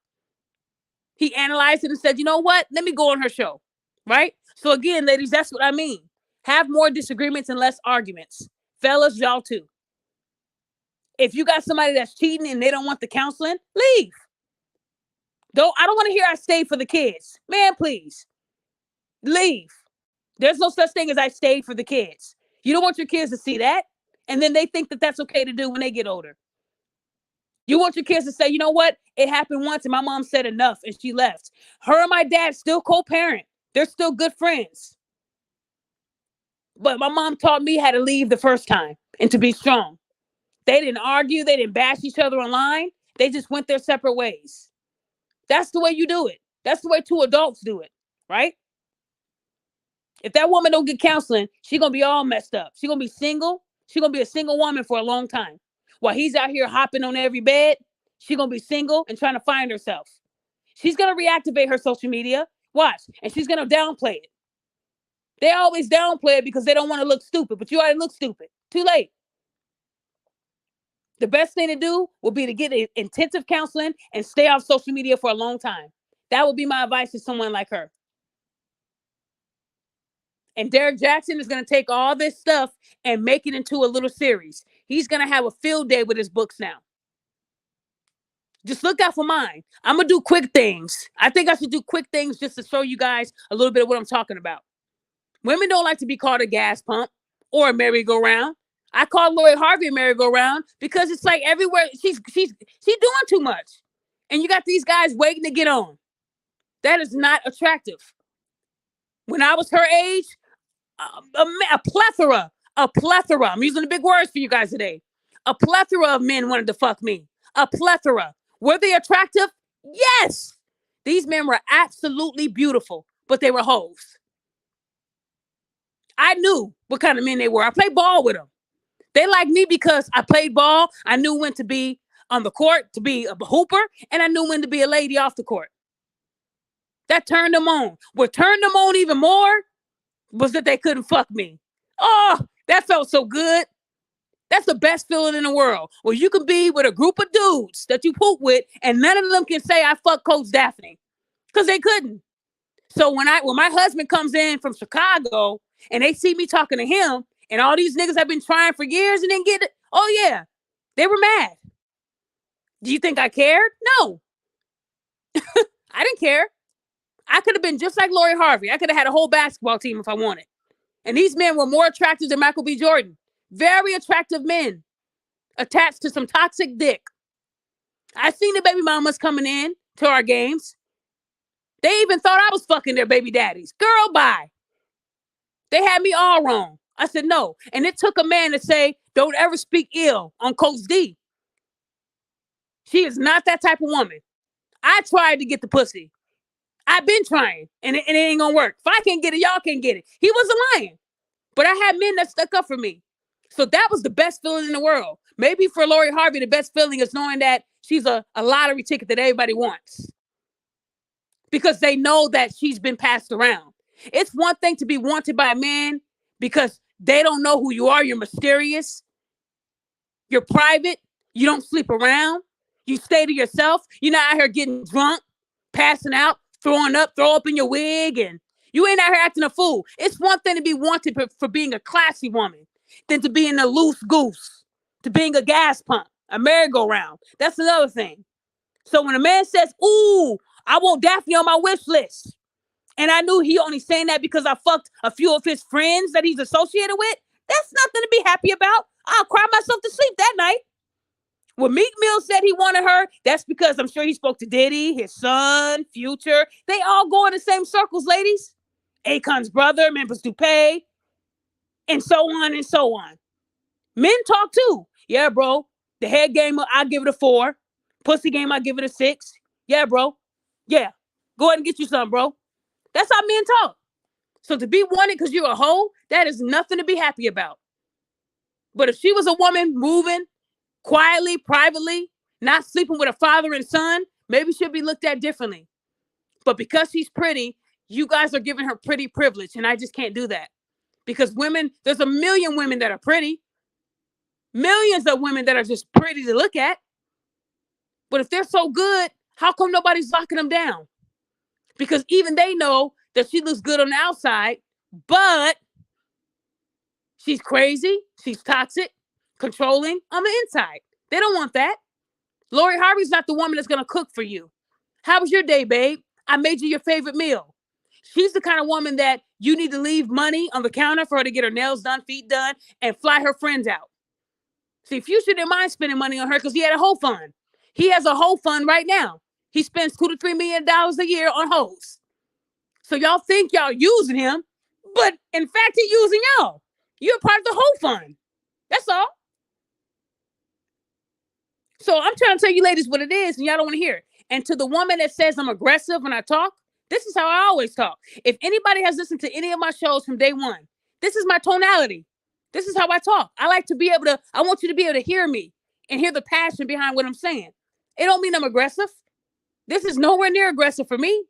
S1: He analyzed it and said, you know what? Let me go on her show, right? So again, ladies, that's what I mean. Have more disagreements and less arguments. Fellas, y'all too. If you got somebody that's cheating and they don't want the counseling, leave. I don't want to hear I stayed for the kids. Man, please. Leave. There's no such thing as I stayed for the kids. You don't want your kids to see that. And then they think that that's okay to do when they get older. You want your kids to say, you know what? It happened once and my mom said enough and she left. Her and my dad still co-parent. They're still good friends. But my mom taught me how to leave the first time and to be strong. They didn't argue. They didn't bash each other online. They just went their separate ways. That's the way you do it. That's the way two adults do it, right? If that woman don't get counseling, she's going to be all messed up. She's going to be single. She's going to be a single woman for a long time. While he's out here hopping on every bed, she's going to be single and trying to find herself. She's going to reactivate her social media. Watch. And she's going to downplay it. They always downplay it because they don't want to look stupid, but you already look stupid. Too late. The best thing to do will be to get intensive counseling and stay off social media for a long time. That would be my advice to someone like her. And Derrick Jacxn is going to take all this stuff and make it into a little series. He's going to have a field day with his books now. Just look out for mine. I'm going to do quick things. I think I should do quick things just to show you guys a little bit of what I'm talking about. Women don't like to be called a gas pump or a merry-go-round. I call Lori Harvey a merry-go-round because it's like everywhere she's doing too much. And you got these guys waiting to get on. That is not attractive. When I was her age, a plethora, I'm using the big words for you guys today. A plethora of men wanted to fuck me. A plethora. Were they attractive? Yes. These men were absolutely beautiful, but they were hoes. I knew what kind of men they were. I played ball with them. They liked me because I played ball. I knew when to be on the court, to be a hooper, and I knew when to be a lady off the court. That turned them on. What turned them on even more was that they couldn't fuck me. Oh, that felt so good. That's the best feeling in the world. Where you can be with a group of dudes that you poop with, and none of them can say I fucked Coach Daphne. Because they couldn't. So when my husband comes in from Chicago and they see me talking to him, and all these niggas have been trying for years and didn't get it. Oh, yeah. They were mad. Do you think I cared? No. I didn't care. I could have been just like Lori Harvey. I could have had a whole basketball team if I wanted. And these men were more attractive than Michael B. Jordan. Very attractive men attached to some toxic dick. I seen the baby mamas coming in to our games. They even thought I was fucking their baby daddies. Girl, bye. They had me all wrong. I said no. And it took a man to say, don't ever speak ill on Coach D. She is not that type of woman. I tried to get the pussy. I've been trying, and it ain't gonna work. If I can't get it, y'all can't get it. He wasn't lying. But I had men that stuck up for me. So that was the best feeling in the world. Maybe for Lori Harvey, the best feeling is knowing that she's a lottery ticket that everybody wants. Because they know that she's been passed around. It's one thing to be wanted by a man because they don't know who you are. You're mysterious. You're private. You don't sleep around. You stay to yourself. You're not out here getting drunk, passing out, throw up in your wig, and you ain't out here acting a fool. It's one thing to be wanted for being a classy woman than to being a loose goose, to being a gas pump, a merry-go-round. That's another thing. So when a man says, ooh, I want Daphne on my wish list, and I knew he only saying that because I fucked a few of his friends that he's associated with, that's nothing to be happy about. I'll cry myself to sleep that night. When Meek Mill said he wanted her, that's because I'm sure he spoke to Diddy, his son, Future. They all go in the same circles, ladies. Akon's brother, Memphis Dupay, and so on and so on. Men talk too. Yeah, bro. The head game, I'll give it a 4. Pussy game, I'll give it a 6. Yeah, bro. Yeah. Go ahead and get you some, bro. That's how men talk. So to be wanted because you're a hoe, that is nothing to be happy about. But if she was a woman moving quietly, privately, not sleeping with a father and son, maybe she'll be looked at differently. But because she's pretty, you guys are giving her pretty privilege, and I just can't do that. Because women, there's a million women that are pretty. Millions of women that are just pretty to look at. But if they're so good, how come nobody's locking them down? Because even they know that she looks good on the outside, but she's crazy, she's toxic, controlling on the inside. They don't want that. Lori Harvey's not the woman that's going to cook for you. How was your day, babe? I made you your favorite meal. She's the kind of woman that you need to leave money on the counter for her to get her nails done, feet done, and fly her friends out. See, Future didn't mind spending money on her because he had a whole fund. He has a whole fund right now. He spends $2 to $3 million a year on hoes. So y'all think y'all using him, but in fact, he's using y'all. You're part of the whole fund. That's all. So I'm trying to tell you ladies what it is, and y'all don't want to hear it. And to the woman that says I'm aggressive when I talk, this is how I always talk. If anybody has listened to any of my shows from day one, this is my tonality. This is how I talk. I like to be able to, I want you to be able to hear me and hear the passion behind what I'm saying. It don't mean I'm aggressive. This is nowhere near aggressive for me.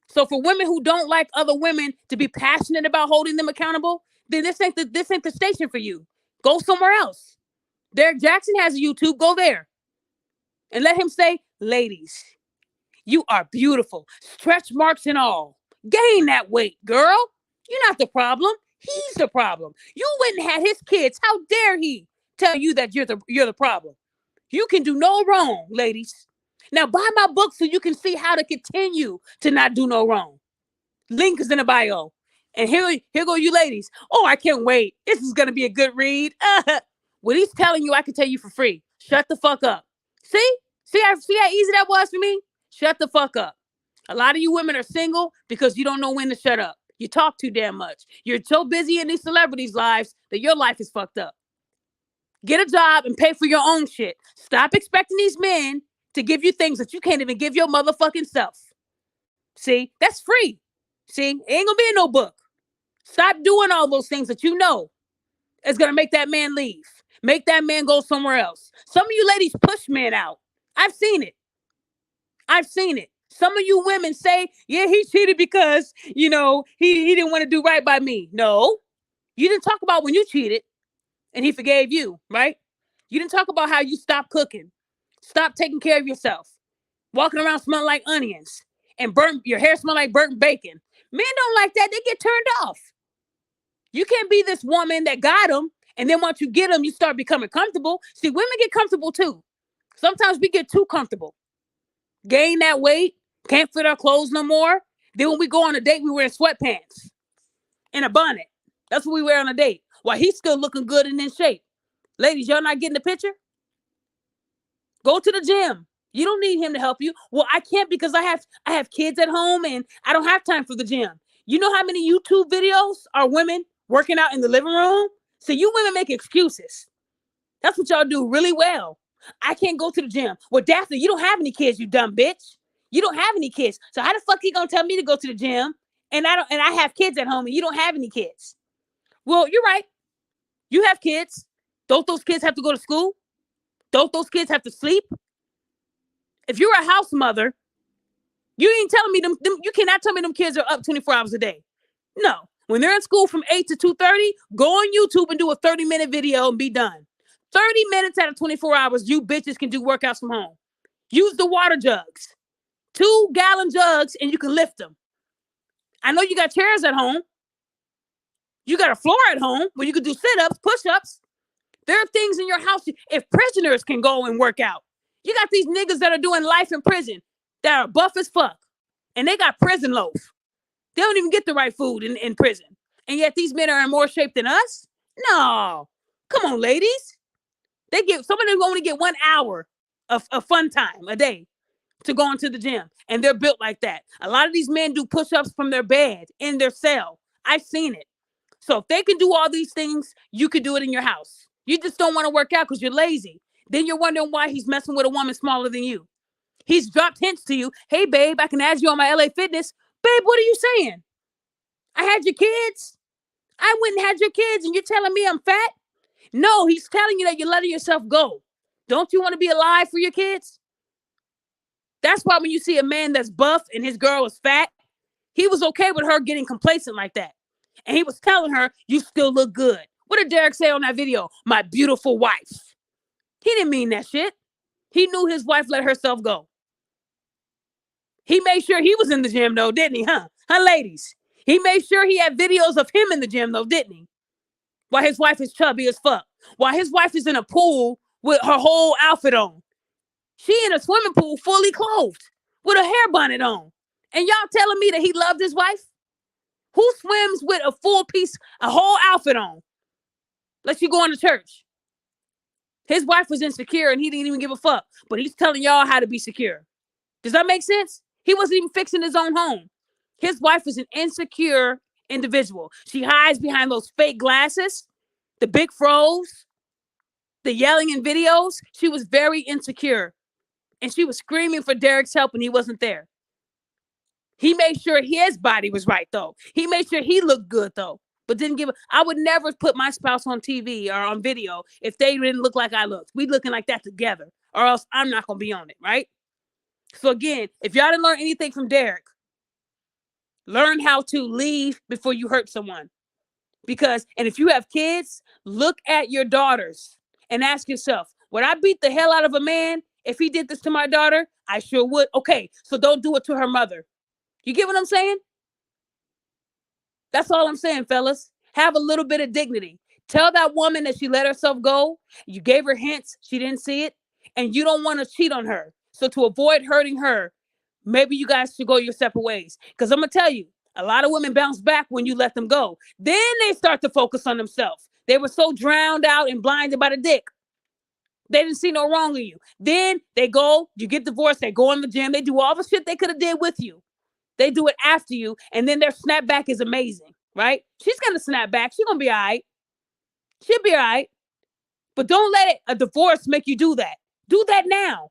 S1: So for women who don't like other women to be passionate about holding them accountable, then this ain't the station for you. Go somewhere else. Derrick Jacxn has a YouTube. Go there. And let him say, ladies, you are beautiful. Stretch marks and all. Gain that weight, girl. You're not the problem. He's the problem. You went and had his kids. How dare he tell you that you're the problem? You can do no wrong, ladies. Now buy my book so you can see how to continue to not do no wrong. Link is in the bio. And here go you ladies. Oh, I can't wait. This is going to be a good read. What he's telling you, I can tell you for free. Shut the fuck up. See how easy that was for me? Shut the fuck up. A lot of you women are single because you don't know when to shut up. You talk too damn much. You're so busy in these celebrities' lives that your life is fucked up. Get a job and pay for your own shit. Stop expecting these men to give you things that you can't even give your motherfucking self. See, that's free. See, it ain't gonna be in no book. Stop doing all those things that you know is gonna make that man leave. Make that man go somewhere else. Some of you ladies push men out. I've seen it. Some of you women say, yeah, he cheated because, he didn't want to do right by me. No, you didn't talk about when you cheated and he forgave you, right? You didn't talk about how you stopped cooking, stop taking care of yourself, walking around smelling like onions and your hair smell like burnt bacon. Men don't like that. They get turned off. You can't be this woman that got them, and then once you get them, you start becoming comfortable. See, women get comfortable too. Sometimes we get too comfortable. Gain that weight, can't fit our clothes no more. Then when we go on a date, we wear sweatpants and a bonnet. That's what we wear on a date. While he's still looking good and in shape. Ladies, y'all not getting the picture? Go to the gym. You don't need him to help you. Well, I can't because I have kids at home and I don't have time for the gym. You know how many YouTube videos are women working out in the living room? So you women make excuses. That's what y'all do really well. I can't go to the gym. Well, Daphne, you don't have any kids, you dumb bitch. You don't have any kids. So how the fuck you gonna tell me to go to the gym? And I have kids at home and you don't have any kids. Well, you're right. You have kids. Don't those kids have to go to school? Don't those kids have to sleep? If you're a house mother, you ain't telling me them you cannot tell me them kids are up 24 hours a day. No. When they're in school from 8 to 2:30, go on YouTube and do a 30-minute video and be done. 30 minutes out of 24 hours, you bitches can do workouts from home. Use the water jugs. 2-gallon jugs and you can lift them. I know you got chairs at home. You got a floor at home where you can do sit-ups, push-ups. There are things in your house. If prisoners can go and work out, you got these niggas that are doing life in prison that are buff as fuck. And they got prison loaf. They don't even get the right food in prison. And yet these men are in more shape than us? No. Come on, ladies. Some of them only get 1 hour of fun time a day to go into the gym, and they're built like that. A lot of these men do push-ups from their bed in their cell. I've seen it. So if they can do all these things, you could do it in your house. You just don't want to work out because you're lazy. Then you're wondering why he's messing with a woman smaller than you. He's dropped hints to you. Hey, babe, I can add you on my LA Fitness. Babe, what are you saying? I had your kids. I went and had your kids, and you're telling me I'm fat? No, he's telling you that you're letting yourself go. Don't you want to be alive for your kids? That's why when you see a man that's buff and his girl is fat, he was okay with her getting complacent like that. And he was telling her, you still look good. What did Derrick say on that video? My beautiful wife. He didn't mean that shit. He knew his wife let herself go. He made sure he was in the gym, though, didn't he, huh? Huh, ladies? He made sure he had videos of him in the gym, though, didn't he? While his wife is chubby as fuck. While his wife is in a pool with her whole outfit on. She in a swimming pool fully clothed with a hair bonnet on. And y'all telling me that he loved his wife? Who swims with a full piece, a whole outfit on? Let you go into church. His wife was insecure and he didn't even give a fuck. But he's telling y'all how to be secure. Does that make sense? He wasn't even fixing his own home. His wife is an insecure individual. She hides behind those fake glasses, the big froze, the yelling in videos. She was very insecure. And she was screaming for Derrick's help and he wasn't there. He made sure his body was right, though. He made sure he looked good, though. But didn't give I would never put my spouse on TV or on video if they didn't look like I looked. We looking like that together, or else I'm not going to be on it, right? So again, if y'all didn't learn anything from Derrick, learn how to leave before you hurt someone. And if you have kids, look at your daughters and ask yourself, would I beat the hell out of a man if he did this to my daughter? I sure would. Okay, so don't do it to her mother. You get what I'm saying? That's all I'm saying, fellas. Have a little bit of dignity. Tell that woman that she let herself go. You gave her hints. She didn't see it. And you don't want to cheat on her. So to avoid hurting her, maybe you guys should go your separate ways. Because I'm going to tell you, a lot of women bounce back when you let them go. Then they start to focus on themselves. They were so drowned out and blinded by the dick. They didn't see no wrong in you. Then they go, you get divorced, they go in the gym, they do all the shit they could have did with you. They do it after you, and then their snapback is amazing, right? She's going to snap back. She's going to be all right. She'll be all right. But don't let a divorce make you do that. Do that now.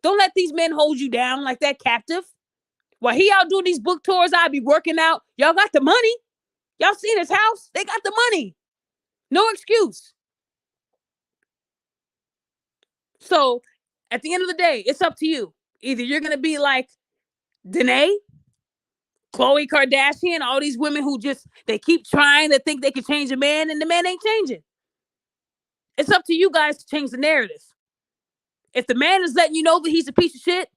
S1: Don't let these men hold you down like that captive. While he out doing these book tours, I be working out. Y'all got the money. Y'all seen his house? They got the money. No excuse. So at the end of the day, it's up to you. Either you're going to be like Danae, Khloe Kardashian, all these women who they keep trying to think they can change a man and the man ain't changing. It's up to you guys to change the narrative. If the man is letting you know that he's a piece of shit,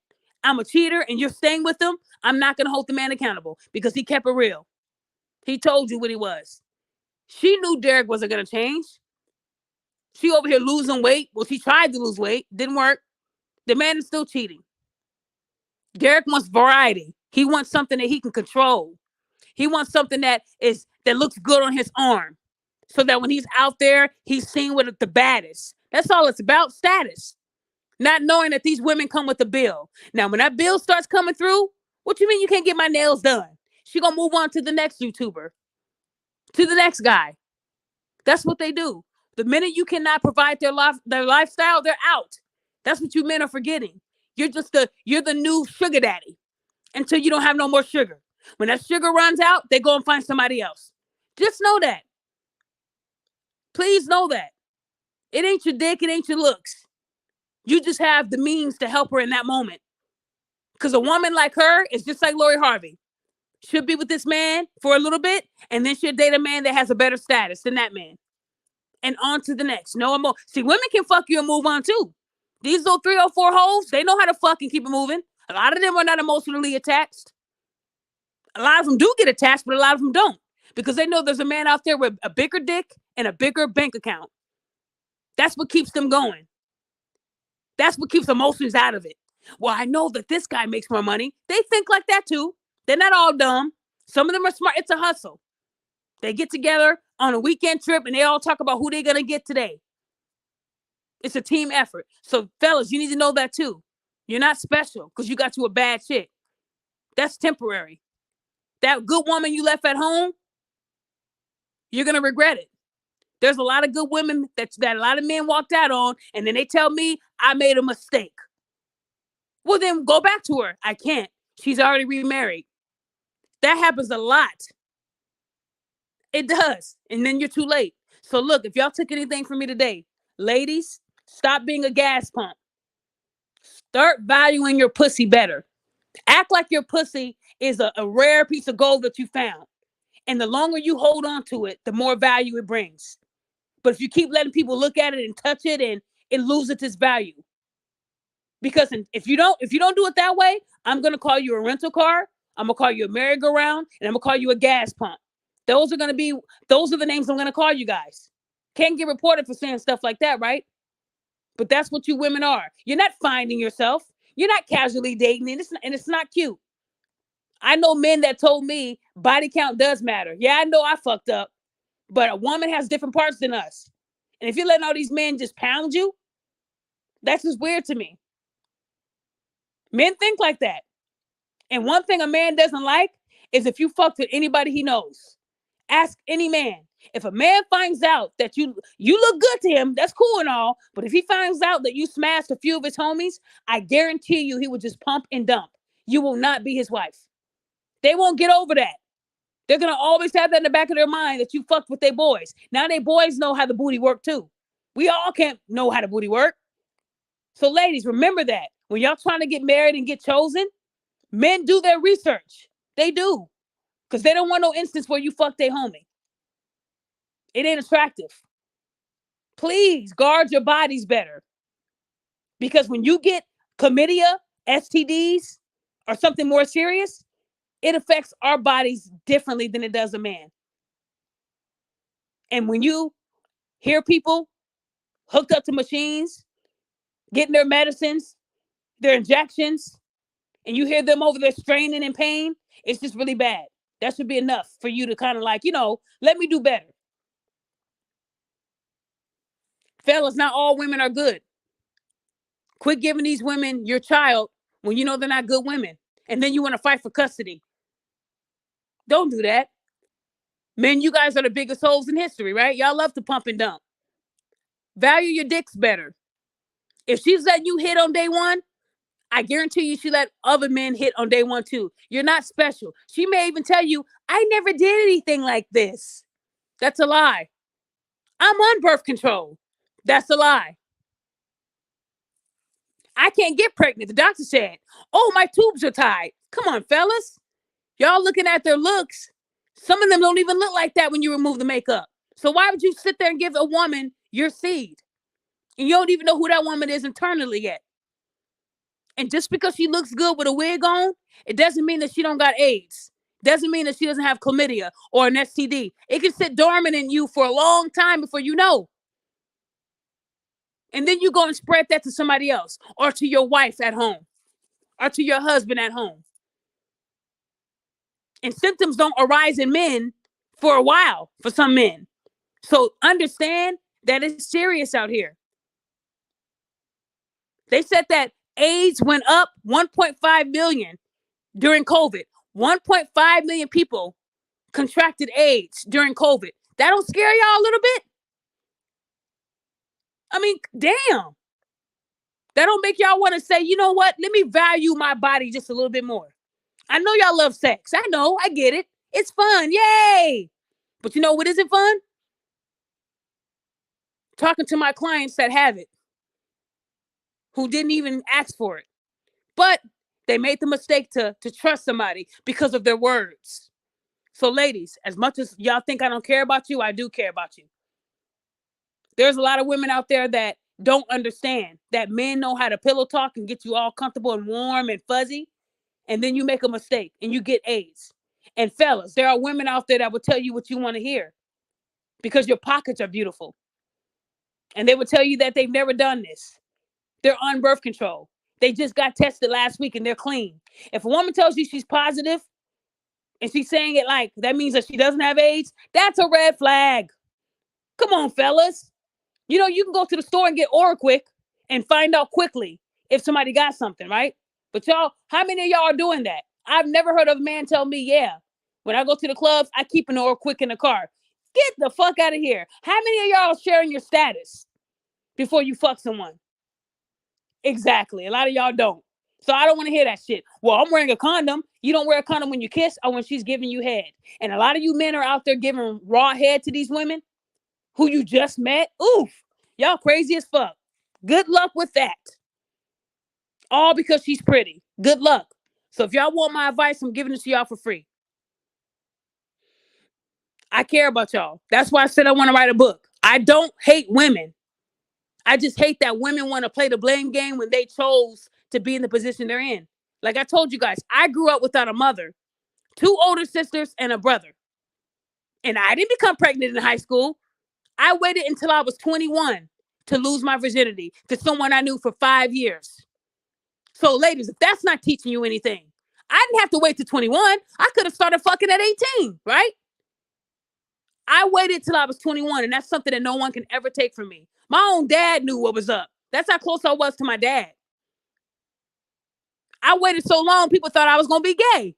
S1: I'm a cheater, and you're staying with him, I'm not going to hold the man accountable because he kept it real. He told you what he was. She knew Derrick wasn't going to change. She over here losing weight. Well, she tried to lose weight. Didn't work. The man is still cheating. Derrick wants variety. He wants something that he can control. He wants something that looks good on his arm so that when he's out there, he's seen with the baddest. That's all it's about, status. Not knowing that these women come with a bill. Now, when that bill starts coming through, what you mean you can't get my nails done? She gonna move on to the next YouTuber, to the next guy. That's what they do. The minute you cannot provide their lifestyle, they're out. That's what you men are forgetting. You're the new sugar daddy until you don't have no more sugar. When that sugar runs out, they go and find somebody else. Just know that. Please know that. It ain't your dick, it ain't your looks. You just have the means to help her in that moment. Because a woman like her is just like Lori Harvey. She'll be with this man for a little bit, and then she'll date a man that has a better status than that man. And on to the next. No more. See, women can fuck you and move on too. These little 3 or 4 hoes, they know how to fuck and keep it moving. A lot of them are not emotionally attached. A lot of them do get attached, but a lot of them don't. Because they know there's a man out there with a bigger dick and a bigger bank account. That's what keeps them going. That's what keeps emotions out of it. Well, I know that this guy makes more money. They think like that too. They're not all dumb. Some of them are smart. It's a hustle. They get together on a weekend trip and they all talk about who they're going to get today. It's a team effort. So fellas, you need to know that too. You're not special because you got you a bad chick. That's temporary. That good woman you left at home, you're going to regret it. There's a lot of good women that a lot of men walked out on, and then they tell me I made a mistake. Well, then go back to her. I can't. She's already remarried. That happens a lot. It does. And then you're too late. So look, if y'all took anything from me today, ladies, stop being a gas pump. Start valuing your pussy better. Act like your pussy is a rare piece of gold that you found. And the longer you hold on to it, the more value it brings. But if you keep letting people look at it and touch it, and it loses its value. Because if you don't do it that way, I'm gonna call you a rental car, I'm gonna call you a merry-go-round, and I'm gonna call you a gas pump. Those are the names I'm gonna call you guys. Can't get reported for saying stuff like that, right? But that's what you women are. You're not finding yourself. You're not casually dating, and it's not cute. I know men that told me body count does matter. Yeah, I know I fucked up, but a woman has different parts than us. And if you're letting all these men just pound you, that's just weird to me. Men think like that. And one thing a man doesn't like is if you fucked with anybody he knows. Ask any man. If a man finds out that you look good to him, that's cool and all. But if he finds out that you smashed a few of his homies, I guarantee you he will just pump and dump. You will not be his wife. They won't get over that. They're going to always have that in the back of their mind that you fucked with their boys. Now their boys know how the booty work too. We all can't know how the booty work. So ladies, remember that. When y'all trying to get married and get chosen, men do their research. They do. Because they don't want no instance where you fuck their homie. It ain't attractive. Please guard your bodies better. Because when you get chlamydia, STDs, or something more serious, it affects our bodies differently than it does a man. And when you hear people hooked up to machines, getting their medicines, their injections, and you hear them over there straining in pain, it's just really bad. That should be enough for you to kind of like, let me do better. Fellas, not all women are good. Quit giving these women your child when you know they're not good women. And then you want to fight for custody. Don't do that. Men, you guys are the biggest hoes in history, right? Y'all love to pump and dump. Value your dicks better. If she's letting you hit on day one, I guarantee you she let other men hit on day one too. You're not special. She may even tell you, I never did anything like this. That's a lie. I'm on birth control. That's a lie. I can't get pregnant. The doctor said, oh, my tubes are tied. Come on, fellas. Y'all looking at their looks. Some of them don't even look like that when you remove the makeup. So why would you sit there and give a woman your seed? And you don't even know who that woman is internally yet. And just because she looks good with a wig on, it doesn't mean that she don't got AIDS. Doesn't mean that she doesn't have chlamydia or an STD. It can sit dormant in you for a long time before you know. And then you go and spread that to somebody else, or to your wife at home, or to your husband at home. And symptoms don't arise in men for a while, for some men. So understand that it's serious out here. They said that AIDS went up 1.5 million during COVID. 1.5 million people contracted AIDS during COVID. That don't scare y'all a little bit? I mean, damn. That don't make y'all want to say, you know what? Let me value my body just a little bit more. I know y'all love sex. I know. I get it. It's fun. Yay. But you know what isn't fun? Talking to my clients that have it, who didn't even ask for it. But they made the mistake to trust somebody because of their words. So ladies, as much as y'all think I don't care about you, I do care about you. There's a lot of women out there that don't understand that men know how to pillow talk and get you all comfortable and warm and fuzzy. And then you make a mistake and you get AIDS. And fellas, there are women out there that will tell you what you want to hear because your pockets are beautiful. And they will tell you that they've never done this. They're on birth control. They just got tested last week and they're clean. If a woman tells you she's positive and she's saying it like that means that she doesn't have AIDS, that's a red flag. Come on, fellas. You know, you can go to the store and get Aura quick and find out quickly if somebody got something, right? But y'all, how many of y'all are doing that? I've never heard of a man tell me, yeah, when I go to the clubs, I keep an Aura quick in the car. Get the fuck out of here. How many of y'all are sharing your status before you fuck someone? Exactly. A lot of y'all don't. So I don't want to hear that shit. Well, I'm wearing a condom. You don't wear a condom when you kiss or when she's giving you head. And a lot of you men are out there giving raw head to these women who you just met. Oof. Y'all crazy as fuck. Good luck with that. All because she's pretty. Good luck. So if y'all want my advice, I'm giving it to y'all for free. I care about y'all. That's why I said I want to write a book. I don't hate women. I just hate that women want to play the blame game when they chose to be in the position they're in. Like I told you guys, I grew up without a mother, 2 older sisters, and a brother. And I didn't become pregnant in high school. I waited until I was 21 to lose my virginity to someone I knew for 5 years. So ladies, if that's not teaching you anything, I didn't have to wait to 21. I could have started fucking at 18, right? I waited till I was 21, and that's something that no one can ever take from me. My own dad knew what was up. That's how close I was to my dad. I waited so long, people thought I was going to be gay.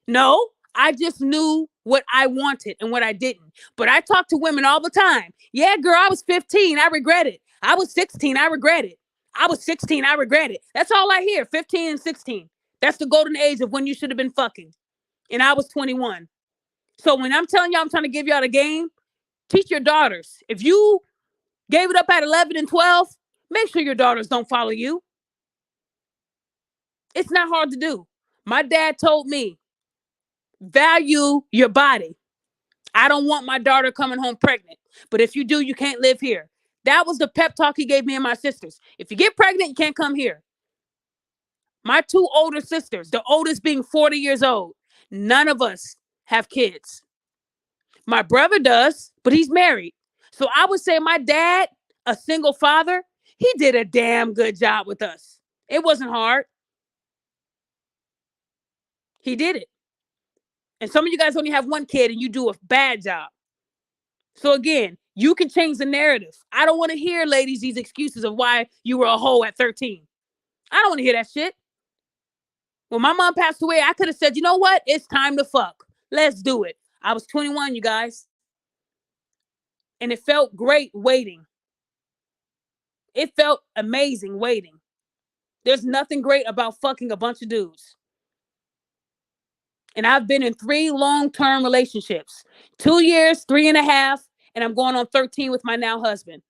S1: No, I just knew what I wanted and what I didn't. But I talk to women all the time. Yeah, girl, I was 15. I regret it. I was 16. I regret it. I was 16. I regret it. That's all I hear, 15 and 16. That's the golden age of when you should have been fucking. And I was 21. So when I'm telling y'all I'm trying to give y'all the game, teach your daughters. If you gave it up at 11 and 12, make sure your daughters don't follow you. It's not hard to do. My dad told me, value your body. I don't want my daughter coming home pregnant. But if you do, you can't live here. That was the pep talk he gave me and my sisters. If you get pregnant, you can't come here. My 2 older sisters, the oldest being 40 years old, none of us have kids. My brother does, but he's married. So I would say my dad, a single father, he did a damn good job with us. It wasn't hard. He did it. And some of you guys only have 1 kid and you do a bad job. So again, you can change the narrative. I don't want to hear, ladies, these excuses of why you were a hoe at 13. I don't want to hear that shit. When my mom passed away, I could have said, you know what? It's time to fuck. Let's do it. I was 21, you guys. And it felt great waiting. It felt amazing waiting. There's nothing great about fucking a bunch of dudes. And I've been in 3 long-term relationships. 2 years, 3.5, and I'm going on 13 with my now husband.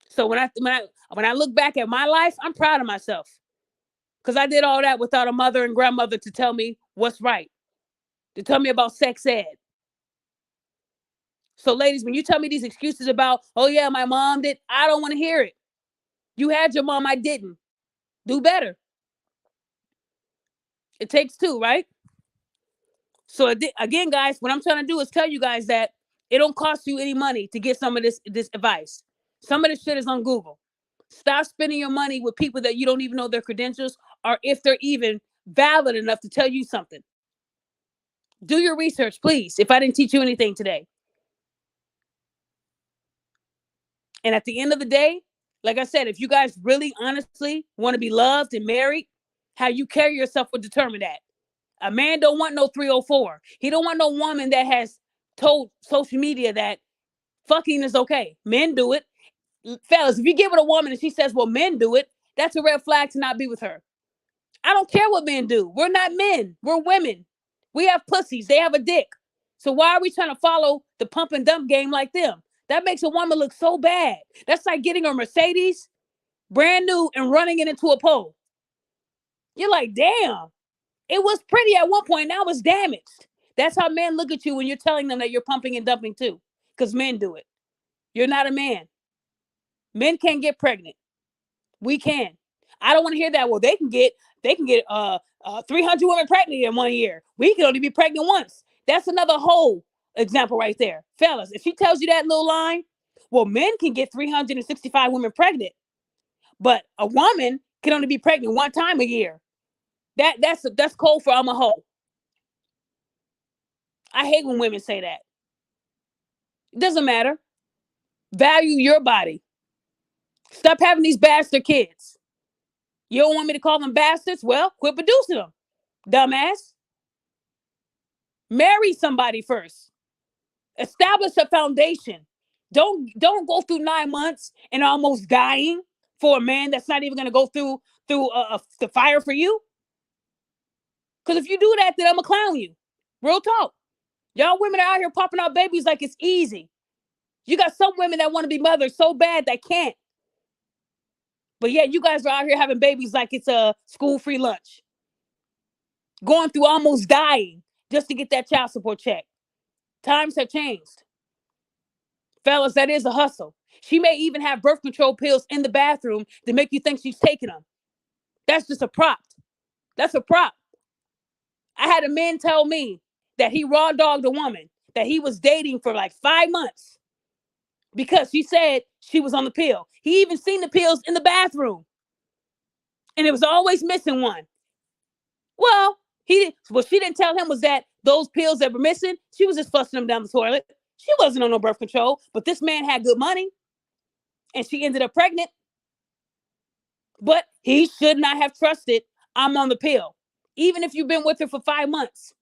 S1: So when I look back at my life, I'm proud of myself. Because I did all that without a mother and grandmother to tell me what's right. To tell me about sex ed. So ladies, when you tell me these excuses about, oh yeah, my mom did, I don't want to hear it. You had your mom, I didn't. Do better. It takes 2, right? So again, guys, what I'm trying to do is tell you guys that it don't cost you any money to get some of this advice. Some of this shit is on Google. Stop spending your money with people that you don't even know their credentials or if they're even valid enough to tell you something. Do your research, please, if I didn't teach you anything today. And at the end of the day, like I said, if you guys really honestly want to be loved and married, how you carry yourself will determine that. A man don't want no 304. He don't want no woman that has told social media that fucking is okay. Men do it. Fellas, if you get with a woman and she says, well, men do it, that's a red flag to not be with her. I don't care what men do. We're not men. We're women. We have pussies. They have a dick. So why are we trying to follow the pump and dump game like them? That makes a woman look so bad. That's like getting a Mercedes, brand new, and running it into a pole. You're like, damn. It was pretty at one point. Now it's damaged. That's how men look at you when you're telling them that you're pumping and dumping too. Because men do it. You're not a man. Men can't get pregnant. We can. I don't want to hear that. Well, they can get 300 women pregnant in 1 year. We can only be pregnant once. That's another whole example right there. Fellas, if she tells you that little line, well, men can get 365 women pregnant, but a woman can only be pregnant 1 time a year. That's code for I'm a hoe. I hate when women say that. It doesn't matter. Value your body. Stop having these bastard kids. You don't want me to call them bastards? Well, quit producing them, dumbass. Marry somebody first. Establish a foundation. Don't go through 9 months and almost dying for a man that's not even going to go through the fire for you. Because if you do that, then I'm going to clown you. Real talk. Y'all women are out here popping out babies like it's easy. You got some women that want to be mothers so bad they can't. But yet you guys are out here having babies like it's a school-free lunch. Going through almost dying just to get that child support check. Times have changed. Fellas, that is a hustle. She may even have birth control pills in the bathroom to make you think she's taking them. That's just a prop. That's a prop. I had a man tell me that he raw dogged a woman that he was dating for like 5 months because she said she was on the pill. He even seen the pills in the bathroom. And it was always missing one. Well, what she didn't tell him was that those pills that were missing, she was just flushing them down the toilet. She wasn't on no birth control, but this man had good money and she ended up pregnant. But he should not have trusted, I'm on the pill. Even if you've been with her for 5 months.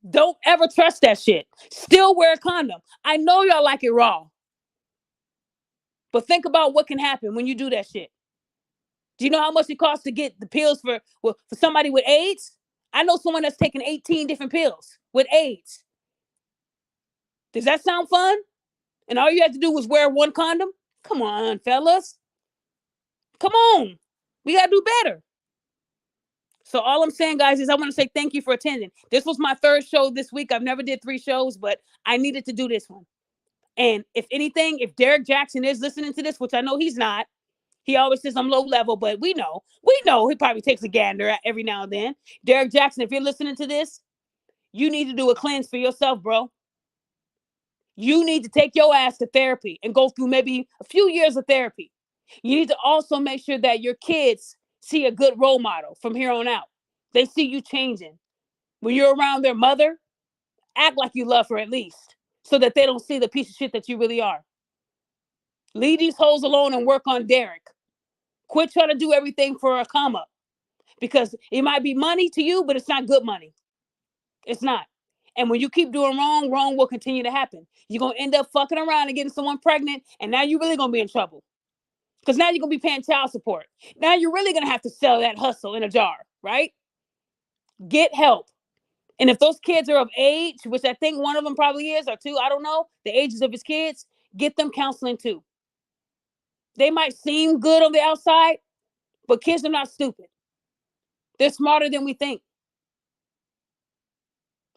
S1: Don't ever trust that shit. Still wear a condom. I know y'all like it raw. But think about what can happen when you do that shit. Do you know how much it costs to get the pills for somebody with AIDS? I know someone that's taken 18 different pills with AIDS. Does that sound fun? And all you have to do was wear one condom? Come on, fellas. Come on. We got to do better. So all I'm saying, guys, is I want to say thank you for attending. This was my 3rd show this week. I've never did 3 shows, but I needed to do this one. And if anything, if Derrick Jacxn is listening to this, which I know he's not, he always says I'm low level, but we know he probably takes a gander every now and then. Derrick Jacxn, if you're listening to this, you need to do a cleanse for yourself, bro. You need to take your ass to therapy and go through maybe a few years of therapy. You need to also make sure that your kids see a good role model from here on out. They see you changing. When you're around their mother, act like you love her at least, so that they don't see the piece of shit that you really are. Leave these hoes alone and work on Derrick. Quit trying to do everything for a come up, because it might be money to you, but it's not good money. It's not. And when you keep doing wrong, wrong will continue to happen. You're going to end up fucking around and getting someone pregnant, and now you're really going to be in trouble. Because now you're going to be paying child support. Now you're really going to have to sell that hustle in a jar, right? Get help. And if those kids are of age, which I think one of them probably is, or 2, I don't know, the ages of his kids, get them counseling too. They might seem good on the outside, but kids are not stupid. They're smarter than we think.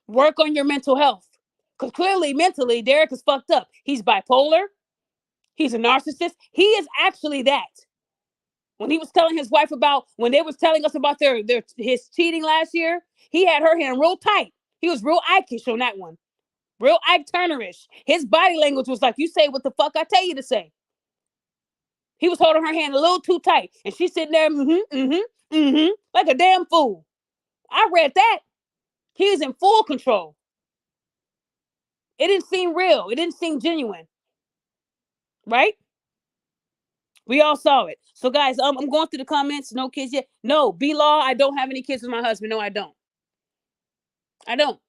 S1: Work on your mental health. Because clearly, mentally, Derrick is fucked up. He's bipolar. He's a narcissist. He is actually that. When he was telling his wife about, when they was telling us about his cheating last year, he had her hand real tight. He was real Ike-ish on that one. Real Ike Turner-ish. His body language was like, you say what the fuck I tell you to say. He was holding her hand a little too tight. And she's sitting there, like a damn fool. I read that. He was in full control. It didn't seem real. It didn't seem genuine. Right? We all saw it. So guys, I'm going through the comments. No kids yet. No, B-Law, I don't have any kids with my husband. No, I don't. I don't.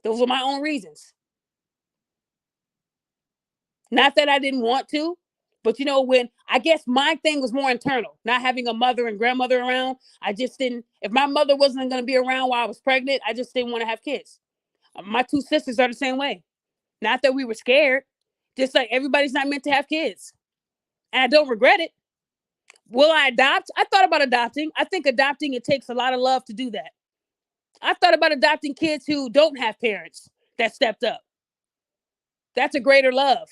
S1: Those were my own reasons. Not that I didn't want to, but when I guess my thing was more internal, not having a mother and grandmother around. I just didn't, if my mother wasn't going to be around while I was pregnant, I just didn't want to have kids. My 2 sisters are the same way. Not that we were scared, just like everybody's not meant to have kids. And I don't regret it. Will I adopt? I thought about adopting. I think adopting, it takes a lot of love to do that. I thought about adopting kids who don't have parents that stepped up. That's a greater love.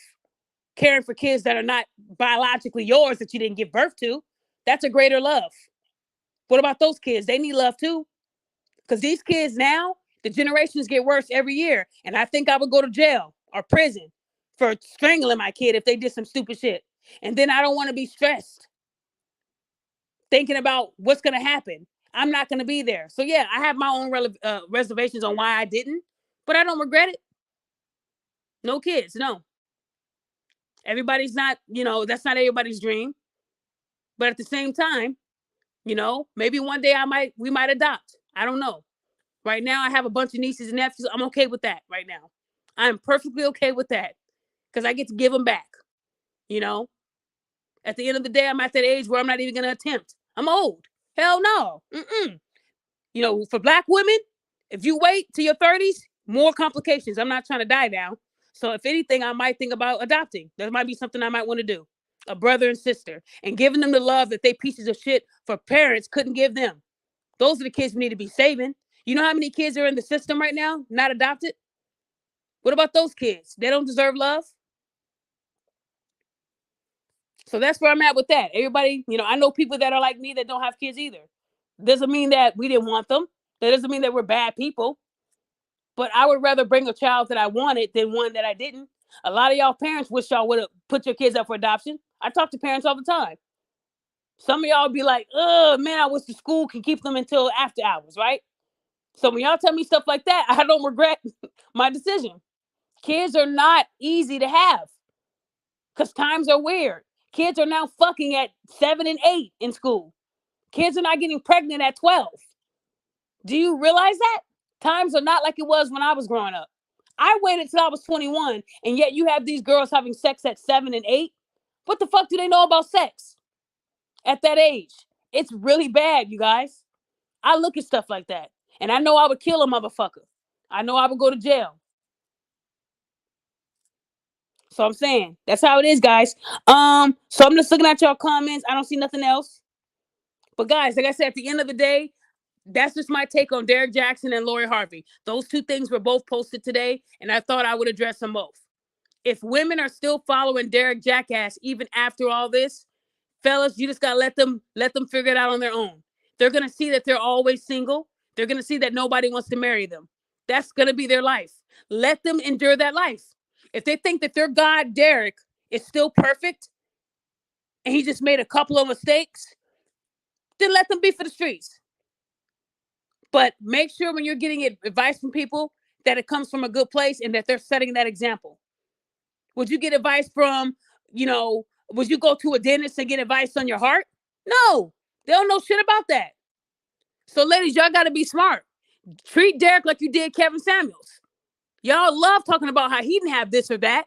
S1: Caring for kids that are not biologically yours, that you didn't give birth to. That's a greater love. What about those kids? They need love too. Because these kids now, the generations get worse every year. And I think I would go to jail or prison for strangling my kid if they did some stupid shit. And then I don't want to be stressed thinking about what's going to happen. I'm not going to be there. So yeah, I have my own reservations on why I didn't, but I don't regret it. No kids, no. Everybody's not, that's not everybody's dream. But at the same time, maybe one day we might adopt. I don't know. Right now, I have a bunch of nieces and nephews. I'm okay with that right now. I'm perfectly okay with that because I get to give them back. At the end of the day, I'm at that age where I'm not even going to attempt. I'm old. Hell no. For Black women, if you wait till your 30s, more complications. I'm not trying to die now. So if anything, I might think about adopting. That might be something I might want to do. A brother and sister, and giving them the love that they pieces of shit for parents couldn't give them. Those are the kids we need to be saving. You know how many kids are in the system right now, not adopted? What about those kids? They don't deserve love? So that's where I'm at with that. Everybody, I know people that are like me that don't have kids either. Doesn't mean that we didn't want them. That doesn't mean that we're bad people. But I would rather bring a child that I wanted than one that I didn't. A lot of y'all parents wish y'all would have put your kids up for adoption. I talk to parents all the time. Some of y'all be like, oh, man, I wish the school can keep them until after hours, right? So when y'all tell me stuff like that, I don't regret my decision. Kids are not easy to have because times are weird. Kids are now fucking at 7 and 8 in school. Kids are not getting pregnant at 12. Do you realize that? Times are not like it was when I was growing up. I waited till I was 21, and yet you have these girls having sex at 7 and 8. What the fuck do they know about sex at that age? It's really bad, you guys. I look at stuff like that, and I know I would kill a motherfucker. I know I would go to jail. So I'm saying that's how it is, guys. So I'm just looking at y'all comments. I don't see nothing else. But guys, like I said, at the end of the day, that's just my take on Derrick Jacxn and Lori Harvey. Those two things were both posted today, and I thought I would address them both. If women are still following Derrick Jackass even after all this, fellas, you just gotta let them figure it out on their own. They're gonna see that they're always single. They're gonna see that nobody wants to marry them. That's gonna be their life. Let them endure that life. If they think that their God Derrick is still perfect and he just made a couple of mistakes, then let them be for the streets. But make sure when you're getting advice from people that it comes from a good place and that they're setting that example. Would you get advice from, would you go to a dentist and get advice on your heart? No, they don't know shit about that. So ladies, y'all got to be smart. Treat Derrick like you did Kevin Samuels. Y'all love talking about how he didn't have this or that.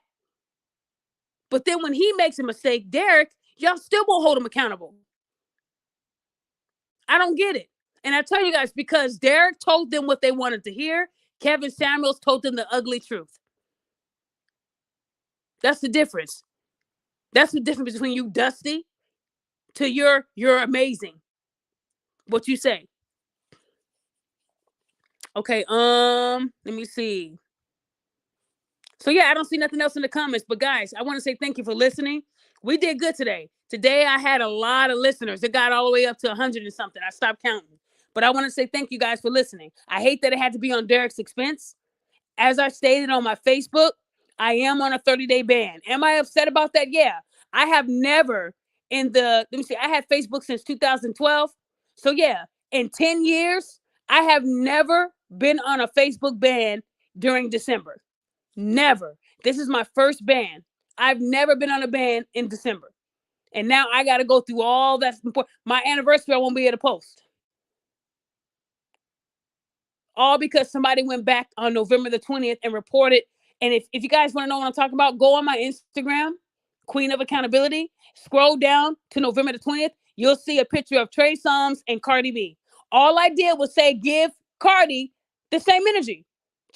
S1: But then when he makes a mistake, Derrick, y'all still won't hold him accountable. I don't get it. And I tell you guys, because Derrick told them what they wanted to hear, Kevin Samuels told them the ugly truth. That's the difference. That's the difference between you dusty to you're amazing. What you say? Okay, let me see. So yeah, I don't see nothing else in the comments, but guys, I want to say thank you for listening. We did good today. Today I had a lot of listeners. It got all the way up to 100 and something. I stopped counting. But I want to say thank you guys for listening. I hate that it had to be on Derrick's expense. As I stated on my Facebook, I am on a 30-day ban. Am I upset about that? Yeah. I have never I had Facebook since 2012. So yeah, in 10 years, I have never been on a Facebook ban during December. Never. This is my first ban. I've never been on a ban in December. And now I got to go through all that. My anniversary, I won't be able to post. All because somebody went back on November the 20th and reported. And if you guys want to know what I'm talking about, go on my Instagram, Queen of Accountability. Scroll down to November the 20th. You'll see a picture of Trey Songz and Cardi B. All I did was say, give Cardi the same energy.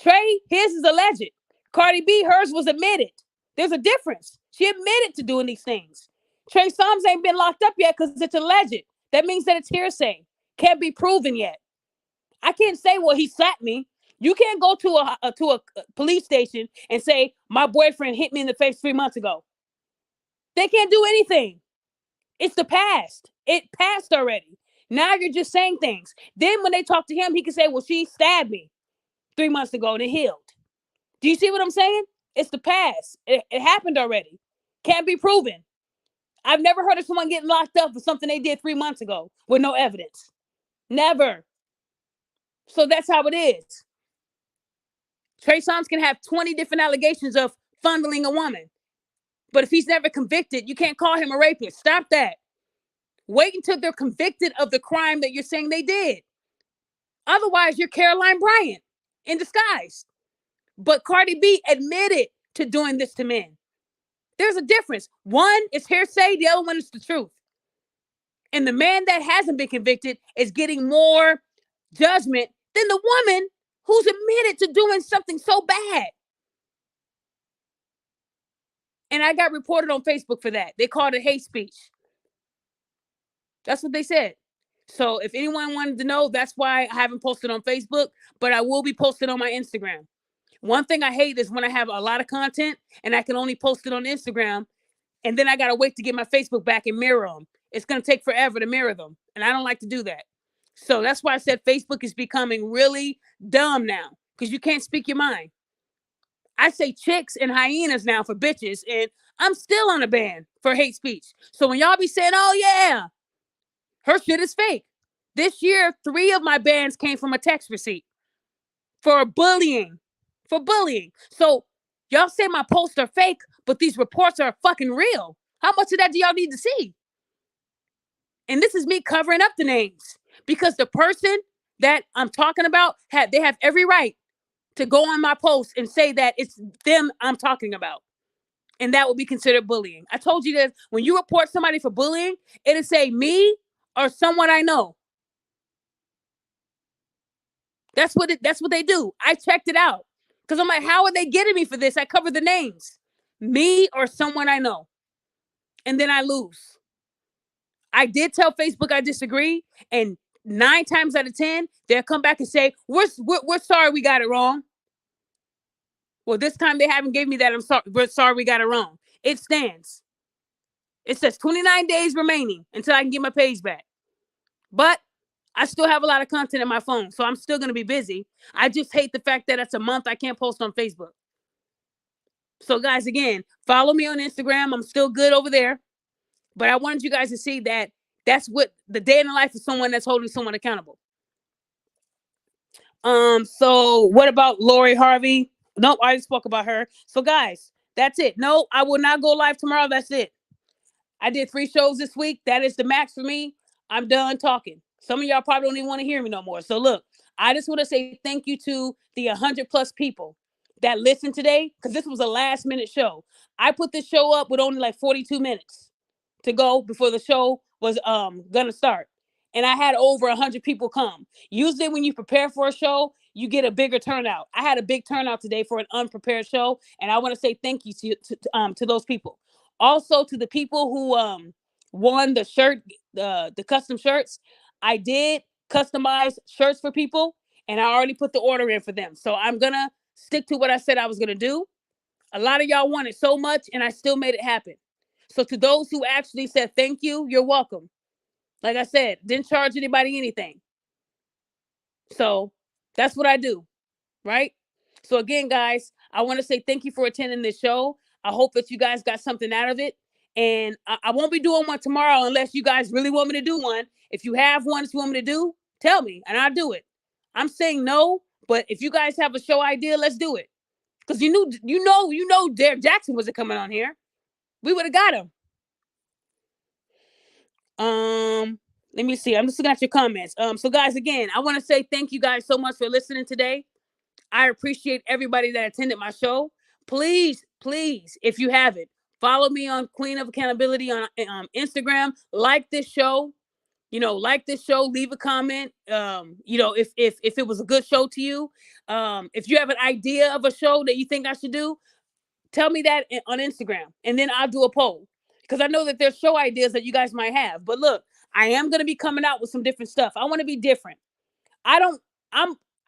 S1: Trey, his is alleged. Cardi B, hers was admitted. There's a difference. She admitted to doing these things. Trey Songz ain't been locked up yet because it's alleged. That means that it's hearsay. Can't be proven yet. I can't say, well, he slapped me. You can't go to a police station and say, my boyfriend hit me in the face 3 months ago. They can't do anything. It's the past. It passed already. Now you're just saying things. Then when they talk to him, he can say, well, she stabbed me 3 months ago and it healed. Do you see what I'm saying? It's the past. It happened already. Can't be proven. I've never heard of someone getting locked up for something they did 3 months ago with no evidence. Never. So that's how it is. Trey Songz can have 20 different allegations of fondling a woman. But if he's never convicted, you can't call him a rapist. Stop that. Wait until they're convicted of the crime that you're saying they did. Otherwise, you're Caroline Bryant in disguise. But Cardi B admitted to doing this to men. There's a difference. One is hearsay, the other one is the truth. And the man that hasn't been convicted is getting more judgment than the woman who's admitted to doing something so bad. And I got reported on Facebook for that. They called it hate speech. That's what they said. So if anyone wanted to know, that's why I haven't posted on Facebook, but I will be posted on my Instagram. One thing I hate is when I have a lot of content and I can only post it on Instagram, and then I got to wait to get my Facebook back and mirror them. It's going to take forever to mirror them, and I don't like to do that. So that's why I said Facebook is becoming really dumb now, because you can't speak your mind. I say chicks and hyenas now for bitches, and I'm still on a ban for hate speech. So when y'all be saying, oh yeah, her shit is fake. This year, 3 of my bans came from a text receipt for bullying. For bullying. So y'all say my posts are fake, but these reports are fucking real. How much of that do y'all need to see? And this is me covering up the names, because the person that I'm talking about, they have every right to go on my post and say that it's them I'm talking about. And that would be considered bullying. I told you that when you report somebody for bullying, it'll say me or someone I know. That's what they do. I checked it out. Because I'm like, how are they getting me for this? I cover the names. Me or someone I know. And then I lose. I did tell Facebook I disagree. And 9 times out of 10, they'll come back and say, we're sorry we got it wrong. Well, this time they haven't gave me that. We're sorry we got it wrong. It stands. It says 29 days remaining until I can get my page back. But I still have a lot of content in my phone, so I'm still going to be busy. I just hate the fact that it's a month I can't post on Facebook. So guys, again, follow me on Instagram. I'm still good over there. But I wanted you guys to see that that's what the day in the life of someone that's holding someone accountable. So what about Lori Harvey? Nope, I just spoke about her. So guys, that's it. No, I will not go live tomorrow. That's it. I did 3 shows this week. That is the max for me. I'm done talking. Some of y'all probably don't even want to hear me no more. So look, I just want to say thank you to the 100+ people that listened today, because this was a last minute show. I put this show up with only like 42 minutes to go before the show was gonna start. And I had over 100 people come. Usually when you prepare for a show, you get a bigger turnout. I had a big turnout today for an unprepared show. And I want to say thank you to those people. Also to the people who won the shirt, the custom shirts. I did customize shirts for people, and I already put the order in for them. So I'm going to stick to what I said I was going to do. A lot of y'all wanted so much, and I still made it happen. So to those who actually said thank you, you're welcome. Like I said, didn't charge anybody anything. So that's what I do, right? So again, guys, I want to say thank you for attending this show. I hope that you guys got something out of it. And I won't be doing one tomorrow unless you guys really want me to do one. If you have one that you want me to do, tell me and I'll do it. I'm saying no, but if you guys have a show idea, let's do it. Because you know Derrick Jackass wasn't coming on here. We would have got him. Let me see. I'm just looking at your comments. So guys, again, I want to say thank you guys so much for listening today. I appreciate everybody that attended my show. Please, if you haven't, follow me on Queen of Accountability on Instagram. Like this show. Leave a comment. If it was a good show to you. If you have an idea of a show that you think I should do, tell me that on Instagram, and then I'll do a poll. Because I know that there's show ideas that you guys might have. But look, I am going to be coming out with some different stuff. I want to be different. I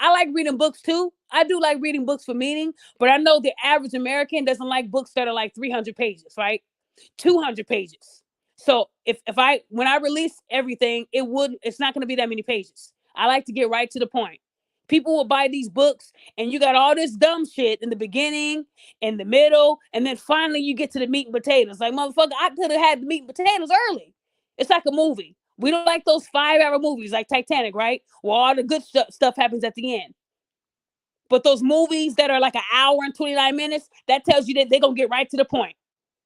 S1: like reading books too. I do like reading books for meaning, but I know the average American doesn't like books that are like 300 pages, right? 200 pages. So when I release everything, it's not going to be that many pages. I like to get right to the point. People will buy these books and you got all this dumb shit in the beginning, in the middle, and then finally you get to the meat and potatoes. Like, motherfucker, I could have had the meat and potatoes early. It's like a movie. We don't like those 5-hour movies like Titanic, right? Where all the good stuff happens at the end. But those movies that are like an hour and 29 minutes, that tells you that they're going to get right to the point.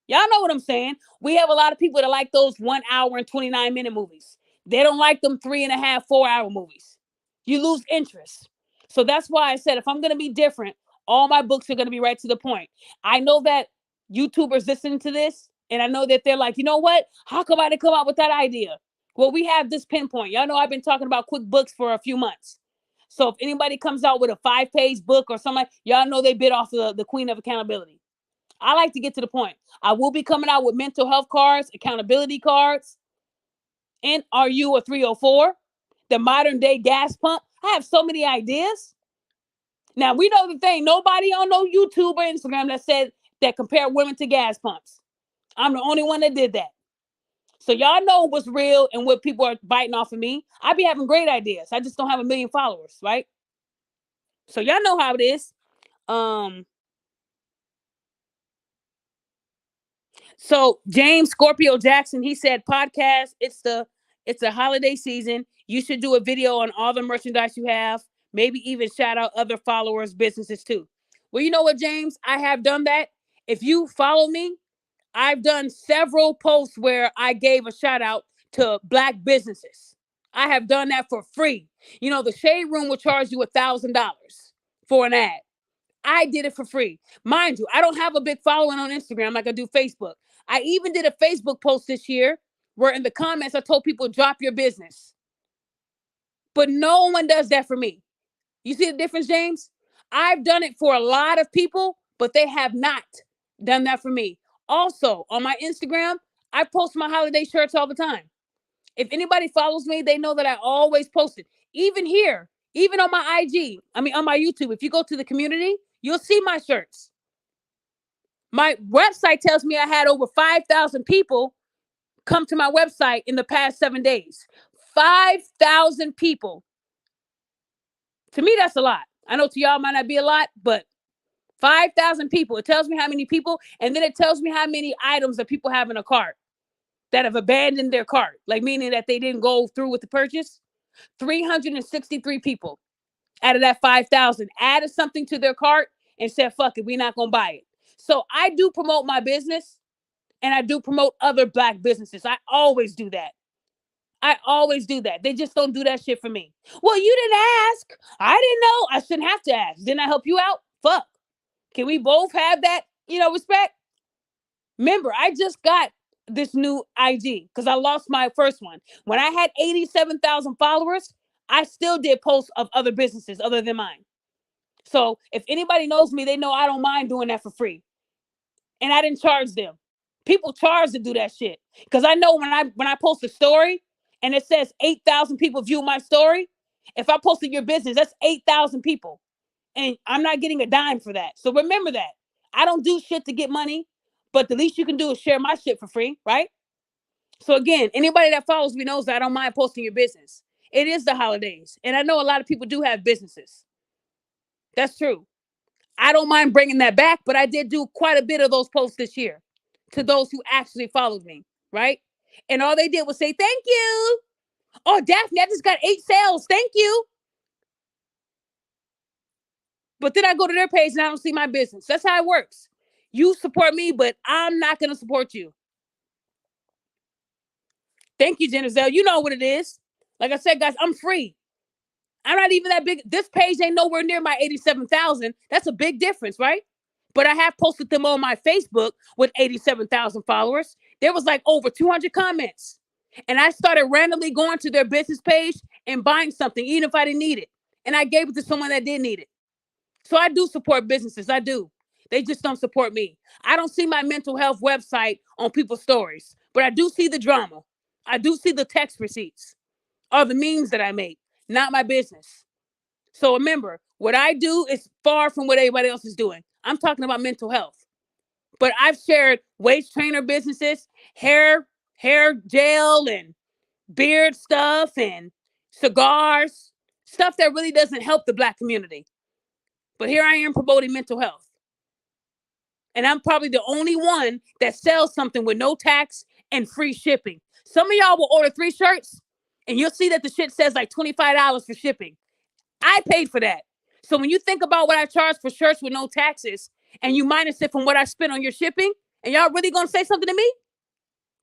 S1: Y'all know what I'm saying? We have a lot of people that like those 1 hour and 29-minute movies. They don't like them 3.5, 4-hour movies. You lose interest. So that's why I said, if I'm going to be different, all my books are going to be right to the point. I know that YouTubers listening to this, and I know that they're like, you know what? How come I didn't come out with that idea? Well, we have this pinpoint. Y'all know I've been talking about quick books for a few months. So if anybody comes out with a 5-page book or something, y'all know they bit off the queen of accountability. I like to get to the point. I will be coming out with mental health cards, accountability cards, and Are You a 304? The modern day gas pump. I have so many ideas. Now, we know the thing. Nobody on no YouTube or Instagram that said that compared women to gas pumps. I'm the only one that did that. So y'all know what's real and what people are biting off of me. I be having great ideas. I just don't have 1 million followers, right? So y'all know how it is. So James Scorpio Jaxn, he said, podcast, it's a holiday season. You should do a video on all the merchandise you have. Maybe even shout out other followers' businesses too. Well, you know what, James? I have done that. If you follow me, I've done several posts where I gave a shout out to Black businesses. I have done that for free. You know, the Shade Room will charge you $1,000 for an ad. I did it for free. Mind you, I don't have a big following on Instagram like I do Facebook. I even did a Facebook post this year where in the comments I told people, drop your business. But no one does that for me. You see the difference, James? I've done it for a lot of people, but they have not done that for me. Also, on my Instagram, I post my holiday shirts all the time. If anybody follows me, they know that I always post it. Even here, even on my IG, on my YouTube, if you go to the community, you'll see my shirts. My website tells me I had over 5,000 people come to my website in the past 7 days. 5,000 people. To me, that's a lot. I know to y'all might not be a lot, but 5,000 people. It tells me how many people, and then it tells me how many items that people have in a cart that have abandoned their cart, like meaning that they didn't go through with the purchase. 363 people out of that 5,000 added something to their cart and said, fuck it, we're not going to buy it. So I do promote my business, and I do promote other Black businesses. I always do that. I always do that. They just don't do that shit for me. Well, you didn't ask. I didn't know. I shouldn't have to ask. Didn't I help you out? Fuck. Can we both have that, respect? Remember, I just got this new IG because I lost my first one. When I had 87,000 followers, I still did posts of other businesses other than mine. So if anybody knows me, they know I don't mind doing that for free. And I didn't charge them. People charge to do that shit. Because I know when I post a story and it says 8,000 people view my story, if I posted your business, that's 8,000 people. And I'm not getting a dime for that. So remember that. I don't do shit to get money, but the least you can do is share my shit for free, right? So again, anybody that follows me knows that I don't mind posting your business. It is the holidays. And I know a lot of people do have businesses. That's true. I don't mind bringing that back, but I did do quite a bit of those posts this year to those who actually followed me, right? And all they did was say, thank you. Oh, Daphne, I just got 8 sales. Thank you. But then I go to their page and I don't see my business. That's how it works. You support me, but I'm not going to support you. Thank you, Jennizel. You know what it is. Like I said, guys, I'm free. I'm not even that big. This page ain't nowhere near my 87,000. That's a big difference, right? But I have posted them on my Facebook with 87,000 followers. There was like over 200 comments. And I started randomly going to their business page and buying something, even if I didn't need it. And I gave it to someone that did need it. So I do support businesses. I do. They just don't support me. I don't see my mental health website on people's stories, but I do see the drama. I do see the text receipts or the memes that I make, not my business. So remember, what I do is far from what everybody else is doing. I'm talking about mental health. But I've shared waist trainer businesses, hair gel and beard stuff and cigars, stuff that really doesn't help the Black community. But here I am promoting mental health. And I'm probably the only one that sells something with no tax and free shipping. Some of y'all will order 3 shirts and you'll see that the shit says like $25 for shipping. I paid for that. So when you think about what I charge for shirts with no taxes and you minus it from what I spent on your shipping, and y'all really gonna say something to me?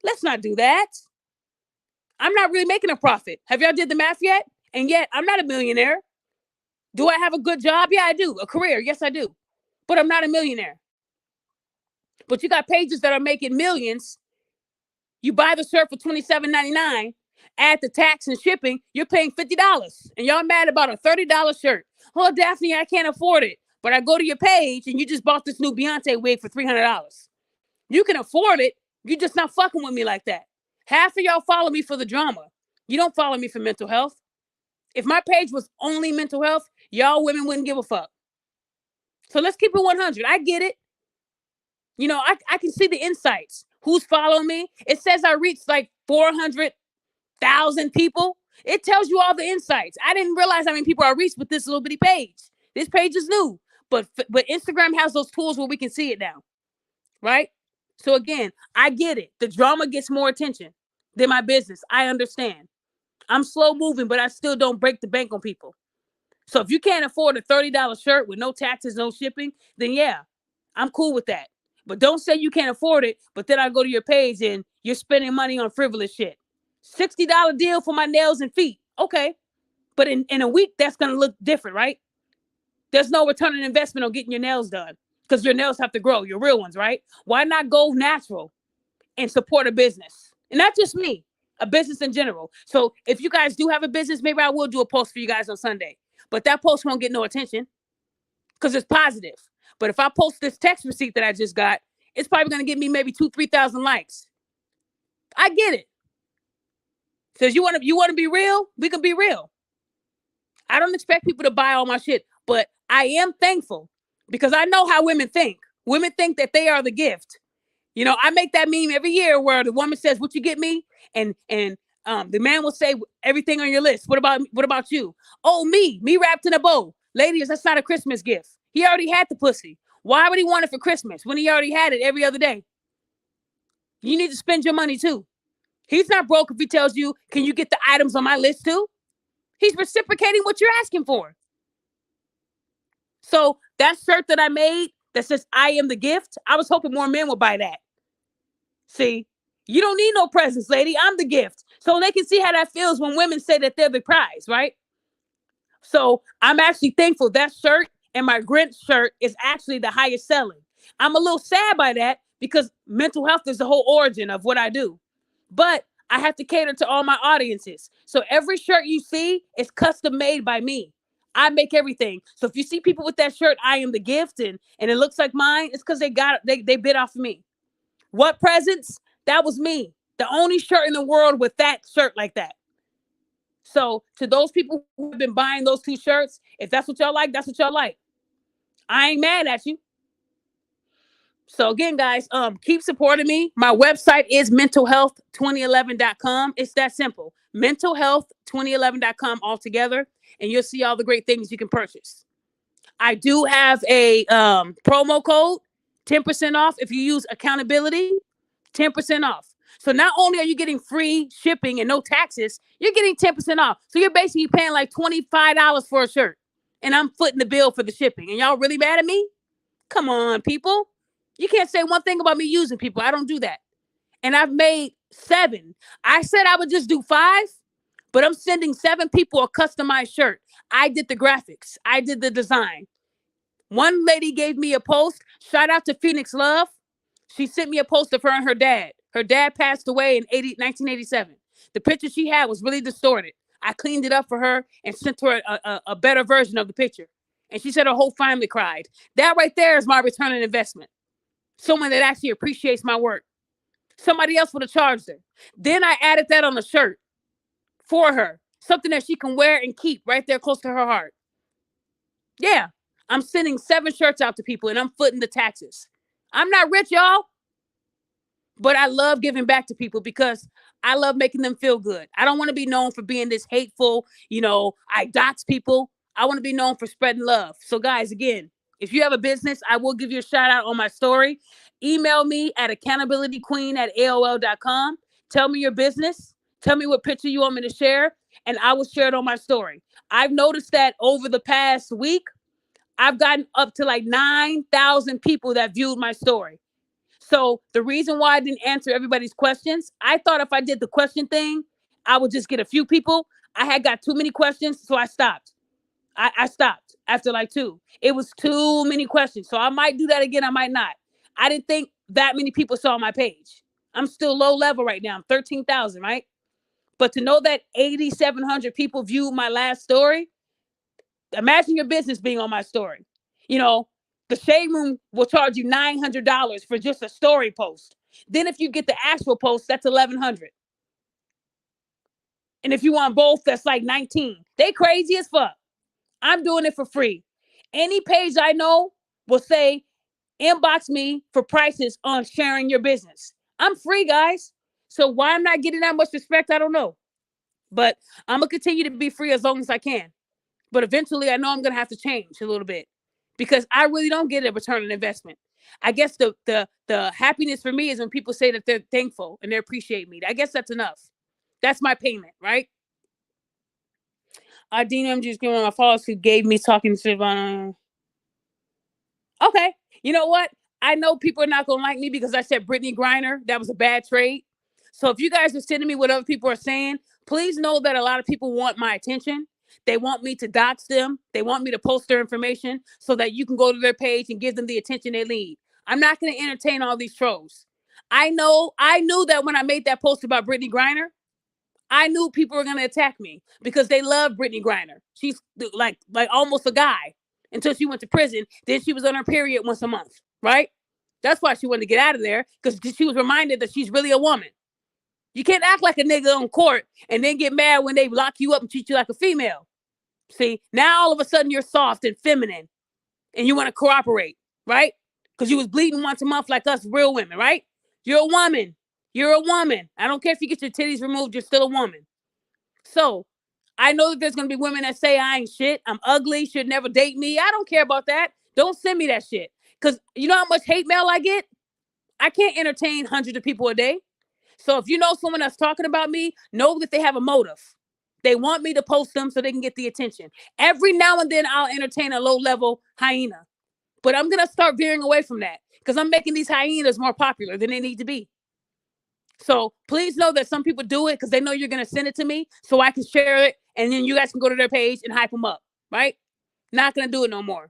S1: Let's not do that. I'm not really making a profit. Have y'all did the math yet? And yet I'm not a millionaire. Do I have a good job? Yeah, I do. A career? Yes, I do. But I'm not a millionaire. But you got pages that are making millions. You buy the shirt for $27.99, add the tax and shipping, you're paying $50. And y'all mad about a $30 shirt. Oh, Daphne, I can't afford it. But I go to your page and you just bought this new Beyonce wig for $300. You can afford it. You're just not fucking with me like that. Half of y'all follow me for the drama. You don't follow me for mental health. If my page was only mental health, y'all women wouldn't give a fuck. So let's keep it 100. I get it. You know, I can see the insights. Who's following me? It says I reached like 400,000 people. It tells you all the insights. I didn't realize how many people I reached with this little bitty page. This page is new, but Instagram has those tools where we can see it now, right? So again, I get it. The drama gets more attention than my business. I understand. I'm slow moving, but I still don't break the bank on people. So if you can't afford a $30 shirt with no taxes, no shipping, then yeah, I'm cool with that. But don't say you can't afford it, but then I go to your page and you're spending money on frivolous shit. $60 deal for my nails and feet. Okay. But in a week, that's going to look different, right? There's no return on investment on getting your nails done because your nails have to grow, your real ones, right? Why not go natural and support a business? And not just me, a business in general. So if you guys do have a business, maybe I will do a post for you guys on Sunday. But that post won't get no attention because it's positive. But if I post this text receipt that I just got, it's probably going to give me maybe 2,000-3,000 likes. I get it. Says you want to be real? We can be real. I don't expect people to buy all my shit, but I am thankful because I know how women think. Women think that they are the gift. You know, I make that meme every year where the woman says, "What you get me?" and the man will say, "Everything on your list. What about you?" "Oh, me wrapped in a bow." Ladies, that's not a Christmas gift. He already had the pussy. Why would he want it for Christmas when he already had it every other day? You need to spend your money too. He's not broke if he tells you, "Can you get the items on my list too?" He's reciprocating what you're asking for. So that shirt that I made that says "I am the gift," I was hoping more men would buy that. See, you don't need no presents, lady. I'm the gift. So they can see how that feels when women say that they're the prize, right? So I'm actually thankful that shirt and my Grinch shirt is actually the highest selling. I'm a little sad by that because mental health is the whole origin of what I do. But I have to cater to all my audiences. So every shirt you see is custom made by me. I make everything. So if you see people with that shirt, "I am the gift," and it looks like mine, it's because they bid off of me. What presents? That was me. The only shirt in the world with that shirt like that. So to those people who have been buying those two shirts, if that's what y'all like, that's what y'all like. I ain't mad at you. So again, guys, keep supporting me. My website is mentalhealth2011.com. It's that simple. Mentalhealth2011.com all together, and you'll see all the great things you can purchase. I do have a promo code, 10% off if you use accountability, 10% off. So not only are you getting free shipping and no taxes, you're getting 10% off. So you're basically paying like $25 for a shirt, and I'm footing the bill for the shipping. And y'all really mad at me? Come on, people. You can't say one thing about me using people. I don't do that. And I've made 7. I said I would just do 5, but I'm sending 7 people a customized shirt. I did the graphics. I did the design. One lady gave me a post. Shout out to Phoenix Love. She sent me a post of her and her dad. Her dad passed away in 1987. The picture she had was really distorted. I cleaned it up for her and sent her a better version of the picture. And she said her whole family cried. That right there is my return on investment. Someone that actually appreciates my work. Somebody else would have charged her. Then I added that on the shirt for her. Something that she can wear and keep right there close to her heart. Yeah, I'm sending 7 shirts out to people and I'm footing the taxes. I'm not rich, y'all. But I love giving back to people because I love making them feel good. I don't want to be known for being this hateful, I dox people. I want to be known for spreading love. So guys, again, if you have a business, I will give you a shout out on my story. Email me at accountabilityqueen@aol.com. Tell me your business. Tell me what picture you want me to share, and I will share it on my story. I've noticed that over the past week, I've gotten up to like 9,000 people that viewed my story. So the reason why I didn't answer everybody's questions, I thought if I did the question thing, I would just get a few people. I had got too many questions, so I stopped. I stopped after like two. It was too many questions. So I might do that again. I might not. I didn't think that many people saw my page. I'm still low level right now. I'm 13,000, right? But to know that 8,700 people viewed my last story, imagine your business being on my story. You know, the Shade Room will charge you $900 for just a story post. Then if you get the actual post, that's $1,100. And if you want both, that's like 19. They crazy as fuck. I'm doing it for free. Any page I know will say, inbox me for prices on sharing your business. I'm free, guys. So why I'm not getting that much respect, I don't know. But I'm going to continue to be free as long as I can. But eventually, I know I'm going to have to change a little bit because I really don't get a return on investment. I guess the happiness for me is when people say that they're thankful and they appreciate me. I guess that's enough. That's my payment, right? Dina, I'm just giving my followers who gave me talking shit on. Okay, you know what? I know people are not going to like me because I said Brittany Griner. That was a bad trade. So if you guys are sending me what other people are saying, please know that a lot of people want my attention. They want me to dox them. They want me to post their information so that you can go to their page and give them the attention they need. I'm not going to entertain all these trolls. I knew that when I made that post about Brittany Griner, I knew people were going to attack me because they love Brittany Griner. She's like almost a guy until she went to prison. Then she was on her period once a month, right? That's why she wanted to get out of there, because she was reminded that she's really a woman. You can't act like a nigga on court and then get mad when they lock you up and treat you like a female. See, now all of a sudden you're soft and feminine and you want to cooperate, right? Because you was bleeding once a month like us real women, right? You're a woman. You're a woman. I don't care if you get your titties removed, you're still a woman. So I know that there's going to be women that say I ain't shit, I'm ugly, should never date me. I don't care about that. Don't send me that shit. Because you know how much hate mail I get? I can't entertain hundreds of people a day. So if you know someone that's talking about me, know that they have a motive. They want me to post them so they can get the attention. Every now and then I'll entertain a low-level hyena. But I'm going to start veering away from that because I'm making these hyenas more popular than they need to be. So please know that some people do it because they know you're going to send it to me so I can share it. And then you guys can go to their page and hype them up, right? Not going to do it no more.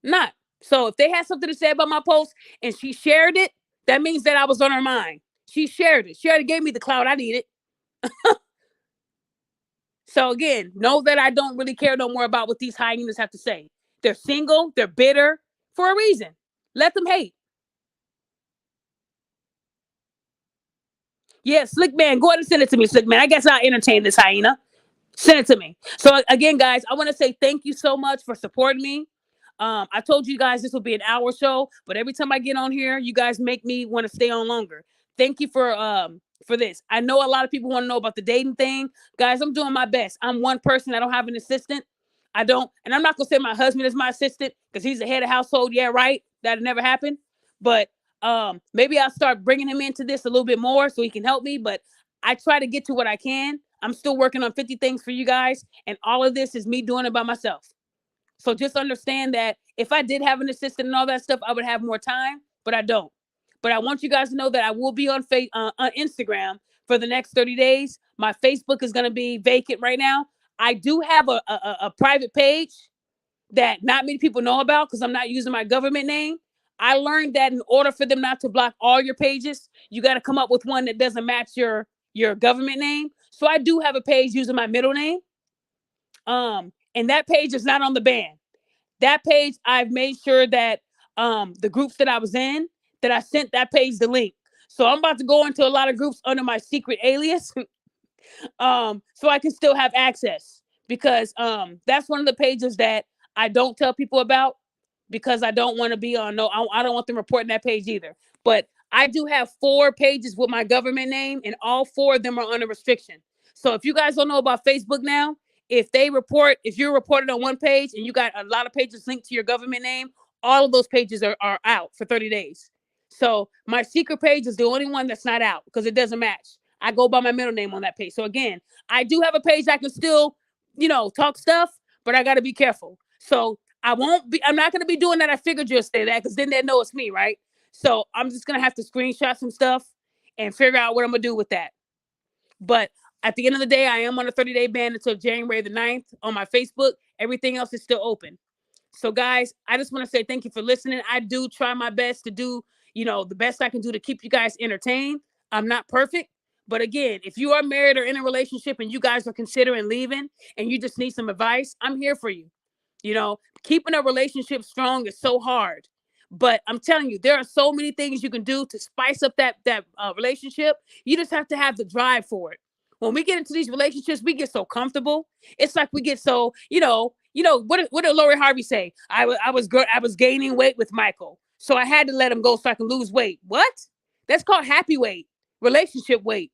S1: Not. So if they had something to say about my post and she shared it, that means that I was on her mind. She shared it. She already gave me the clout I needed. So again, know that I don't really care no more about what these hyenas have to say. They're single. They're bitter for a reason. Let them hate. Yeah, Slick Man, go ahead and send it to me, Slick Man. I guess I'll entertain this hyena. Send it to me. So again, guys, I want to say thank you so much for supporting me. I told you guys this will be an hour show, but every time I get on here, you guys make me want to stay on longer. Thank you for this. I know a lot of people want to know about the dating thing. Guys, I'm doing my best. I'm one person. I don't have an assistant. I don't, and I'm not gonna say my husband is my assistant because he's the head of household. Yeah, right. That'll never happen. But maybe I'll start bringing him into this a little bit more so he can help me. But I try to get to what I can. I'm still working on 50 things for you guys, and all of this is me doing it by myself. So just understand that if I did have an assistant and all that stuff, I would have more time, but I don't. But I want you guys to know that I will be on Instagram for the next 30 days. My Facebook is going to be vacant right now. I do have a private page that not many people know about because I'm not using my government name. I learned that in order for them not to block all your pages, you got to come up with one that doesn't match your government name. So I do have a page using my middle name. And that page is not on the ban. That page, I've made sure that the groups that I was in, that I sent that page the link. So I'm about to go into a lot of groups under my secret alias so I can still have access because that's one of the pages that I don't tell people about because I don't want to be on I don't want them reporting that page either. But I do have 4 pages with my government name and all 4 of them are under restriction. So if you guys don't know about Facebook now, if you're reported on one page and you got a lot of pages linked to your government name, all of those pages are out for 30 days. So my secret page is the only one that's not out because it doesn't match. I go by my middle name on that page. So again, I do have a page I can still, talk stuff, but I got to be careful So I'm not going to be doing that. I figured you'll say that because then they know it's me, right? So I'm just going to have to screenshot some stuff and figure out what I'm going to do with that. But at the end of the day, I am on a 30-day ban until January the 9th on my Facebook. Everything else is still open. So guys, I just want to say thank you for listening. I do try my best to do, the best I can do to keep you guys entertained. I'm not perfect. But again, if you are married or in a relationship and you guys are considering leaving and you just need some advice, I'm here for you. Keeping a relationship strong is so hard. But I'm telling you, there are so many things you can do to spice up that relationship. You just have to have the drive for it. When we get into these relationships, we get so comfortable. It's like we get so, what did Lori Harvey say? I was gaining weight with Michael, so I had to let him go so I can lose weight. What? That's called happy weight, relationship weight.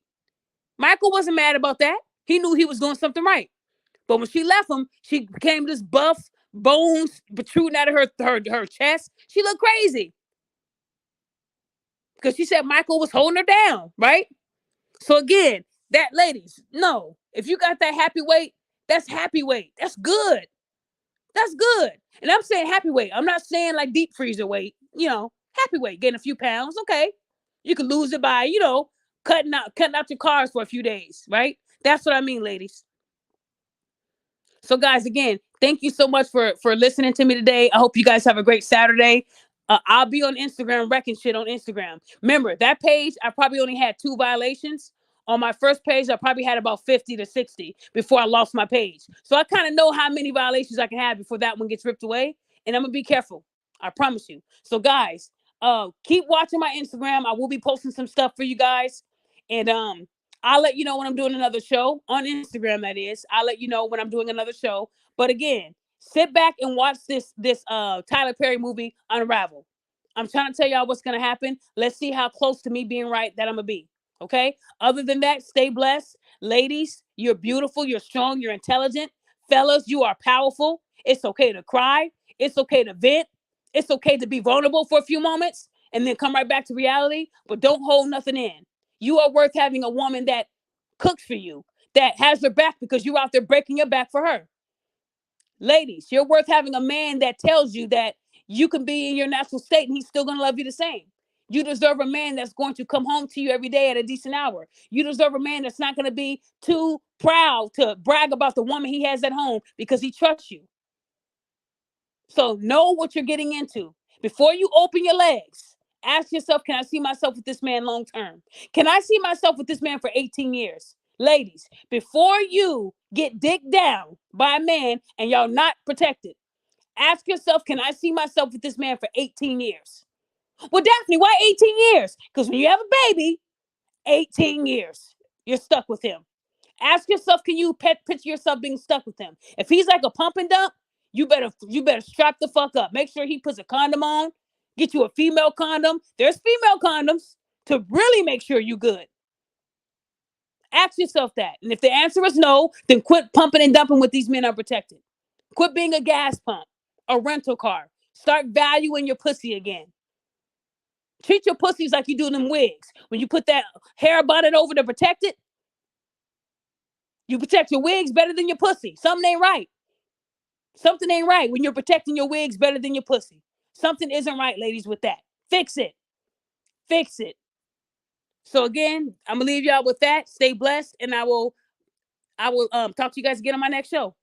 S1: Michael wasn't mad about that. He knew he was doing something right. But when she left him, she became this buff, bones protruding out of her chest. She looked crazy because she said Michael was holding her down, right? So again, that ladies, no, if you got that happy weight, that's happy weight. That's good. That's good. And I'm saying happy weight. I'm not saying like deep freezer weight. Happy weight, getting a few pounds. Okay, you can lose it by cutting out your carbs for a few days, right? That's what I mean, ladies. So guys, again, thank you so much for listening to me today. I hope you guys have a great Saturday. I'll be on Instagram wrecking shit on Instagram. Remember, that page, I probably only had 2 violations. On my first page, I probably had about 50 to 60 before I lost my page. So I kind of know how many violations I can have before that one gets ripped away. And I'm going to be careful. I promise you. So guys, keep watching my Instagram. I will be posting some stuff for you guys. And I'll let you know when I'm doing another show on Instagram. That is, I'll let you know when I'm doing another show. But again, sit back and watch this Tyler Perry movie, Unravel. I'm trying to tell y'all what's gonna happen. Let's see how close to me being right that I'm gonna be. Okay. Other than that, stay blessed, ladies. You're beautiful. You're strong. You're intelligent. Fellas, you are powerful. It's okay to cry. It's okay to vent. It's okay to be vulnerable for a few moments and then come right back to reality. But don't hold nothing in. You are worth having a woman that cooks for you, that has your back because you're out there breaking your back for her. Ladies, you're worth having a man that tells you that you can be in your natural state and he's still going to love you the same. You deserve a man that's going to come home to you every day at a decent hour. You deserve a man that's not going to be too proud to brag about the woman he has at home because he trusts you. So know what you're getting into. Before you open your legs, ask yourself, can I see myself with this man long term? Can I see myself with this man for 18 years? Ladies, before you get dicked down by a man and y'all not protected, ask yourself, can I see myself with this man for 18 years? Well, Daphne, why 18 years? Because when you have a baby, 18 years, you're stuck with him. Ask yourself, can you picture yourself being stuck with him? If he's like a pump and dump, you better strap the fuck up. Make sure he puts a condom on. Get you a female condom. There's female condoms to really make sure you're good. Ask yourself that. And if the answer is no, then quit pumping and dumping with these men unprotected. Quit being a gas pump, a rental car. Start valuing your pussy again. Treat your pussies like you do them wigs. When you put that hair bonnet over to protect it, you protect your wigs better than your pussy. Something ain't right. Something ain't right when you're protecting your wigs better than your pussy. Something isn't right, ladies, with that. Fix it. Fix it. So again, I'm gonna leave y'all with that. Stay blessed, and I will talk to you guys again on my next show.